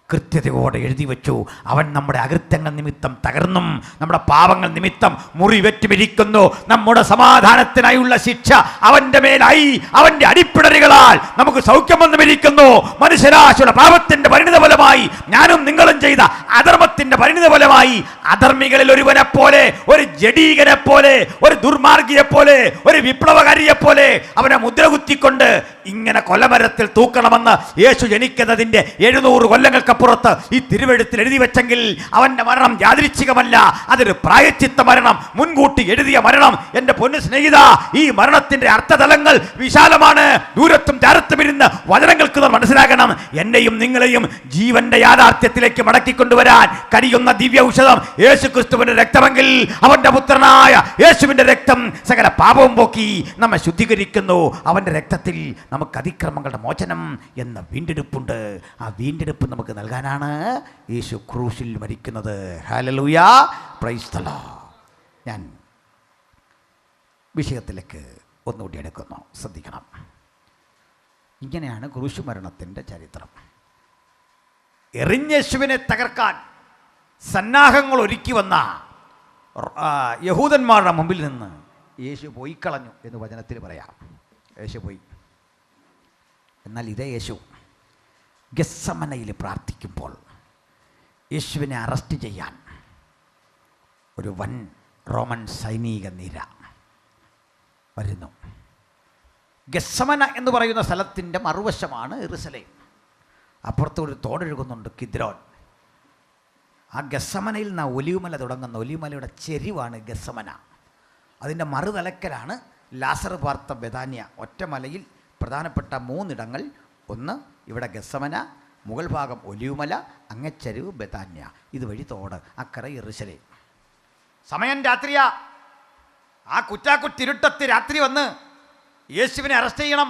കൃത്യതയോടെ എഴുതി വെച്ചു. അവൻ നമ്മുടെ അകൃത്യങ്ങൾ നിമിത്തം തകർന്നും നമ്മുടെ പാപങ്ങൾ നിമിത്തം മുറിവേറ്റുമിരിക്കുന്നു. നമ്മുടെ സമാധാനത്തിനായുള്ള ശിക്ഷ അവൻ്റെ മേലായി, അവൻ്റെ അടിപ്പിടലുകളാൽ നമുക്ക് സൗഖ്യം വന്നുമിരിക്കുന്നു. മനുഷ്യരാശിയുടെ പാപത്തിൻ്റെ പരിണിത ഫലമായി, ഞാനും നിങ്ങളും ചെയ്ത അധർമ്മത്തിൻ്റെ പരിണിത ഫലമായി, അധർമ്മികളിൽ ഒരുവനെ പോലെ, ഒരു ജഡീകനെ പോലെ, ഒരു ദുർമാർഗിയെ പോലെ, ഒരു വിപ്ലവകാരിയെ പോലെ അവനെ മുദ്ര കുത്തിക്കൊണ്ട് ഇങ്ങനെ കൊലമരത്തിൽ തൂക്കണമെന്ന് യേശു ജനിക്കുന്നതിൻ്റെ 700 കൊല്ലങ്ങൾക്കപ്പുറത്ത് ഈ തിരുവെഴുത്തിൽ എഴുതി വെച്ചെങ്കിൽ അവൻ്റെ മരണം യാദൃച്ഛികമല്ല, അതൊരു പ്രായശ്ചിത്ത മരണം, മുൻകൂട്ടി എഴുതിയ മരണം. എൻ്റെ പൊന്നു സ്നേഹിത, ഈ മരണത്തിൻ്റെ അർത്ഥതലങ്ങൾ വിശാലമാണ്. ദൂരത്തും ചാരത്തും ഇരുന്ന് വചനങ്ങൾക്ക് നാം മനസ്സിലാക്കണം. എന്നെയും നിങ്ങളെയും ജീവന്റെ യാഥാർത്ഥ്യത്തിലേക്ക് മടക്കിക്കൊണ്ടുവരാൻ കഴിയുന്ന ദിവ്യ ഔഷധം യേശു ക്രിസ്തുവിന്റെ രക്തമെങ്കിൽ, അവന്റെ പുത്രനായ യേശുവിന്റെ രക്തം സകല പാപവും പോക്കി നമ്മെ ശുദ്ധീകരിക്കുന്നു. അവന്റെ രക്തത്തിൽ നമുക്ക് അതിക്രമങ്ങളുടെ മോചനം എന്ന വീണ്ടെടുപ്പുണ്ട്. ആ വീണ്ടെടുപ്പ് നമുക്ക് നൽകാനാണ് യേശു ക്രൂശിൽ മരിക്കുന്നത്. Hallelujah, praise the Lord. ഞാൻ വിഷയത്തിലേക്ക് ഒന്നുകൂടി എടുക്കുന്നു, ശ്രദ്ധിക്കണം. ഇങ്ങനെയാണ് ക്രൂശ് മരണത്തിൻ്റെ ചരിത്രം. എറിഞ്ഞേശുവിനെ തകർക്കാൻ സന്നാഹങ്ങൾ ഒരുക്കി വന്ന യഹൂദന്മാരുടെ മുമ്പിൽ നിന്ന് യേശു പോയി കളഞ്ഞു എന്ന് വചനത്തിൽ പറയാം. യേശു പോയി. എന്നാൽ ഇതേ യേശു ഗെത്സമനയിൽ പ്രാർത്ഥിക്കുമ്പോൾ യേശുവിനെ അറസ്റ്റ് ചെയ്യാൻ ഒരു വൻ റോമൻ സൈനിക നിര വരുന്നു. ഗെത്സമന എന്ന് പറയുന്ന സ്ഥലത്തിൻ്റെ മറുവശമാണ് യെരുശലേം. അപ്പുറത്ത് ഒരു തോടൊഴുകുന്നുണ്ട്, കിദ്രോൻ. ആ ഗെത്സമനയിൽ നിന്ന് ഒലിവുമല തുടങ്ങുന്ന ഒലിവുമലയുടെ ചെരിവാണ് ഗെത്സമന. അതിൻ്റെ മറുതലക്കലാണ് ലാസർ പാർത്ത ബെഥാന്യ. ഒറ്റമലയിൽ പ്രധാനപ്പെട്ട 3 ഇടങ്ങൾ. ഒന്ന് ഇവിടെ ഗെത്സമന, മുകൾ ഭാഗം ഒലിവുമല, അങ്ങച്ചെരിവ് ബെഥാന്യ. ഇതുവഴി തോട്, അക്കരെ യെരുശലേം. സമയം രാത്രിയാ. ആ കുറ്റാക്കുറ്റിരുട്ടത്ത് രാത്രി വന്ന് യേശുവിനെ അറസ്റ്റ് ചെയ്യണം.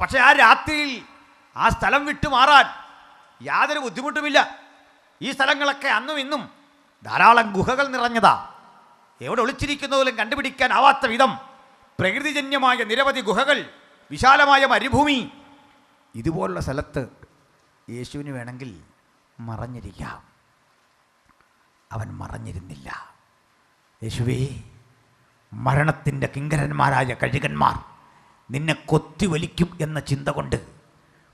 പക്ഷേ ആ രാത്രിയിൽ ആ സ്ഥലം വിട്ടുമാറാൻ യാതൊരു ബുദ്ധിമുട്ടുമില്ല. ഈ സ്ഥലങ്ങളൊക്കെ അന്നും ഇന്നും ധാരാളം ഗുഹകൾ നിറഞ്ഞതാ. എവിടെ ഒളിച്ചിരിക്കുന്നതിലും കണ്ടുപിടിക്കാനാവാത്ത വിധം പ്രകൃതിജന്യമായ നിരവധി ഗുഹകൾ, വിശാലമായ മരുഭൂമി. ഇതുപോലുള്ള സ്ഥലത്ത് യേശുവിന് വേണമെങ്കിൽ മറഞ്ഞിരിക്കാം. അവൻ മറഞ്ഞിരുന്നില്ല. യേശുവേ, മരണത്തിൻ്റെ കിങ്കരന്മാരായ കഴുകന്മാർ നിന്നെ കൊത്തിവലിക്കും എന്ന ചിന്ത കൊണ്ട്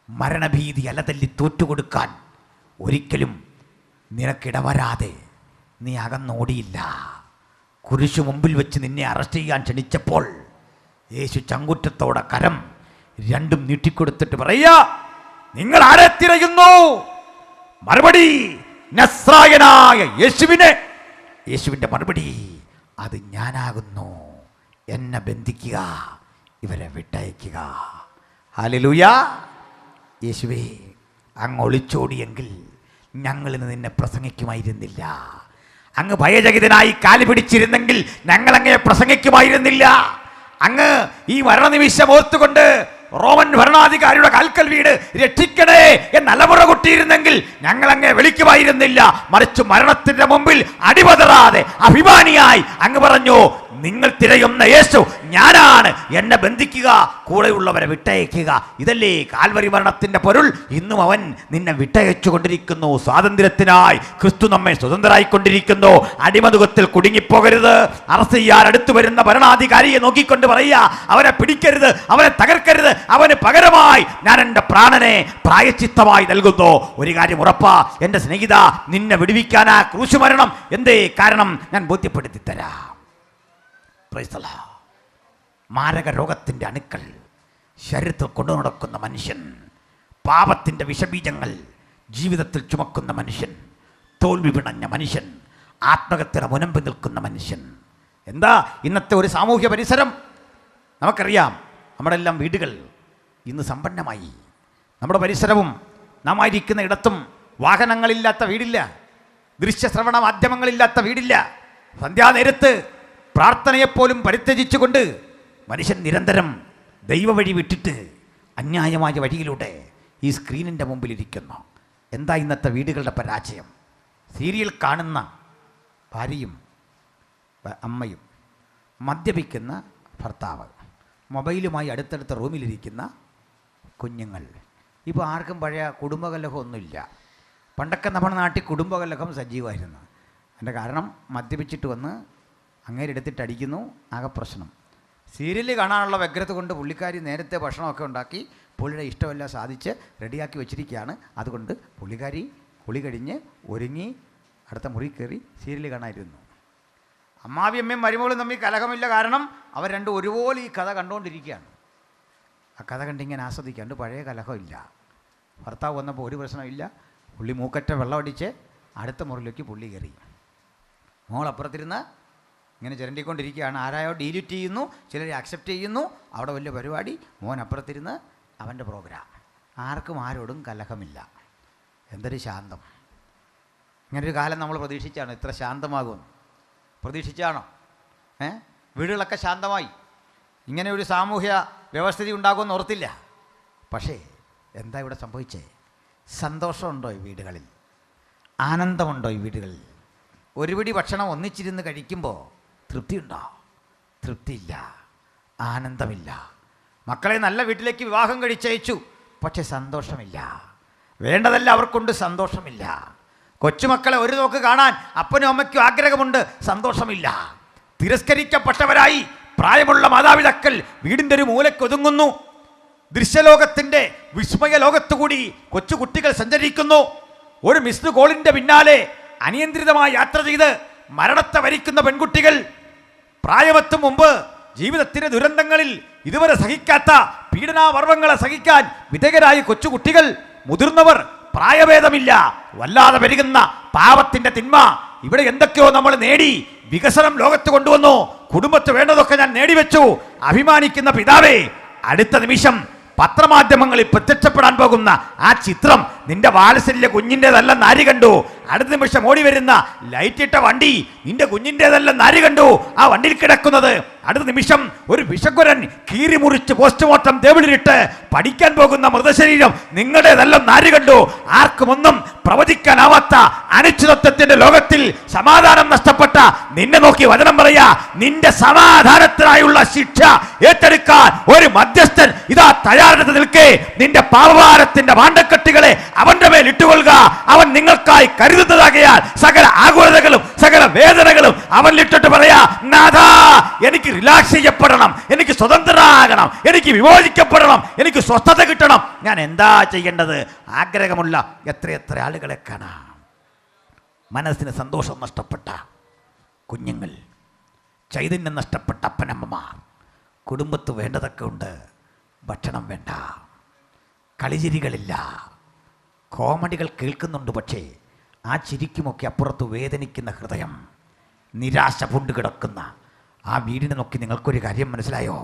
മരണഭീതി അലതല്ലി തോറ്റുകൊടുക്കാൻ ഒരിക്കലും നിനക്കിടവരാതെ നീ അകന്നോടിയില്ല. കുരിശു മുമ്പിൽ വെച്ച് നിന്നെ അറസ്റ്റ് ചെയ്യാൻ ക്ഷണിച്ചപ്പോൾ യേശു ചങ്കുറ്റത്തോടെ കരം രണ്ടും നീട്ടിക്കൊടുത്തിട്ട് പറയുക, നിങ്ങൾ ആരെ തിരയുന്നു? മറുപടി, നസ്രായനായ യേശുവിനെ. യേശുവിൻ്റെ മറുപടി, അത് ഞാനാകുന്നു. എന്നെ ബന്ധിക്കുക, ഇവരെ വിട്ടയക്കുക. ഹല്ലേലൂയ. യേശുവേ, അങ്ങ് ഒളിച്ചോടിയെങ്കിൽ ഞങ്ങളിന്ന് നിന്നെ പ്രസംഗിക്കുമായിരുന്നില്ല. അങ്ങ് ഭയചകിതനായി കാല് പിടിച്ചിരുന്നെങ്കിൽ ഞങ്ങൾ അങ്ങയെ പ്രസംഗിക്കുമായിരുന്നില്ല. അങ്ങ് ഈ മരണനിമിഷം ഓർത്തുകൊണ്ട് റോമൻ ഭരണാധികാരിയുടെ കാൽക്കൽ വീട് രക്ഷിക്കണേ എന്ന് അലമുറ കൊട്ടിയിരുന്നെങ്കിൽ ഞങ്ങൾ അങ്ങേ വിളിക്കുമായിരുന്നില്ല. മറിച്ച് മരണത്തിന്റെ മുമ്പിൽ അടിപതറാതെ അഭിമാനിയായി അങ്ങ് പറഞ്ഞു, നിങ്ങൾ തിരയുന്ന യേശു ഞാനാണ്, എന്നെ ബന്ധിക്കുക, കൂടെയുള്ളവരെ വിട്ടയക്കുക. ഇതല്ലേ കാൽവരി മരണത്തിന്റെ പൊരുൾ. ഇന്നും അവൻ നിന്നെ വിട്ടയച്ചു കൊണ്ടിരിക്കുന്നു. സ്വാതന്ത്ര്യത്തിനായി ക്രിസ്തു നമ്മെ സ്വതന്ത്രരായിക്കൊണ്ടിരിക്കുന്നു. അടിമതുകത്തിൽ കുടുങ്ങിപ്പോകരുത്. അറസ്റ്റ് ചെയ്യാൻ അടുത്തു വരുന്ന ഭരണാധികാരിയെ നോക്കിക്കൊണ്ട് പറയുക, അവനെ പിടിക്കരുത്, അവനെ തകർക്കരുത്, അവന് പകരമായി ഞാൻ എൻ്റെ പ്രാണനെ പ്രായച്ചിത്തമായി നൽകുന്നു. ഒരു കാര്യം ഉറപ്പാ എൻ്റെ സ്നേഹിത, നിന്നെ വിടുവിക്കാനാ ക്രൂശ് മരണം. എന്തേ കാരണം? ഞാൻ ബോധ്യപ്പെടുത്തി തരാം. മാരക രോഗത്തിൻ്റെ അണുക്കൾ ശരീരത്തിൽ കൊണ്ടു നടക്കുന്ന മനുഷ്യൻ, പാപത്തിൻ്റെ വിഷബീജങ്ങൾ ജീവിതത്തിൽ ചുമക്കുന്ന മനുഷ്യൻ, തോൽവി പിണഞ്ഞ മനുഷ്യൻ, ആത്മഹത്യയുടെ മുനമ്പ് നിൽക്കുന്ന മനുഷ്യൻ. എന്താ ഇന്നത്തെ ഒരു സാമൂഹ്യ പരിസരം? നമുക്കറിയാം, നമ്മുടെ എല്ലാം വീടുകൾ ഇന്ന് സമ്പന്നമായി. നമ്മുടെ പരിസരവും നാം ആയിരിക്കുന്ന ഇടത്തും വാഹനങ്ങളില്ലാത്ത വീടില്ല, ദൃശ്യശ്രവണ മാധ്യമങ്ങളില്ലാത്ത വീടില്ല. സന്ധ്യാനേരത്ത് പ്രാർത്ഥനയെപ്പോലും പരിത്യജിച്ചുകൊണ്ട് മനുഷ്യൻ നിരന്തരം ദൈവവഴി വിട്ടിട്ട് അന്യായമായ വഴിയിലൂടെ ഈ സ്ക്രീനിൻ്റെ മുമ്പിലിരിക്കുന്നു. എന്താ ഇന്നത്തെ വീടുകളുടെ പരാജയം? സീരിയൽ കാണുന്ന ഭാര്യയും അമ്മയും, മദ്യപിക്കുന്ന ഭർത്താവ്, മൊബൈലുമായി അടുത്തടുത്ത റൂമിലിരിക്കുന്ന കുഞ്ഞുങ്ങൾ. ഇപ്പോൾ ആർക്കും പഴയ കുടുംബകലഹം ഒന്നുമില്ല. പണ്ടൊക്കെ നമ്മുടെ നാട്ടിൽ കുടുംബകലഹം സജീവമായിരുന്നു. അതിൻ്റെ കാരണം മദ്യപിച്ചിട്ട് വന്ന് അങ്ങേരെടുത്തിട്ട് അടിക്കുന്നു, ആകെ പ്രശ്നം. സീരിയൽ കാണാനുള്ള വ്യഗ്രത കൊണ്ട് പുള്ളിക്കാരി നേരത്തെ ഭക്ഷണമൊക്കെ ഉണ്ടാക്കി പുള്ളിയുടെ ഇഷ്ടമെല്ലാം സാധിച്ച് റെഡിയാക്കി വെച്ചിരിക്കുകയാണ്. അതുകൊണ്ട് പുള്ളിക്കാരി കുളി കഴിഞ്ഞ് ഒരുങ്ങി അടുത്ത മുറി കയറി സീരിയൽ കാണാതിരുന്നു. അമ്മാവിയമ്മയും മരുമകളും തമ്മിൽ കലഹമില്ല. കാരണം അവർ രണ്ടും ഒരുപോലെ ഈ കഥ കണ്ടുകൊണ്ടിരിക്കുകയാണ്. ആ കഥ കണ്ടിങ്ങനെ ആസ്വദിക്കാണ്ട് പഴയ കലഹമില്ല. ഭർത്താവ് വന്നപ്പോൾ ഒരു പ്രശ്നമില്ല. പുള്ളി മൂക്കറ്റ വെള്ളമടിച്ച് അടുത്ത മുറിയിലേക്ക് പുള്ളി കയറി. മോൾ അപ്പുറത്തിരുന്ന് ഇങ്ങനെ ചിരണ്ടിക്കൊണ്ടിരിക്കുകയാണ്. ആരായോ ഡീലിറ്റ് ചെയ്യുന്നു, ചിലരെ അക്സെപ്റ്റ് ചെയ്യുന്നു. അവിടെ വലിയ പരിപാടി. മോൻ അപ്പുറത്തിരുന്ന് അവൻ്റെ പ്രോഗ്രാം. ആർക്കും ആരോടും കലഹമില്ല. എന്തൊരു ശാന്തം! ഇങ്ങനൊരു കാലം നമ്മൾ പ്രതീക്ഷിച്ചാണോ ഇത്ര ശാന്തമാകുമെന്ന്? പ്രതീക്ഷിച്ചാണോ? വീടുകളൊക്കെ ശാന്തമായി. ഇങ്ങനെ ഒരു സാമൂഹ്യ വ്യവസ്ഥിതി ഉണ്ടാകുമെന്ന് ഓർത്തില്ല. പക്ഷേ എന്താ ഇവിടെ സംഭവിച്ചേ? സന്തോഷമുണ്ടോ ഈ വീടുകളിൽ? ആനന്ദമുണ്ടോ ഈ വീടുകളിൽ? ഒരു പിടി ഭക്ഷണം ഒന്നിച്ചിരുന്ന് കഴിക്കുമ്പോൾ തൃപ്തിയുണ്ടോ? തൃപ്തിയില്ല, ആനന്ദമില്ല. മക്കളെ നല്ല വീട്ടിലേക്ക് വിവാഹം കഴിച്ചയച്ചു, പക്ഷെ സന്തോഷമില്ല. വേണ്ടതല്ല അവർക്കൊണ്ട്, സന്തോഷമില്ല. കൊച്ചുമക്കളെ ഒരു നോക്ക് കാണാൻ അപ്പനും അമ്മയ്ക്കും ആഗ്രഹമുണ്ട്, സന്തോഷമില്ല. തിരസ്കരിക്കപ്പെട്ടവരായി പ്രായമുള്ള മാതാപിതാക്കൾ വീടിൻ്റെ ഒരു മൂലക്കൊതുങ്ങുന്നു. ദൃശ്യലോകത്തിൻ്റെ വിസ്മയ ലോകത്തുകൂടി കൊച്ചുകുട്ടികൾ സഞ്ചരിക്കുന്നു. ഒരു മിസ്ഡ് കോളിൻ്റെ പിന്നാലെ അനിയന്ത്രിതമായി യാത്ര ചെയ്ത് മരണത്തെ വരിക്കുന്ന പെൺകുട്ടികൾ, പ്രായമെത്തും മുമ്പ് ജീവിതത്തിൻ്റെ ദുരന്തങ്ങളിൽ ഇതുവരെ സഹിക്കാത്ത പീഡനാപർവങ്ങളെ സഹിക്കാൻ വിധേയരായ കൊച്ചുകുട്ടികൾ, മുതിർന്നവർ, പ്രായഭേദമില്ല. വല്ലാതെ പെരുകുന്ന പാപത്തിൻ്റെ തിന്മ. ഇവിടെ എന്തൊക്കെയോ നമ്മൾ നേടി, വികസനം ലോകത്ത് കൊണ്ടുവന്നു, കുടുംബത്ത് വേണ്ടതൊക്കെ ഞാൻ നേടിവെച്ചു, അഭിമാനിക്കുന്ന പിതാവേ, അടുത്ത നിമിഷം പത്രമാധ്യമങ്ങളിൽ പ്രത്യക്ഷപ്പെടാൻ പോകുന്ന ആ ചിത്രം നിന്റെ വാത്സല്യ കുഞ്ഞിൻ്റെതല്ലെന്ന് ആര് കണ്ടു? അടുത്ത നിമിഷം ഓടി വരുന്ന ലൈറ്റിട്ട വണ്ടി നിന്റെ കുഞ്ഞിൻ്റെതല്ലെന്ന് ആര് കണ്ടു? ആ വണ്ടിയിൽ കിടക്കുന്നത് അടുത്ത നിമിഷം ഒരു വിഷക്കുരൻ കീറി മുറിച്ച് പോസ്റ്റ്മോർട്ടം ടേബിളിലിട്ട് പഠിക്കാൻ പോകുന്ന മൃതശരീരം നിങ്ങളുടേതല്ലെന്ന് ആര് കണ്ടു? ആർക്കുമൊന്നും പ്രവചിക്കാനാവാത്ത അനിശ്ചിതത്വത്തിന്റെ ലോകത്തിൽ സമാധാനം നഷ്ടപ്പെട്ട നിന്നെ നോക്കി വചനം പറയാ, നിന്റെ സമാധാനത്തിനായുള്ള ശിക്ഷ ഏറ്റെടുക്കാൻ ഒരു മധ്യസ്ഥൻ ഇതാ തയ്യാറെടുത്ത് നിൽക്കേ. നിന്റെ പാപഭാരത്തിന്റെ ഭാണ്ഡക്കെട്ടുകളെ അവന്റെ മേൽ ഇട്ടുകൊള്ളുക. അവൻ നിങ്ങൾക്കായി കരുതുന്നതാകയാൽ സകല ആകുലതകളും സകല വേദനകളും അവനിലിട്ടിട്ട് പറയാ, നാഥാ, എനിക്ക് റിലാക്സ് ചെയ്യപ്പെടണം, എനിക്ക് സ്വതന്ത്രരാകണം, എനിക്ക് വിമോചിക്കപ്പെടണം, എനിക്ക് സ്വസ്ഥത കിട്ടണം. ഞാൻ എന്താ ചെയ്യേണ്ടത്? ആഗ്രഹമുള്ള എത്രയെത്ര ആളുകളെ കാണാം. മനസ്സിന് സന്തോഷം നഷ്ടപ്പെട്ട കുഞ്ഞുങ്ങൾ, ചൈതന്യം നഷ്ടപ്പെട്ട അപ്പനമ്മമാർ. കുടുംബത്ത് വേണ്ടതൊക്കെ ഉണ്ട്, ഭക്ഷണം വേണ്ട, കളിചിരികളില്ല, കോമഡികൾ കേൾക്കുന്നുണ്ട്, പക്ഷേ ആ ചിരിക്കുമൊക്കെ അപ്പുറത്ത് വേദനിക്കുന്ന ഹൃദയം, നിരാശ പൂണ്ട് കിടക്കുന്ന ആ വീടിനെ നോക്കി നിങ്ങൾക്കൊരു കാര്യം മനസ്സിലായോ?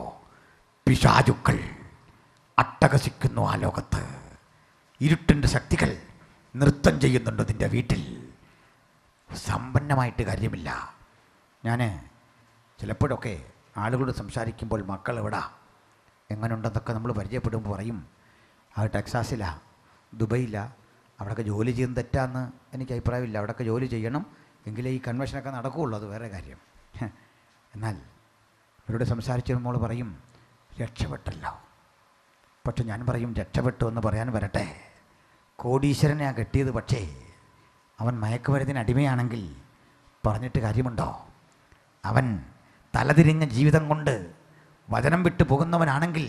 പിശാചുക്കൾ അട്ടഹസിക്കുന്നു ആ ലോകത്ത്. ഇരുട്ടിൻ്റെ ശക്തികൾ നൃത്തം ചെയ്യുന്നുണ്ട് നിൻ്റെ വീട്ടിൽ. സമ്പന്നമായിട്ട് കാര്യമില്ല. ഞാൻ ചിലപ്പോഴൊക്കെ ആളുകളോട് സംസാരിക്കുമ്പോൾ മക്കൾ എവിടാ എങ്ങനെയുണ്ടെന്നൊക്കെ നമ്മൾ പരിചയപ്പെടുമ്പോൾ പറയും, അത് ടെക്സാസിലാണ്, ദുബൈയിലാണ്, അവിടെയൊക്കെ ജോലി ചെയ്യുന്നത് തെറ്റാന്ന് എനിക്ക് അഭിപ്രായമില്ല. അവിടെയൊക്കെ ജോലി ചെയ്യണം, എങ്കിലേ ഈ കൺവെൻഷനൊക്കെ നടക്കുകയുള്ളൂ, അത് വേറെ കാര്യം. എന്നാൽ അവരോട് സംസാരിച്ച് നമ്മൾ പറയും രക്ഷപ്പെട്ടല്ലോ. പക്ഷെ ഞാൻ പറയും രക്ഷപ്പെട്ടു എന്ന് പറയാൻ വരട്ടെ, കോടീശ്വരനെയാണ് കെട്ടിയത്, പക്ഷേ അവൻ മയക്കുമരുന്നിന് അടിമയാണെങ്കിൽ പറഞ്ഞിട്ട് കാര്യമുണ്ടോ? അവൻ തലതിരിഞ്ഞ ജീവിതം കൊണ്ട് വചനം വിട്ടു പോകുന്നവനാണെങ്കിൽ,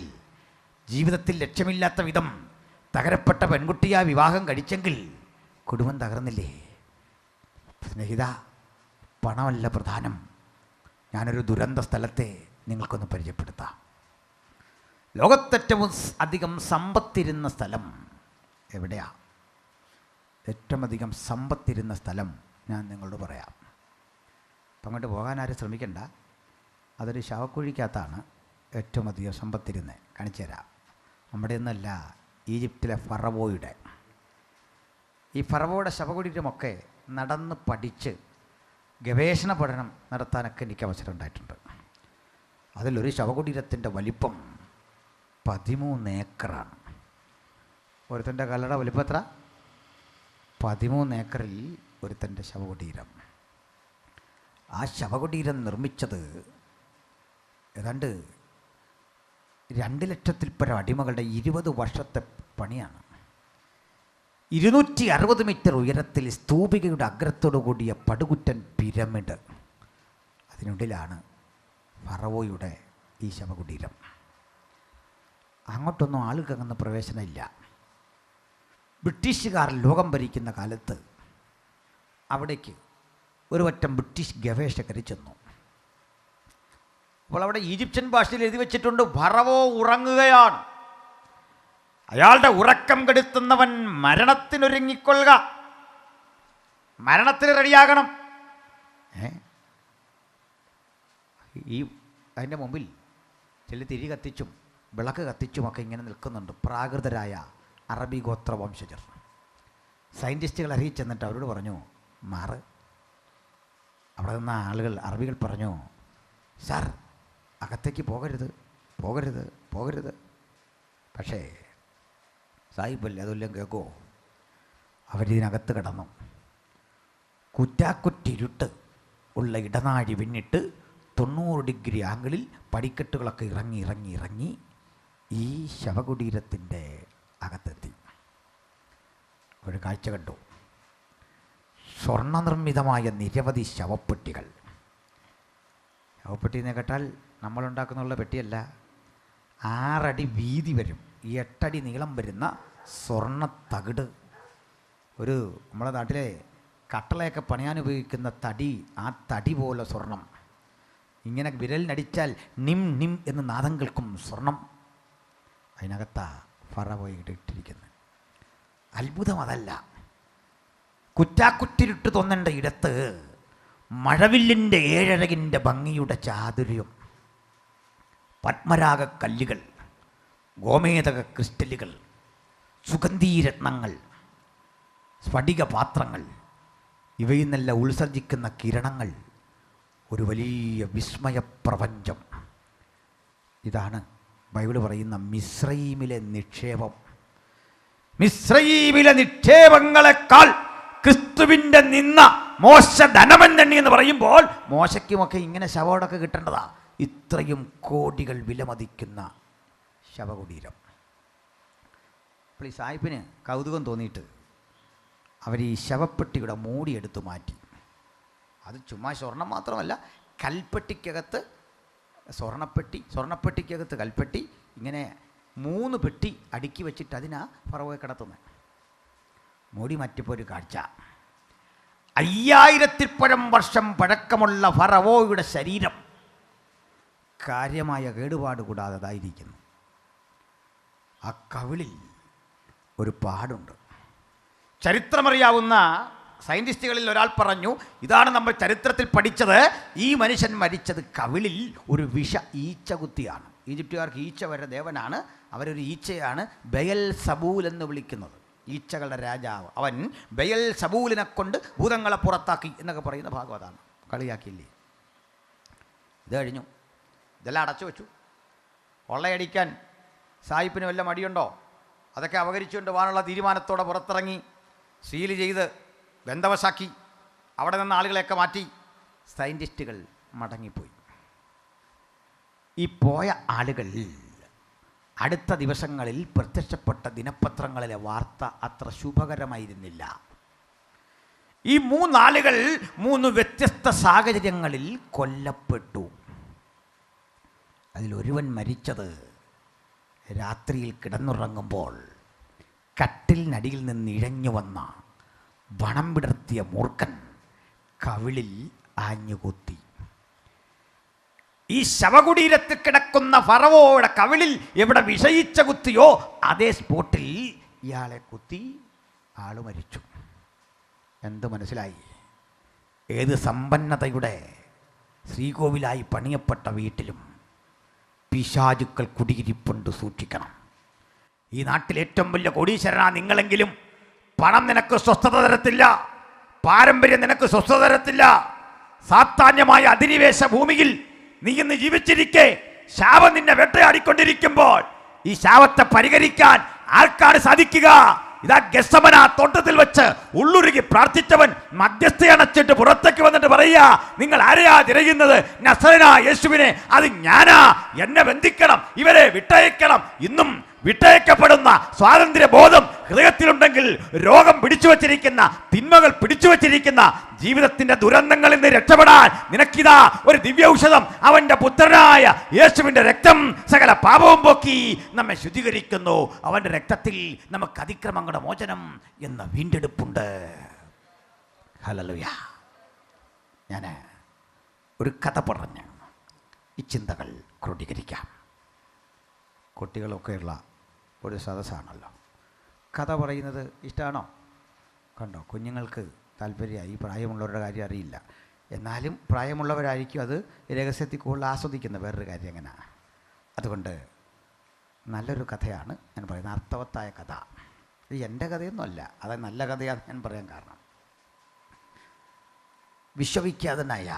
ജീവിതത്തിൽ ലക്ഷ്യമില്ലാത്ത വിധം തകരപ്പെട്ട പെൺകുട്ടിയാ വിവാഹം കഴിച്ചെങ്കിൽ കുടുംബം തകർന്നില്ലേ? സ്നേഹിത, പണമല്ല പ്രധാനം. ഞാനൊരു ദുരന്ത സ്ഥലത്തെ നിങ്ങൾക്കൊന്ന് പരിചയപ്പെടുത്താം. ലോകത്തേറ്റവും അധികം സമ്പത്തിരുന്ന സ്ഥലം എവിടെയാ? ഏറ്റവും അധികം സമ്പത്തിരുന്ന സ്ഥലം ഞാൻ നിങ്ങളോട് പറയാം. അപ്പം അങ്ങോട്ട് പോകാൻ ആരും ശ്രമിക്കണ്ട. അതൊരു ശവക്കുഴിക്കകത്താണ് ഏറ്റവും അധികം സമ്പത്തിരുന്നത്. കാണിച്ചു തരാം. നമ്മുടെ ഒന്നല്ല, ഈജിപ്തിലെ ഫറവോയുടെ. ഈ ഫറവോയുടെ ശവകുടീരമൊക്കെ നടന്ന് പഠിച്ച് ഗവേഷണ പഠനം നടത്താനൊക്കെ എനിക്ക് അവസരം ഉണ്ടായിട്ടുണ്ട്. അതിലൊരു ശവകുടീരത്തിൻ്റെ വലിപ്പം 13 ഏക്കറാണ്. ഒരുത്തൻ്റെ കല്ലട വലിപ്പം എത്ര? 13 ഏക്കറിൽ ഒരുത്തൻ്റെ ശവകുടീരം. ആ ശവകുടീരം നിർമ്മിച്ചത് ഏതാണ്ട് 2 ലക്ഷത്തിൽ പരം അടിമകളുടെ 20 വർഷത്തെ പണിയാണ്. 260 മീറ്റർ ഉയരത്തിൽ സ്തൂപികയുടെ അഗ്രത്തോടു കൂടിയ പടുകുറ്റൻ പിരമിഡ്. അതിനുള്ളിലാണ് ഫറവോയുടെ ഈ ശവകുടീരം. അങ്ങോട്ടൊന്നും ആളുകങ്ങുന്ന പ്രവേശനമില്ല. ബ്രിട്ടീഷുകാർ ലോകം ഭരിക്കുന്ന കാലത്ത് അവിടേക്ക് ഒരു വറ്റം ബ്രിട്ടീഷ് ഗവേഷകർ ചെന്നു. അപ്പോൾ അവിടെ ഈജിപ്ഷ്യൻ ഭാഷയിൽ എഴുതി വെച്ചിട്ടുണ്ട്, ഫറവോ ഉറങ്ങുകയാണ്, അയാളുടെ ഉറക്കം കെടുത്തുന്നവൻ മരണത്തിനൊരുങ്ങിക്കൊള്ളുക, മരണത്തിന് റെഡിയാകണം. ഈ അതിൻ്റെ മുമ്പിൽ ചില തിരി കത്തിച്ചും വിളക്ക് കത്തിച്ചുമൊക്കെ ഇങ്ങനെ നിൽക്കുന്നുണ്ട് പ്രാകൃതരായ അറബി ഗോത്ര വംശജർ. സയൻറ്റിസ്റ്റുകൾ അറിയിച്ചെന്നിട്ട് അവരോട് പറഞ്ഞു മാറ്. അവിടെ നിന്ന ആളുകൾ, അറബികൾ പറഞ്ഞു, സാർ അകത്തേക്ക് പോകരുത്, പോകരുത്, പോകരുത്. പക്ഷേ സാഹിബല്ലേ, അതെല്ലാം കേൾക്കുമോ? അവരിതിനകത്ത് കിടന്നു. കുറ്റാക്കുറ്റിരുട്ട് ഉള്ള ഇടനാഴി പിന്നിട്ട് 90 ഡിഗ്രി ആംഗിളിൽ പടിക്കെട്ടുകളൊക്കെ ഇറങ്ങി ഇറങ്ങി ഇറങ്ങി ഈ ശവകുടീരത്തിൻ്റെ അകത്തെത്തി. ഒരു കാഴ്ച കണ്ടു. സ്വർണ്ണനിർമ്മിതമായ നിരവധി ശവപ്പെട്ടികൾ. ശവപ്പെട്ടി എന്ന് കേട്ടാൽ നമ്മളുണ്ടാക്കുന്നുള്ള പെട്ടിയല്ല, 6 അടി വീതി വരും, 8 അടി നീളം വരുന്ന സ്വർണ്ണ തകിട്. ഒരു നമ്മുടെ നാട്ടിലെ കട്ടളയൊക്കെ പണിയാൻ ഉപയോഗിക്കുന്ന തടി, ആ തടി പോലെ സ്വർണം. ഇങ്ങനെ വിരലിനടിച്ചാൽ നിം നിം എന്ന് നാദം കേൾക്കും സ്വർണം. അതിനകത്താ ഫറവോയുടെ ഇട്ടിരിക്കുന്നത്. അത്ഭുതം അതല്ല, കുറ്റാക്കുറ്റിരുട്ട് തോന്നേണ്ട ഇടത്ത് മഴവില്ലിൻ്റെ 7 അഴകിൻ്റെ ഭംഗിയുടെ ചാതുര്യം, പത്മരാഗ കല്ലുകൾ, ഗോമേതക ക്രിസ്റ്റലുകൾ, സുഗന്ധീരത്നങ്ങൾ, സ്ഫടിക പാത്രങ്ങൾ, ഇവയിൽ നിന്നെല്ലാം ഉത്സർജിക്കുന്ന കിരണങ്ങൾ, ഒരു വലിയ വിസ്മയപ്രപഞ്ചം. ഇതാണ് ബൈബിൾ പറയുന്ന മിസ്രയീമിലെ നിക്ഷേപം. മിസ്രയീമിലെ നിക്ഷേപങ്ങളെക്കാൾ ക്രിസ്തുവിൻ്റെ നിന്ന മോശ ധനമെന്നെണ്ണി എന്ന് പറയുമ്പോൾ മോശയ്ക്കുമൊക്കെ ഇങ്ങനെ ശവോടൊക്കെ കിട്ടേണ്ടതാ. ഇത്രയും കോടികൾ വിലമതിക്കുന്ന ശവകുടീരം. അപ്പോൾ ഈ സാഹിബിന് കൗതുകം തോന്നിയിട്ട് അവർ ഈ ശവപ്പെട്ടിയുടെ മൂടിയെടുത്ത് മാറ്റി. അത് ചുമ്മാ സ്വർണം മാത്രമല്ല, കൽപ്പെട്ടിക്കകത്ത് സ്വർണ്ണപ്പെട്ടിക്കകത്ത് കൽപ്പെട്ടി, ഇങ്ങനെ 3 പെട്ടി അടുക്കി വെച്ചിട്ട് അതിനാ ഫറവോയെ കിടത്തുന്നത്. മൂടി മാറ്റിപ്പോൾ ഒരു കാഴ്ച. 5000-ൽ പരം വർഷം പഴക്കമുള്ള ഫറവോയുടെ ശരീരം കാര്യമായ കേടുപാട് കൂടാതെ അതായിരിക്കുന്നു. ആ കവിളിൽ ഒരു പാടുണ്ട്. ചരിത്രമറിയാവുന്ന സയൻറ്റിസ്റ്റുകളിൽ ഒരാൾ പറഞ്ഞു, ഇതാണ് നമ്മൾ ചരിത്രത്തിൽ പഠിച്ചത്, ഈ മനുഷ്യൻ മരിച്ചത് കവിളിൽ ഒരു ഈച്ച കുത്തിയാണ്. ഈജിപ്തുകാർക്ക് ഈച്ച വരെ ദേവനാണ്. അവരൊരു ഈച്ചയാണ് ബയൽ സബൂൽ എന്ന് വിളിക്കുന്നത്, ഈച്ചകളുടെ രാജാവ്. അവൻ ബയൽ സബൂലിനെ കൊണ്ട് ഭൂതങ്ങളെ പുറത്താക്കി എന്നൊക്കെ പറയുന്ന ഭാഗം അതാണ്. കളിയാക്കിയില്ലേ? ഇത് കഴിഞ്ഞു, ഇതെല്ലാം അടച്ചു വെച്ചു. കൊള്ളയടിക്കാൻ സായിപ്പിന് വല്ല മടിയുണ്ടോ? അതൊക്കെ അവഹരിച്ചുകൊണ്ട് പോകാനുള്ള തീരുമാനത്തോടെ പുറത്തിറങ്ങി സീല് ചെയ്ത് ബന്ധവശാക്കി. അവിടെ നിന്ന് ആളുകളെയൊക്കെ മാറ്റി. സയൻറ്റിസ്റ്റുകൾ മടങ്ങിപ്പോയി. ഈ പോയ ആളുകൾ അടുത്ത ദിവസങ്ങളിൽ പ്രത്യക്ഷപ്പെട്ട ദിനപത്രങ്ങളിലെ വാർത്ത അത്ര ശുഭകരമായിരുന്നില്ല. ഈ 3 ആളുകൾ 3 വ്യത്യസ്ത സാഹചര്യങ്ങളിൽ കൊല്ലപ്പെട്ടു. അതിലൊരുവൻ മരിച്ചത് രാത്രിയിൽ കിടന്നുറങ്ങുമ്പോൾ കട്ടിലിനടിയിൽ നിന്ന് ഇഴഞ്ഞു വന്ന വണം വിടർത്തിയ മൂർഖൻ കവിളിൽ ആഞ്ഞുകുത്തി. ഈ ശവകുടീരത്തിൽ കിടക്കുന്ന ഫറവോയുടെ കവിളിൽ എവിടെ വിഷയിച്ച കുത്തിയോ അതേ സ്പോട്ടിൽ ഇയാളെ കുത്തി, ആള് മരിച്ചു. എന്ത് മനസ്സിലായി? ഏത് സമ്പന്നതയുടെ ശ്രീകോവിലായി പണിയപ്പെട്ട വീട്ടിലും പിശാചുക്കൾ കുടിയിരിപ്പുണ്ട്, സൂക്ഷിക്കണം. ഈ നാട്ടിൽ ഏറ്റവും വലിയ കോടീശ്വരനാ നിങ്ങളെങ്കിലും പണം നിനക്ക് സ്വസ്ഥത തരത്തില്ല, പാരമ്പര്യം നിനക്ക് സ്വസ്ഥത തരത്തില്ല. സാത്താന്യമായ അധിനിവേശ ഭൂമിയിൽ നീ ഇന്ന് ജീവിച്ചിരിക്കെ ശാപം നിന്നെ വേട്ടയാടിക്കൊണ്ടിരിക്കുമ്പോൾ ഈ ശാപത്തെ പരിഹരിക്കാൻ ആർക്കാണ് സാധിക്കുക? ഇതാ ഗെത്സമന തോട്ടത്തിൽ വെച്ച് ഉള്ളുരുകി പ്രാർത്ഥിച്ചവൻ മധ്യസ്ഥയണച്ചിട്ട് പുറത്തേക്ക് വന്നിട്ട് പറയുക, നിങ്ങൾ ആരെയാ തിരയുന്നത്? നസറേനായ യേശുവിനെ. അത് ഞാനാ, എന്നെ ബന്ധിക്കണം, ഇവരെ വിട്ടയക്കണം. ഇന്നും വിട്ടയക്കപ്പെടുന്ന സ്വാതന്ത്ര്യ ബോധം ഹൃദയത്തിലുണ്ടെങ്കിൽ രോഗം പിടിച്ചു വച്ചിരിക്കുന്ന, തിന്മകൾ പിടിച്ചു വച്ചിരിക്കുന്ന ജീവിതത്തിന്റെ ദുരന്തങ്ങളിൽ നിന്ന് രക്ഷപ്പെടാൻ നിനക്കിതാ ഒരു ദിവ്യ ഔഷധം. അവന്റെ പുത്രനായ യേശുവിന്റെ രക്തം സകല പാപവും പോക്കി നമ്മെ ശുദ്ധീകരിക്കുന്നു. അവന്റെ രക്തത്തിൽ നമുക്ക് അതിക്രമങ്ങളുടെ മോചനം എന്ന വീണ്ടെടുപ്പുണ്ട്. ഹല്ലേലൂയ. ഞാൻ ഒരു കഥ പറഞ്ഞ് ഈ ചിന്തകൾ ക്രോഡീകരിക്കാം. കുട്ടികളൊക്കെയുള്ള ഒരു സദസ്സാണല്ലോ. കഥ പറയുന്നത് ഇഷ്ടമാണോ? കണ്ടോ, കുഞ്ഞുങ്ങൾക്ക് താല്പര്യമായി. പ്രായമുള്ളവരുടെ കാര്യം അറിയില്ല, എന്നാലും പ്രായമുള്ളവരായിരിക്കും അത് രഹസ്യത്തിൽ കൂടുതൽ ആസ്വദിക്കുന്ന വേറൊരു കാര്യം എങ്ങനെയാണ്. അതുകൊണ്ട് നല്ലൊരു കഥയാണ് ഞാൻ പറയുന്നത്, അർത്ഥവത്തായ കഥ. ഇത് എൻ്റെ കഥയൊന്നുമല്ല, അത് നല്ല കഥയാണെന്ന് ഞാൻ പറയാൻ കാരണം, വിശ്വവിഖ്യാതനായ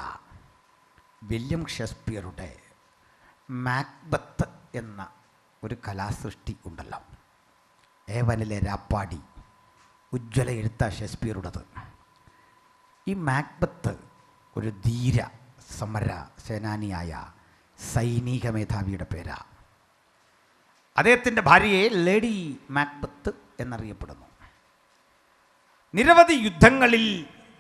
വില്യം ഷേക്സ്പിയറുടെ മാക്ബത്ത് എന്ന ഒരു കലാസൃഷ്ടി ഉണ്ടല്ലോ. ഏവനിലെ രാപ്പാടി, ഉജ്ജ്വല എഴുത്ത ഷേക്സ്പിയറുടേത്. ഈ മാക്ബത്ത് ഒരു ധീര സമര സേനാനിയായ സൈനിക മേധാവിയുടെ പേരാ. അദ്ദേഹത്തിൻ്റെ ഭാര്യയെ ലേഡി മാക്ബത്ത് എന്നറിയപ്പെടുന്നു. നിരവധി യുദ്ധങ്ങളിൽ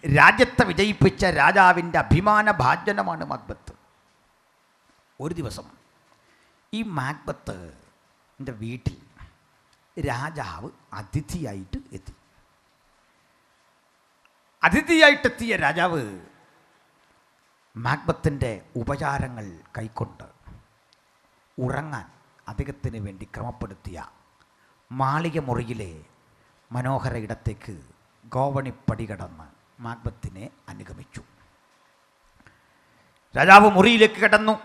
രാജ്യത്തെ വിജയിപ്പിച്ച രാജാവിൻ്റെ അഭിമാന ഭാജനമാണ് മാക്ബത്ത്. ഒരു ദിവസം ഈ മാക്ബത്തിൻ്റെ വീട്ടിൽ രാജാവ് അതിഥിയായിട്ട് എത്തി. അതിഥിയായിട്ടെത്തിയ രാജാവ് മാക്ബത്തിൻ്റെ ഉപചാരങ്ങൾ കൈക്കൊണ്ട് ഉറങ്ങാൻ അദ്ദേഹത്തിന് വേണ്ടി ക്രമപ്പെടുത്തിയ മാളിക മുറിയിലെ മനോഹര ഇടത്തേക്ക് ഗോവണിപ്പടി കടന്ന് മാക്ബത്തിനെ അനുഗമിച്ചു. രാജാവ് മുറിയിലേക്ക് കടന്നു.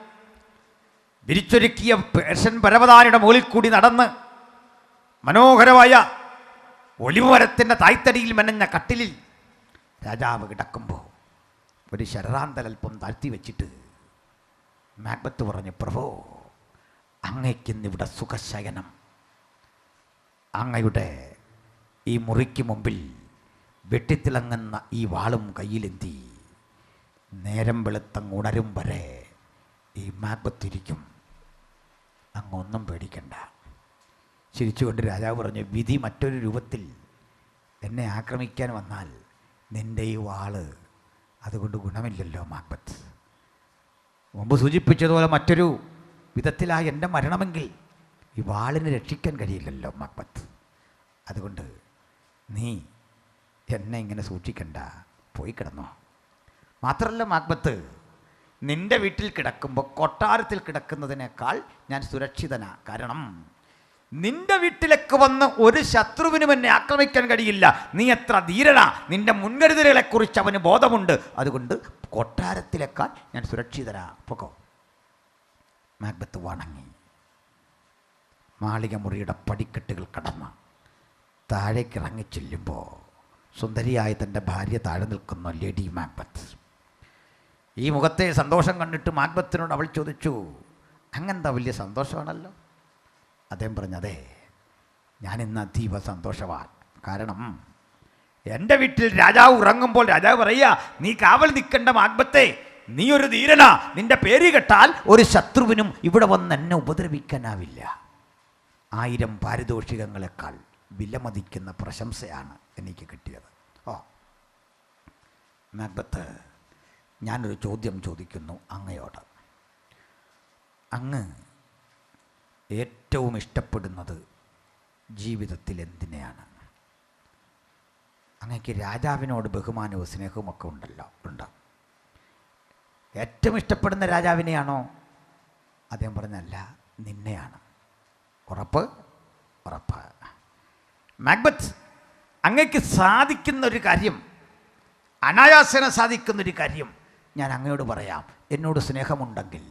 വിരിച്ചൊരുക്കിയ പേർഷ്യൻ പരവതാനിയുടെ മുകളിൽ കൂടി നടന്ന് മനോഹരമായ ഒലിവ് മരത്തിൻ്റെ തായ്തടിയിൽ മെനഞ്ഞ കട്ടിലിൽ രാജാവ് കിടക്കുമ്പോൾ ഒരു ശരറാന്തലൽപ്പം താഴ്ത്തി വെച്ചിട്ട് മാക്ബത്ത് പറഞ്ഞു, പ്രഭോ, അങ്ങയ്ക്കിന്നിവിടെ സുഖശയനം. അങ്ങയുടെ ഈ മുറിക്ക് മുമ്പിൽ വെട്ടിത്തിളങ്ങുന്ന ഈ വാളും കയ്യിലെന്തി നേരം വെളുത്തങ്ങ് ഉണരും വരെ ഈ മാക്ബത്തിരിക്കും. അങ്ങൊന്നും പേടിക്കണ്ട. ചിരിച്ചുകൊണ്ട് രാജാവ് പറഞ്ഞു, വിധി മറ്റൊരു രൂപത്തിൽ എന്നെ ആക്രമിക്കാൻ വന്നാൽ നിൻ്റെ ഈ വാള് അതുകൊണ്ട് ഗുണമില്ലല്ലോ മാക്ബത്ത്. മുമ്പ് സൂചിപ്പിച്ചതുപോലെ മറ്റൊരു വിധത്തിലായി എൻ്റെ മരണമെങ്കിൽ ഈ വാളിനെ രക്ഷിക്കാൻ കഴിയില്ലല്ലോ മാക്ബത്ത്. അതുകൊണ്ട് നീ എന്നെ ഇങ്ങനെ സൂക്ഷിക്കണ്ട, പോയി കിടന്നോ. മാത്രമല്ല മാക്ബത്ത്, നിൻ്റെ വീട്ടിൽ കിടക്കുമ്പോൾ കൊട്ടാരത്തിൽ കിടക്കുന്നതിനേക്കാൾ ഞാൻ സുരക്ഷിതനാ. കാരണം നിൻ്റെ വീട്ടിലേക്ക് വന്ന് ഒരു ശത്രുവിനും എന്നെ ആക്രമിക്കാൻ കഴിയില്ല. നീ എത്ര ധീരനാ, നിൻ്റെ മുൻകരുതലുകളെക്കുറിച്ച് അവന് ബോധമുണ്ട്. അതുകൊണ്ട് കൊട്ടാരത്തിലേക്കാൾ ഞാൻ സുരക്ഷിതനാ, പൊക്കോ. മാക്ബത്ത് വണങ്ങി. മാളിക മുറിയുടെ പടിക്കെട്ടുകൾ കടന്ന് താഴേക്ക് ഇറങ്ങി ചെല്ലുമ്പോൾ സുന്ദരിയായ തൻ്റെ ഭാര്യ താഴെ നിൽക്കുന്നു, ലേഡി മാക്ബത്ത്. ഈ മുഖത്തെ സന്തോഷം കണ്ടിട്ട് മാക്ബത്തിനോട് അവൾ ചോദിച്ചു, അങ്ങനെന്താ വലിയ സന്തോഷമാണല്ലോ? അദ്ദേഹം പറഞ്ഞതേ, ഞാനിന്ന് അതീവ സന്തോഷവാൻ. കാരണം എൻ്റെ വീട്ടിൽ രാജാവ് ഉറങ്ങുമ്പോൾ രാജാവ് പറയുക, നീ കാവൽ നിൽക്കേണ്ട മാക്ബത്തെ, നീ ഒരു ധീരനാ, നിന്റെ പേര് കേട്ടാൽ ഒരു ശത്രുവിനും ഇവിടെ വന്ന് എന്നെ ഉപദ്രവിക്കാനാവില്ല. 1000 പാരിതോഷികങ്ങളെക്കാൾ വിലമതിക്കുന്ന പ്രശംസയാണ് എനിക്ക് കിട്ടിയത്. ഓ മാക്ബത്ത്, ഞാനൊരു ചോദ്യം ചോദിക്കുന്നു അങ്ങയോട്. അങ്ങ് ഏറ്റവും ഇഷ്ടപ്പെടുന്നത് ജീവിതത്തിൽ എന്തിനെയാണ്? അങ്ങക്ക് രാജാവിനോട് ബഹുമാനവും സ്നേഹവും ഒക്കെ ഉണ്ടല്ലോ, ഉണ്ട്. ഏറ്റവും ഇഷ്ടപ്പെടുന്ന രാജാവിനെയാണോ? അദ്ദേഹം പറഞ്ഞല്ല, നിന്നെയാണ്. ഉറപ്പ്? ഉറപ്പ്. മാക്ബത്ത്, അങ്ങക്ക് സാധിക്കുന്നൊരു കാര്യം, അനായാസേന സാധിക്കുന്നൊരു കാര്യം ഞാൻ അങ്ങയോട് പറയാം. എന്നോട് സ്നേഹമുണ്ടെങ്കിൽ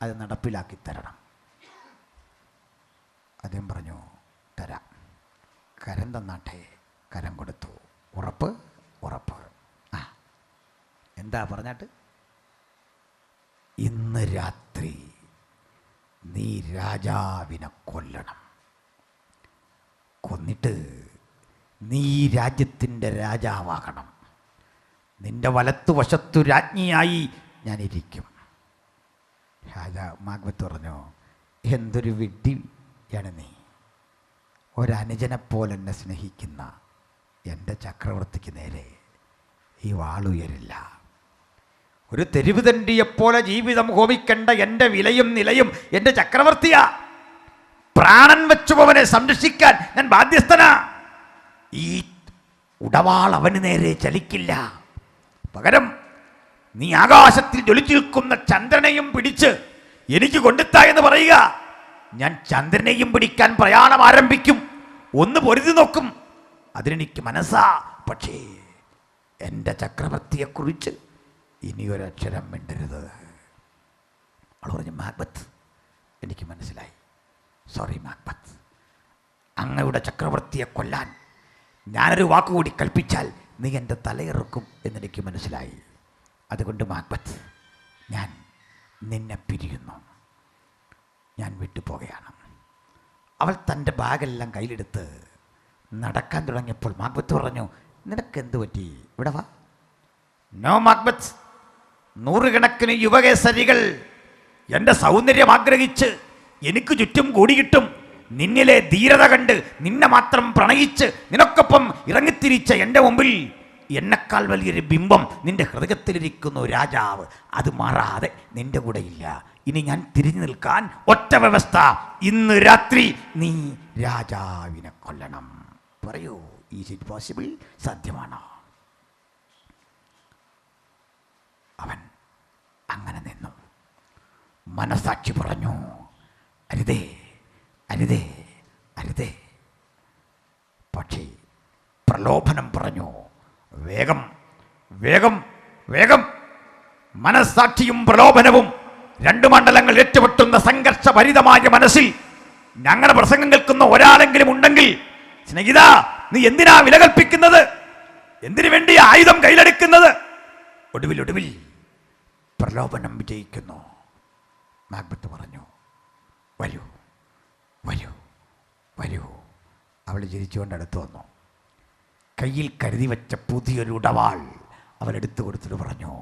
അത് നടപ്പിലാക്കി തരണം. അദ്ദേഹം പറഞ്ഞു, തരാം. കരം തന്നാട്ടെ. കരം കൊടുത്തു. ഉറപ്പ്? ഉറപ്പ്. ആ എന്താ പറഞ്ഞിട്ട്? ഇന്ന് രാത്രി നീ രാജാവിനെ കൊല്ലണം. കൊന്നിട്ട് നീ രാജ്യത്തിൻ്റെ രാജാവാകണം. നിന്റെ വലത്തുവശത്തു രാജ്ഞിയായി ഞാനിരിക്കും. മാക്ബത്ത് പറഞ്ഞു, എന്തൊരു വിഡ്ഢിയാണ് നീ. ഒരനുജനെപ്പോലെ എന്നെ സ്നേഹിക്കുന്ന എൻ്റെ ചക്രവർത്തിക്ക് നേരെ ഈ വാളുയരില്ല. ഒരു തെരുവ് തണ്ടിയെപ്പോലെ ജീവിതം ഹോമിക്കേണ്ട എൻ്റെ വിലയും നിലയും എൻ്റെ ചക്രവർത്തിയാ. പ്രാണൻ വെച്ചുപവനെ സംരക്ഷിക്കാൻ ഞാൻ ബാധ്യസ്ഥനാ. ഈ ഉടവാൾ അവന് നേരെ ചലിക്കില്ല. പകരം നീ ആകാശത്തിൽ ജ്വലിച്ചു നിൽക്കുന്ന ചന്ദ്രനെയും പിടിച്ച് എനിക്ക് കൊണ്ടെത്താ എന്ന് പറയുക. ഞാൻ ചന്ദ്രനെയും പിടിക്കാൻ പ്രയാണം ആരംഭിക്കും. ഒന്ന് പൊരുതി നോക്കും. അതിനെനിക്ക് മനസ്സാ. പക്ഷേ എൻ്റെ ചക്രവർത്തിയെക്കുറിച്ച് ഇനിയൊരക്ഷരം മിണ്ടരുത്. അവൾ പറഞ്ഞു, മാക്ബത്ത്, എനിക്ക് മനസ്സിലായി. സോറി മാക്ബത്ത്, അങ്ങയുടെ ചക്രവർത്തിയെ കൊല്ലാൻ ഞാനൊരു വാക്കുകൂടി കൽപ്പിച്ചാൽ നീ എൻ്റെ തലയിറക്കും എന്നെനിക്ക് മനസ്സിലായി. അതുകൊണ്ട് മാക്ബത്ത്, ഞാൻ നിന്നെ പിരിയുന്നു. ഞാൻ വിട്ടുപോവുകയാണ്. അവൾ തൻ്റെ ബാഗെല്ലാം കയ്യിലെടുത്ത് നടക്കാൻ തുടങ്ങിയപ്പോൾ മാക്ബത്ത് പറഞ്ഞു, നിനക്കെന്ത് പറ്റി? ഇവിടെ വാ. നോ മാക്ബത്ത്, 100 കണക്കിന് യുവകേസരികൾ എൻ്റെ സൗന്ദര്യം ആഗ്രഹിച്ച് എനിക്ക് ചുറ്റും കൂടിയിട്ടും നിന്നിലെ ധീരത കണ്ട് നിന്നെ മാത്രം പ്രണയിച്ച് നിനക്കൊപ്പം ഇറങ്ങിത്തിരിച്ച എൻ്റെ മുമ്പിൽ എന്നെക്കാൾ വലിയൊരു ബിംബം നിന്റെ ഹൃദയത്തിലിരിക്കുന്നു രാജാവ്. അത് മാറാതെ നിന്റെ കൂടെ ഇല്ല. ഇനി ഞാൻ തിരിഞ്ഞു നിൽക്കാൻ ഒറ്റ വ്യവസ്ഥ, ഇന്ന് രാത്രി നീ രാജാവിനെ കൊല്ലണം. പറയൂ, ഈസ് ഇറ്റ് പോസിബിൾ? സാധ്യമാണോ? അവൻ അങ്ങനെ നിന്നു. മനസാക്ഷി പറഞ്ഞു, അരുതേ അരുതേ അരുതേ. പക്ഷേ പ്രലോഭനം പറഞ്ഞു, വേഗം വേഗം വേഗം. മനസ്സാക്ഷിയും പ്രലോഭനവും 2 മണ്ഡലങ്ങൾ ഏറ്റുമുട്ടുന്ന സംഘർഷഭരിതമായ മനസ്സിൽ ഞങ്ങളുടെ പ്രസംഗം കേൾക്കുന്ന ഒരാളെങ്കിലും ഉണ്ടെങ്കിൽ, സ്നേഹിത, നീ എന്തിനാ വില കൽപ്പിക്കുന്നത്? എന്തിനു വേണ്ടി ആയുധം കയ്യിലെടുക്കുന്നത്? ഒടുവിൽ പ്രലോഭനം വിജയിക്കുന്നു. മാക്ബത്ത് പറഞ്ഞു, വരൂ വരൂ വരൂ. അവൾ ചിരിച്ചുകൊണ്ട് അടുത്ത് വന്നു. കയ്യിൽ കരുതി വെച്ച പുതിയൊരു ഉടവാൾ അവൾ എടുത്തു കൊടുത്തിട്ട് പറഞ്ഞു,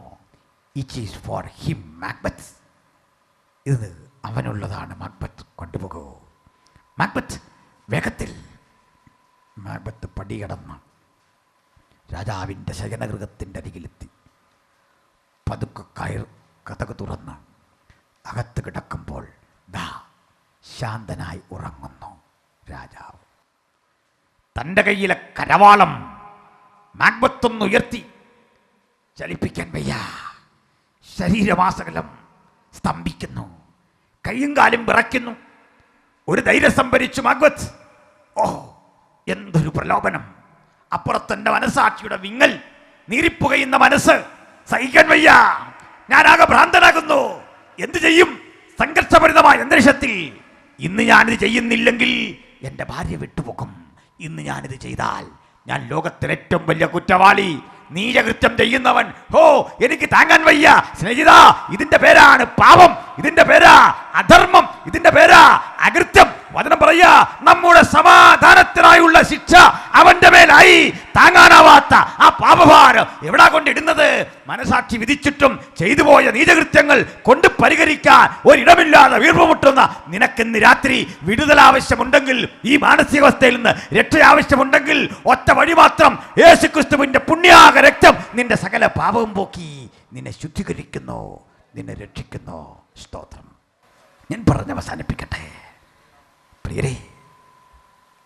it is for him Macbeth. ഇത് അവനുള്ളതാണ് മാക്ബത്ത്, കൊണ്ടുപോകൂ. മാക്ബത്ത് വേഗത്തിൽ. മാക്ബത്ത് പടികടന്ന് രാജാവിൻ്റെ ശയനഗൃഹത്തിൻ്റെ അരികിലെത്തി. പതുക്കെ കതക് തുറന്ന് അകത്ത് കിടക്കുമ്പോൾ ദാ ശാന്തനായി ഉറങ്ങുന്നു രാജാവ്. തൻ്റെ കയ്യിലെ കരവാളം മാക്ബത്തൊന്ന് ഉയർത്തി. ചലിപ്പിക്കാൻ വയ്യ. ശരീരമാസകലം സ്തംഭിക്കുന്നു. കൈയും കാലും വിറയ്ക്കുന്നു. ഒരു ധൈര്യം സംഭരിച്ചു മാക്ബത്ത്. ഓ, എന്തൊരു പ്രലോഭനം! അപ്പുറത്തെൻ്റെ മനസ്സാക്ഷിയുടെ വിങ്ങൽ, നീറിപ്പുകയുന്ന മനസ്സ് സഹിക്കാൻ വയ്യ. ഞാനാകെ ഭ്രാന്തനാകുന്നു. എന്തു ചെയ്യും? സംഘർഷഭരിതമായ അന്തരീക്ഷത്തിൽ ഇന്ന് ഞാനിത് ചെയ്യുന്നില്ലെങ്കിൽ എൻ്റെ ഭാര്യ വിട്ടുപോകും. ഇന്ന് ഞാനിത് ചെയ്താൽ ഞാൻ ലോകത്തിലെ ഏറ്റവും വലിയ കുറ്റവാളി, നീചകൃത്യം ചെയ്യുന്നവൻ. എനിക്ക് താങ്ങാൻ വയ്യ. സ്നേഹിതാ, ഇതിന്റെ പേരാണ് പാപം, ഇതിന്റെ പേരാ അധർമ്മം, ഇതിന്റെ പേരാ അകൃത്യം. വചനം പറയാ, നമ്മുടെ സമാധാനത്തിനായുള്ള ശിക്ഷ അവന്റെ മേലായി. താങ്ങാനാവാത്ത ആ പാപഭാരം എവിടാ കൊണ്ടിടുന്നത്? മനസാക്ഷി വിധിച്ചിട്ടും ചെയ്തു പോയ നീചകൃത്യങ്ങൾ കൊണ്ട് പരിഹരിക്കാൻ ഒരിടമില്ലാതെ വീർപ്പുമുട്ടുന്ന നിനക്കിന്ന് രാത്രി വിടുതൽ ആവശ്യമുണ്ടെങ്കിൽ, ഈ മാനസികാവസ്ഥയിൽ നിന്ന് രക്ഷ ആവശ്യമുണ്ടെങ്കിൽ, ഒറ്റ വഴി മാത്രം. യേശുക്രിസ്തുവിന്റെ പുണ്യാക രക്തം നിന്റെ സകല പാപവും പോക്കി നിന്നെ ശുദ്ധീകരിക്കുന്നു, നിന്നെ രക്ഷിക്കുന്നു. സ്തോത്രം. ഞാൻ പറഞ്ഞ് അവസാനിപ്പിക്കട്ടെ പ്രിയരെ.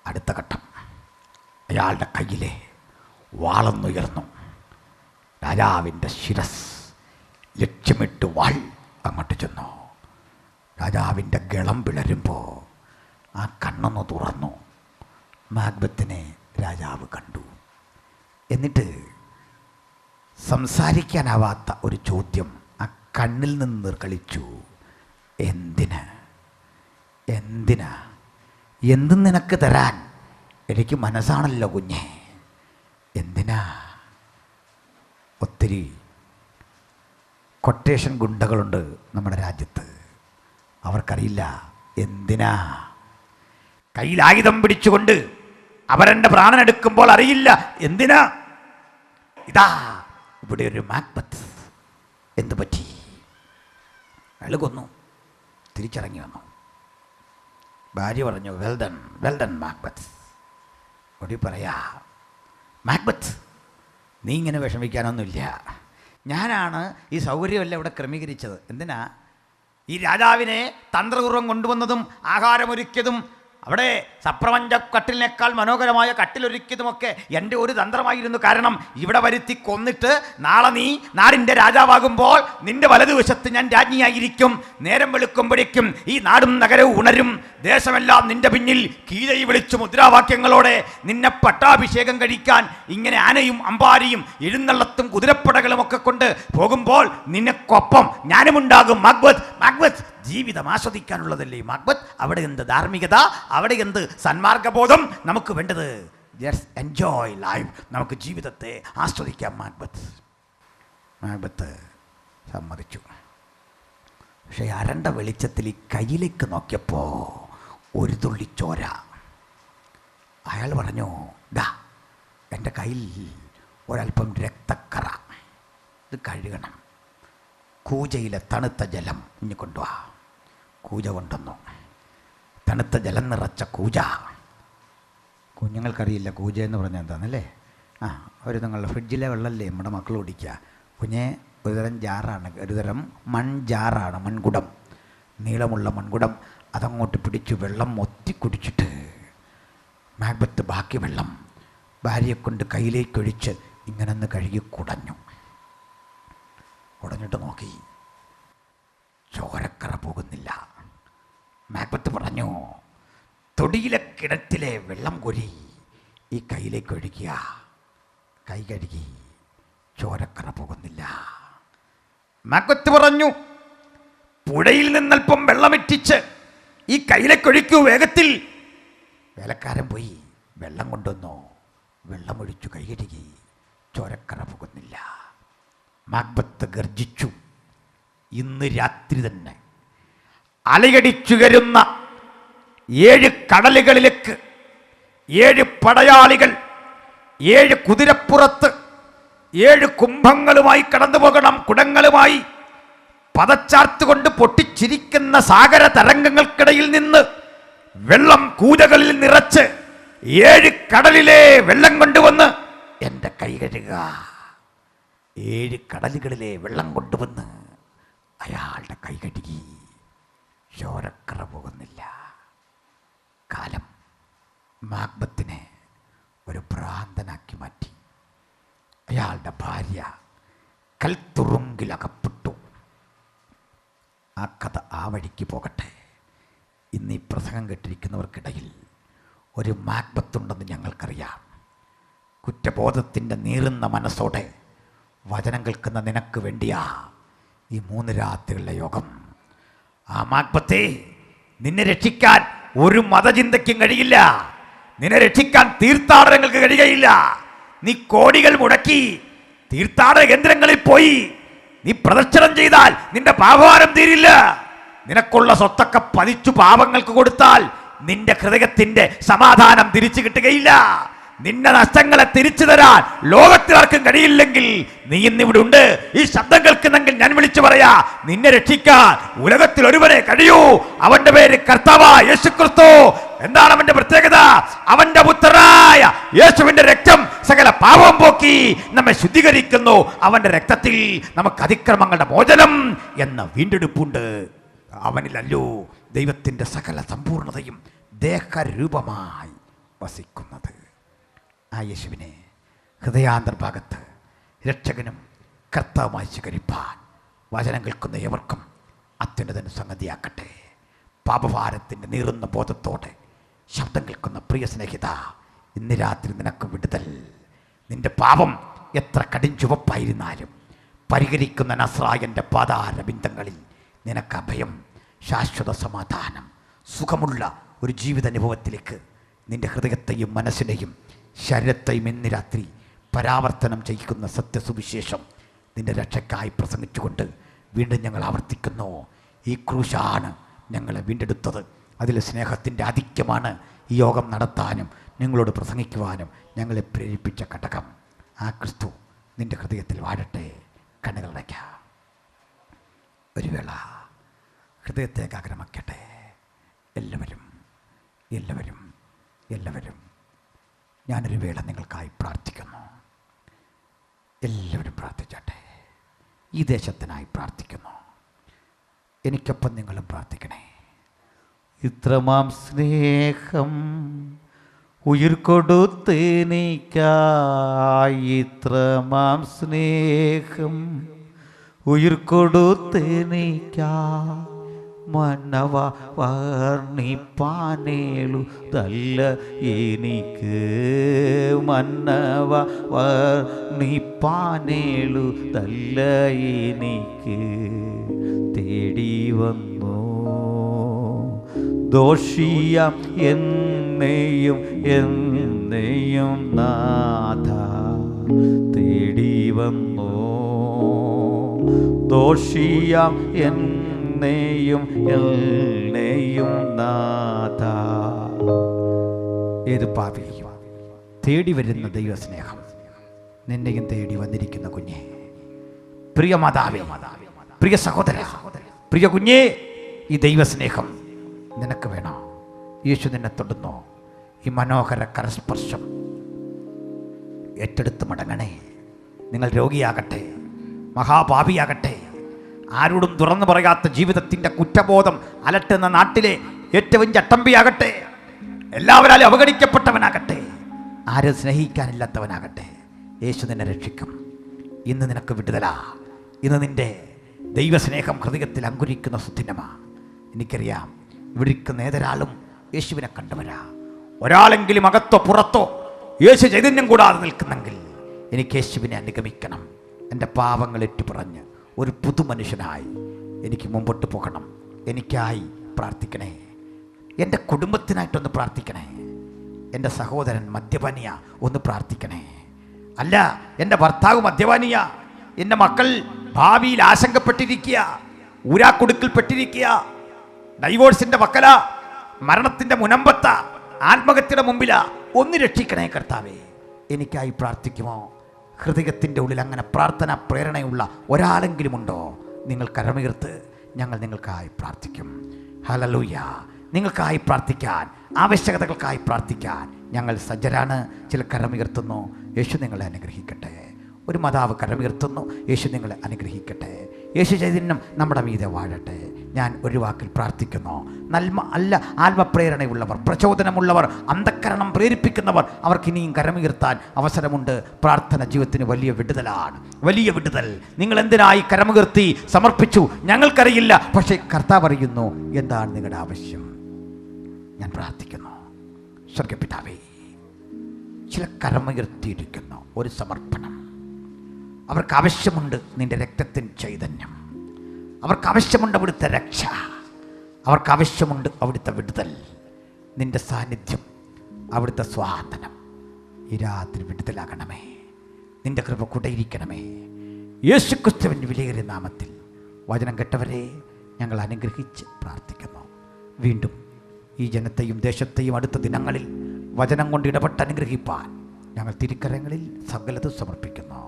അടുത്ത ഘട്ടം, അയാളുടെ കയ്യിലെ വാളൊന്നുയർന്നു. രാജാവിൻ്റെ ശിരസ് ലക്ഷ്യമിട്ട് വാൾ അങ്ങോട്ട് ചെന്നു. രാജാവിൻ്റെ ഗളം പിളരുമ്പോൾ ആ കണ്ണൊന്ന് തുറന്നു. മാക്ബത്തിനെ രാജാവ് കണ്ടു. എന്നിട്ട് സംസാരിക്കാനാവാത്ത ഒരു ചോദ്യം ആ കണ്ണിൽ നിന്ന് കളിച്ചു. എന്തിന്? എന്തും നിനക്ക് തരാൻ എനിക്ക് മനസ്സാണല്ലോ കുഞ്ഞെ. എന്തിനാ? ഒത്തിരി കൊട്ടേഷൻ ഗുണ്ടകളുണ്ട് നമ്മുടെ രാജ്യത്ത്. അവർക്കറിയില്ല എന്തിനാ. കയ്യിൽ ആയുധം പിടിച്ചുകൊണ്ട് അവരെൻ്റെ പ്രാണനെടുക്കുമ്പോൾ അറിയില്ല എന്തിനാ. ഇതാ ഇവിടെ ഒരു മാക്ബത്ത്. എന്തു പറ്റി? അയാൾ കൊന്നു, തിരിച്ചിറങ്ങി വന്നു. ഭാര്യ പറഞ്ഞു, വെൽ ഡൺ മാക്ബത്ത്. ഒടി പറയാ, മാക്ബത്ത് നീ ഇങ്ങനെ വിഷമിക്കാനൊന്നുമില്ല. ഞാനാണ് ഈ സൗകര്യമെല്ലാം ഇവിടെ ക്രമീകരിച്ചത്. എന്തിനാ? ഈ രാജാവിനെ തന്ത്രപൂർവ്വം കൊണ്ടുവന്നതും ആഹാരമൊരുക്കിയതും അവിടെ സപ്രപഞ്ച കട്ടിലിനേക്കാൾ മനോഹരമായ കട്ടിലൊരുക്കിയതുമൊക്കെ എൻ്റെ ഒരു തന്ത്രമായിരുന്നു. കാരണം ഇവിടെ വരുത്തി കൊന്നിട്ട് നാളെ നീ നാടിൻ്റെ രാജാവാകുമ്പോൾ നിന്റെ വലതുവശത്ത് ഞാൻ രാജ്ഞിയായിരിക്കും. നേരം വെളുക്കുമ്പോഴേക്കും ഈ നാടും നഗരവും ഉണരും. ദേശമെല്ലാം നിന്റെ പിന്നിൽ കീഴയി വിളിച്ചു മുദ്രാവാക്യങ്ങളോടെ നിന്നെ പട്ടാഭിഷേകം കഴിക്കാൻ ഇങ്ങനെ ആനയും അമ്പാരിയും എഴുന്നള്ളത്തും കുതിരപ്പടകളും ഒക്കെ കൊണ്ട് പോകുമ്പോൾ നിനക്കൊപ്പം ഞാനുമുണ്ടാകും. മാക്ബത്ത് ജീവിതം ആസ്വദിക്കാനുള്ളതല്ലേ മാക്ബത്ത്. അവിടെ എന്ത് ധാർമ്മികത, അവിടെ എന്ത് സന്മാർഗബോധം. നമുക്ക് വേണ്ടത് ജസ്റ്റ് എൻജോയ് ലൈഫ്. നമുക്ക് ജീവിതത്തെ ആസ്വദിക്കാം. മാക്ബത്ത് സമ്മതിച്ചു. പക്ഷേ അരണ്ട വെളിച്ചത്തിൽ ഈ കയ്യിലേക്ക് നോക്കിയപ്പോൾ ഒരു തുള്ളി ചോര. അയാൾ പറഞ്ഞു, എൻ്റെ കയ്യിൽ ഒരല്പം രക്തക്കറ, ഇത് കഴുകണം. കൂജയിലെ തണുത്ത ജലം ഇനി കൊണ്ടുവാ. കൂജ കൊണ്ടുവന്നു. തണുത്ത ജലം നിറച്ച കൂജ. കുഞ്ഞുങ്ങൾക്കറിയില്ല കൂജ എന്ന് പറഞ്ഞാൽ എന്താണെന്നല്ലേ. അവർ നിങ്ങളുടെ ഫ്രിഡ്ജിലെ വെള്ളമല്ലേ നമ്മുടെ മക്കൾ കുടിക്കുക. കുഞ്ഞെ ഒരുതരം ജാറാണ്, ഒരുതരം മൺജാറാണ്, മൺകുടം, നീളമുള്ള മൺകുടം. അതങ്ങോട്ട് പിടിച്ച് വെള്ളം ഒത്തി കുടിച്ചിട്ട് മാക്ബത്ത് ബാക്കി വെള്ളം ഭാര്യയെ കൊണ്ട് കയ്യിലേക്കൊഴിച്ച് ഇങ്ങനെന്ന് കഴുകി കുടഞ്ഞിട്ട് നോക്കി. ചോരക്കറ പോകുന്നില്ല. മാക്ബത്ത് പറഞ്ഞു, തൊടിയിലെ കിണറ്റിലെ വെള്ളം കോരി ഈ കയ്യിലേക്ക് ഒഴിക്കുക. കൈ കഴുകി. ചോരക്കറ പോകുന്നില്ല. മാക്ബത്ത് പറഞ്ഞു, പുഴയിൽ നിന്നൽപ്പം വെള്ളമിറ്റിച്ച് ഈ കയ്യിലേക്ക് ഒഴിക്കൂ വേഗത്തിൽ. വേലക്കാരൻ പോയി വെള്ളം കൊണ്ടുവന്നു. വെള്ളമൊഴിച്ചു കൈ കഴുകി. ചോരക്കറ പോകുന്നില്ല. മാക്ബത്ത് ഗർജിച്ചു. ഇന്ന് രാത്രി തന്നെ അലയടിച്ചുയരുന്ന 7 കടലുകളിലേക്ക് 7 പടയാളികൾ 7 കുതിരപ്പുറത്ത് 7 കുംഭങ്ങളുമായി കടന്നു പോകണം. കുടങ്ങളുമായി പതച്ചാർത്തുകൊണ്ട് പൊട്ടിച്ചിരിക്കുന്ന സാഗര തരംഗങ്ങൾക്കിടയിൽ നിന്ന് വെള്ളം കൂജകളിൽ നിറച്ച് 7 കടലിലെ വെള്ളം കൊണ്ടുവന്ന് എൻ്റെ കൈ കഴുകുക. 7 കടലുകളിലെ വെള്ളം കൊണ്ടുവന്ന് അയാളുടെ കൈ കഴുകി. ചോരക്കറ പോകുന്നില്ല. കാലം മാക്ബത്തിനെ ഒരു ഭ്രാന്തനാക്കി മാറ്റി. അയാളുടെ ഭാര്യ കൽത്തുറുങ്കിലകപ്പെട്ടു. ആ കഥ ആ വഴിക്ക് പോകട്ടെ. ഇന്ന് ഈ പ്രസംഗം കേട്ടിരിക്കുന്നവർക്കിടയിൽ ഒരു മാക്ബത്തുണ്ടെന്ന് ഞങ്ങൾക്കറിയാം. കുറ്റബോധത്തിൻ്റെ നീറുന്ന മനസ്സോടെ വചനം കേൾക്കുന്ന നിനക്ക് വേണ്ടിയാ ഈ 3 രാത്രികളുടെ യോഗം. ആ മാക്ബത്തെ നിന്നെ രക്ഷിക്കാൻ ഒരു മതചിന്തയ്ക്കും കഴിയില്ല. നിന്നെ രക്ഷിക്കാൻ തീർത്ഥാടനങ്ങൾക്ക് കഴിയുകയില്ല. നീ കോടികൾ മുടക്കി തീർത്ഥാടന കേന്ദ്രങ്ങളിൽ പോയി നീ പ്രദക്ഷിണം ചെയ്താൽ നിന്റെ പാപഭാരം തീരില്ല. നിനക്കുള്ള സ്വത്തൊക്കെ പതിച്ചു പാപങ്ങൾക്ക് കൊടുത്താൽ നിന്റെ ഹൃദയത്തിന്റെ സമാധാനം തിരിച്ചു കിട്ടുകയില്ല. നിന്റെ നഷ്ടങ്ങളെ തിരിച്ചു തരാൻ ലോകത്തിലാർക്കും കഴിയില്ലെങ്കിൽ നീ ഇന്നിവിടെ ഉണ്ട്. ഈ ശബ്ദം കേൾക്കുന്നെങ്കിൽ ഞാൻ വിളിച്ചു പറയാ, നിന്നെ രക്ഷിക്കാൻ ഉലകത്തിൽ ഒരുവനെ കഴിയൂ. അവന്റെ പേര് കർത്താവായ യേശുക്രിസ്തു. എന്താണ് അവന്റെ പ്രത്യേകത? അവന്റെ പുത്രനായ യേശുവിന്റെ രക്തം സകല പാപം പോക്കി നമ്മെ ശുദ്ധീകരിക്കുന്നു. അവന്റെ രക്തത്തിൽ നമുക്ക് അതിക്രമങ്ങളുടെ മോചനം എന്ന വീണ്ടെടുപ്പുണ്ട്. അവനിലല്ലോ ദൈവത്തിന്റെ സകല സമ്പൂർണതയും ദേഹരൂപമായി വസിക്കുന്നത്. ആ യേശുവിനെ ഹൃദയാന്തർഭാഗത്ത് രക്ഷകനും കർത്താവുമായി സ്വീകരിപ്പാൻ വചനം കേൾക്കുന്ന ഏവർക്കും അത്യുന്നതൻ സംഗതിയാക്കട്ടെ. പാപഭാരത്തിൻ്റെ നീറുന്ന ബോധത്തോടെ ശബ്ദം കേൾക്കുന്ന പ്രിയ സ്നേഹിത, ഇന്ന് രാത്രി നിനക്ക് വിടുതൽ. നിന്റെ പാപം എത്ര കടുംചുവപ്പായിരുന്നാലും പരിഹരിക്കുന്ന നസ്രായൻ്റെ പാതാരബിന്ദങ്ങളിൽ നിനക്ക് അഭയം, ശാശ്വത സമാധാനം, സുഖമുള്ള ഒരു ജീവിതാനുഭവത്തിലേക്ക് നിന്റെ ഹൃദയത്തെയും മനസ്സിനെയും ശരീരത്തെയും ഇന്ന് രാത്രി പരാവർത്തനം ചെയ്യിക്കുന്ന സത്യസുവിശേഷം നിന്റെ രക്ഷയ്ക്കായി പ്രസംഗിച്ചുകൊണ്ട് വീണ്ടും ഞങ്ങൾ ആവർത്തിക്കുന്നു. ഈ ക്രൂശാണ് ഞങ്ങളെ വീണ്ടെടുത്തത്. അതിലെ സ്നേഹത്തിൻ്റെ ആധിക്യമാണ് ഈ യോഗം നടത്താനും നിങ്ങളോട് പ്രസംഗിക്കുവാനും ഞങ്ങളെ പ്രേരിപ്പിച്ച ഘടകം. ആ ക്രിസ്തു നിന്റെ ഹൃദയത്തിൽ വാഴട്ടെ. കണ്ണുകളടയ്ക്കാം. ഒരു വേള ഹൃദയത്തെ ഏകാഗ്രമാക്കട്ടെ. എല്ലാവരും എല്ലാവരും എല്ലാവരും ഞാനൊരു വേള നിങ്ങൾക്കായി പ്രാർത്ഥിക്കുന്നു. എല്ലാവരും പ്രാർത്ഥിച്ചട്ടെ. ഈ ദേശത്തിനായി പ്രാർത്ഥിക്കുന്നു. എനിക്കൊപ്പം നിങ്ങളും പ്രാർത്ഥിക്കണേ. ഇത്രമാം സ്നേഹം ഉയിർക്കൊടുത്ത് നീക്കായി, ഇത്രമാം സ്നേഹം ഉയിർക്കൊടുത്ത് നീക്കായി, മന്നവ വർണ്ണിപ്പാനേളു തല്ല എനിക്ക്, മന്നവ വർണ്ണിപ്പാനേളു തല്ല എനിക്ക്. തേടി വന്നു ദോഷിയാം എന്നെയും എന്നെയും നാഥ, തേടി വന്നു ദോഷിയാം എന്നെയും എന്നെയും നാഥ. ഏത് പാപിയും തേടി വരുന്ന ദൈവസ്നേഹം നിന്നെയും തേടി വന്നിരിക്കുന്ന കുഞ്ഞെ, പ്രിയ മാതാവേ, പ്രിയ സഹോദര, പ്രിയ കുഞ്ഞേ, ഈ ദൈവസ്നേഹം നിനക്ക് വേണോ? യേശു നിന്നെ തൊടുന്നു. ഈ മനോഹര കരസ്പർശം ഏറ്റെടുത്ത് മടങ്ങണേ. നിങ്ങൾ രോഗിയാകട്ടെ, മഹാപാപിയാകട്ടെ, ആരോടും തുറന്നു പറയാത്ത ജീവിതത്തിൻ്റെ കുറ്റബോധം അലട്ടുന്ന നാട്ടിലെ ഏറ്റവും ചട്ടമ്പിയാകട്ടെ, എല്ലാവരാലും അവഗണിക്കപ്പെട്ടവനാകട്ടെ, ആരും സ്നേഹിക്കാനില്ലാത്തവനാകട്ടെ, യേശു നിന്നെ രക്ഷിക്കും. ഇന്ന് നിനക്ക് വിടുതലാ. ഇന്ന് നിന്റെ ദൈവസ്നേഹം ഹൃദയത്തിൽ അങ്കുരിക്കുന്ന സുദിനമാ. എനിക്കറിയാം, ഇവിടെ ഇരിക്കുന്ന ഏതൊരാളും യേശുവിനെ കണ്ടവരാ. ഒരാളെങ്കിലും അകത്തോ പുറത്തോ യേശു ചൈതന്യം കൂടാതെ നിൽക്കുന്നെങ്കിൽ എനിക്ക് യേശുവിനെ അനുഗമിക്കണം. എൻ്റെ പാപങ്ങൾ ഏറ്റുപറഞ്ഞ് ഒരു പുതുമനുഷ്യനായി എനിക്ക് മുമ്പോട്ട് പോകണം. എനിക്കായി പ്രാർത്ഥിക്കണേ. എൻ്റെ കുടുംബത്തിനായിട്ടൊന്ന് പ്രാർത്ഥിക്കണേ. എൻ്റെ സഹോദരൻ മദ്യപാനിയ, ഒന്ന് പ്രാർത്ഥിക്കണേ. അല്ല, എൻ്റെ ഭർത്താവ് മദ്യപാനിയ, എൻ്റെ മക്കൾ ഭാവിയിൽ ആശങ്കപ്പെട്ടിരിക്കുക, ഊരാക്കുടുക്കിൽപ്പെട്ടിരിക്കുക, ഡൈവോഴ്സിൻ്റെ വക്കല, മരണത്തിൻ്റെ മുനമ്പത്ത, ആത്മഹത്യയുടെ മുമ്പില, ഒന്ന് രക്ഷിക്കണേ കർത്താവേ. എനിക്കായി പ്രാർത്ഥിക്കുമോ? ഹൃദയത്തിൻ്റെ ഉള്ളിൽ അങ്ങനെ പ്രാർത്ഥന പ്രേരണയുള്ള ഒരാളെങ്കിലും ഉണ്ടോ? നിങ്ങൾ കരമുയർത്ത്, ഞങ്ങൾ നിങ്ങൾക്കായി പ്രാർത്ഥിക്കും. ഹല്ലേലൂയ. നിങ്ങൾക്കായി പ്രാർത്ഥിക്കാൻ, ആവശ്യകതകൾക്കായി പ്രാർത്ഥിക്കാൻ ഞങ്ങൾ സജ്ജരാണ്. ചില കരമുയർത്തുന്നു. യേശു നിങ്ങളെ അനുഗ്രഹിക്കട്ടെ. ഒരു മാതാവ് കരമുയർത്തുന്നു. യേശു നിങ്ങളെ അനുഗ്രഹിക്കട്ടെ. യേശു ചൈതന്യം നമ്മുടെ മീതെ വാഴട്ടെ. ഞാൻ ഒരു വാക്കിൽ പ്രാർത്ഥിക്കുന്നു. നന്മ അല്ല, ആത്മപ്രേരണയുള്ളവർ, പ്രചോദനമുള്ളവർ, അന്ധക്കരണം പ്രേരിപ്പിക്കുന്നവർ, അവർക്ക് ഇനിയും കരമുയർത്താൻ അവസരമുണ്ട്. പ്രാർത്ഥന ജീവിതത്തിന് വലിയ വിടുതലാണ്, വലിയ വിടുതൽ. നിങ്ങൾ എന്തിനായി കരമുയർത്തി സമർപ്പിച്ചു? ഞങ്ങൾക്കറിയില്ല, പക്ഷേ കർത്താവ് അറിയുന്നു. എന്താണ് നിങ്ങളുടെ ആവശ്യം? ഞാൻ പ്രാർത്ഥിക്കുന്നു. സ്വർഗ്ഗപിതാവേ, ചില കരമുയർത്തിയിരിക്കുന്ന ഒരു സമർപ്പണം. അവർക്ക് ആവശ്യമുണ്ട് നിന്റെ രക്തത്തിൻ ചൈതന്യം. അവർക്ക് ആവശ്യമുണ്ട് അവിടുത്തെ രക്ഷ. അവർക്ക് ആവശ്യമുണ്ട് അവിടുത്തെ വിടുതൽ, നിൻ്റെ സാന്നിധ്യം, അവിടുത്തെ സ്വാതന്ത്ര്യം. ഈ രാത്രി വിടുതലാകണമേ, നിൻ്റെ കൃപ കൂടെയിരിക്കണമേ. യേശുക്രിസ്തുവിൻ്റെ വിലയേറിയ നാമത്തിൽ വചനം കേട്ടവരെ ഞങ്ങൾ അനുഗ്രഹിച്ച് പ്രാർത്ഥിക്കുന്നു. വീണ്ടും ഈ ജനത്തെയും ദേശത്തെയും അടുത്ത ദിനങ്ങളിൽ വചനം കൊണ്ട് ഇടപെട്ട് അനുഗ്രഹിപ്പാൻ ഞങ്ങൾ തിരുക്കരങ്ങളിൽ സകലതും സമർപ്പിക്കുന്നു.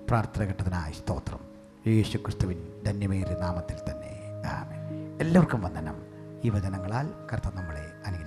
പ്രാർത്ഥന കേട്ടതിനായി സ്തോത്രം. യേശുക്രിസ്തുവിൻ ധന്യമേറിയ നാമത്തിൽ തന്നെ ആമേൻ. എല്ലാവർക്കും വന്ദനം. ഈ വചനങ്ങളാൽ കർത്താവ് നമ്മളെ അനുഗ്രഹിക്കും.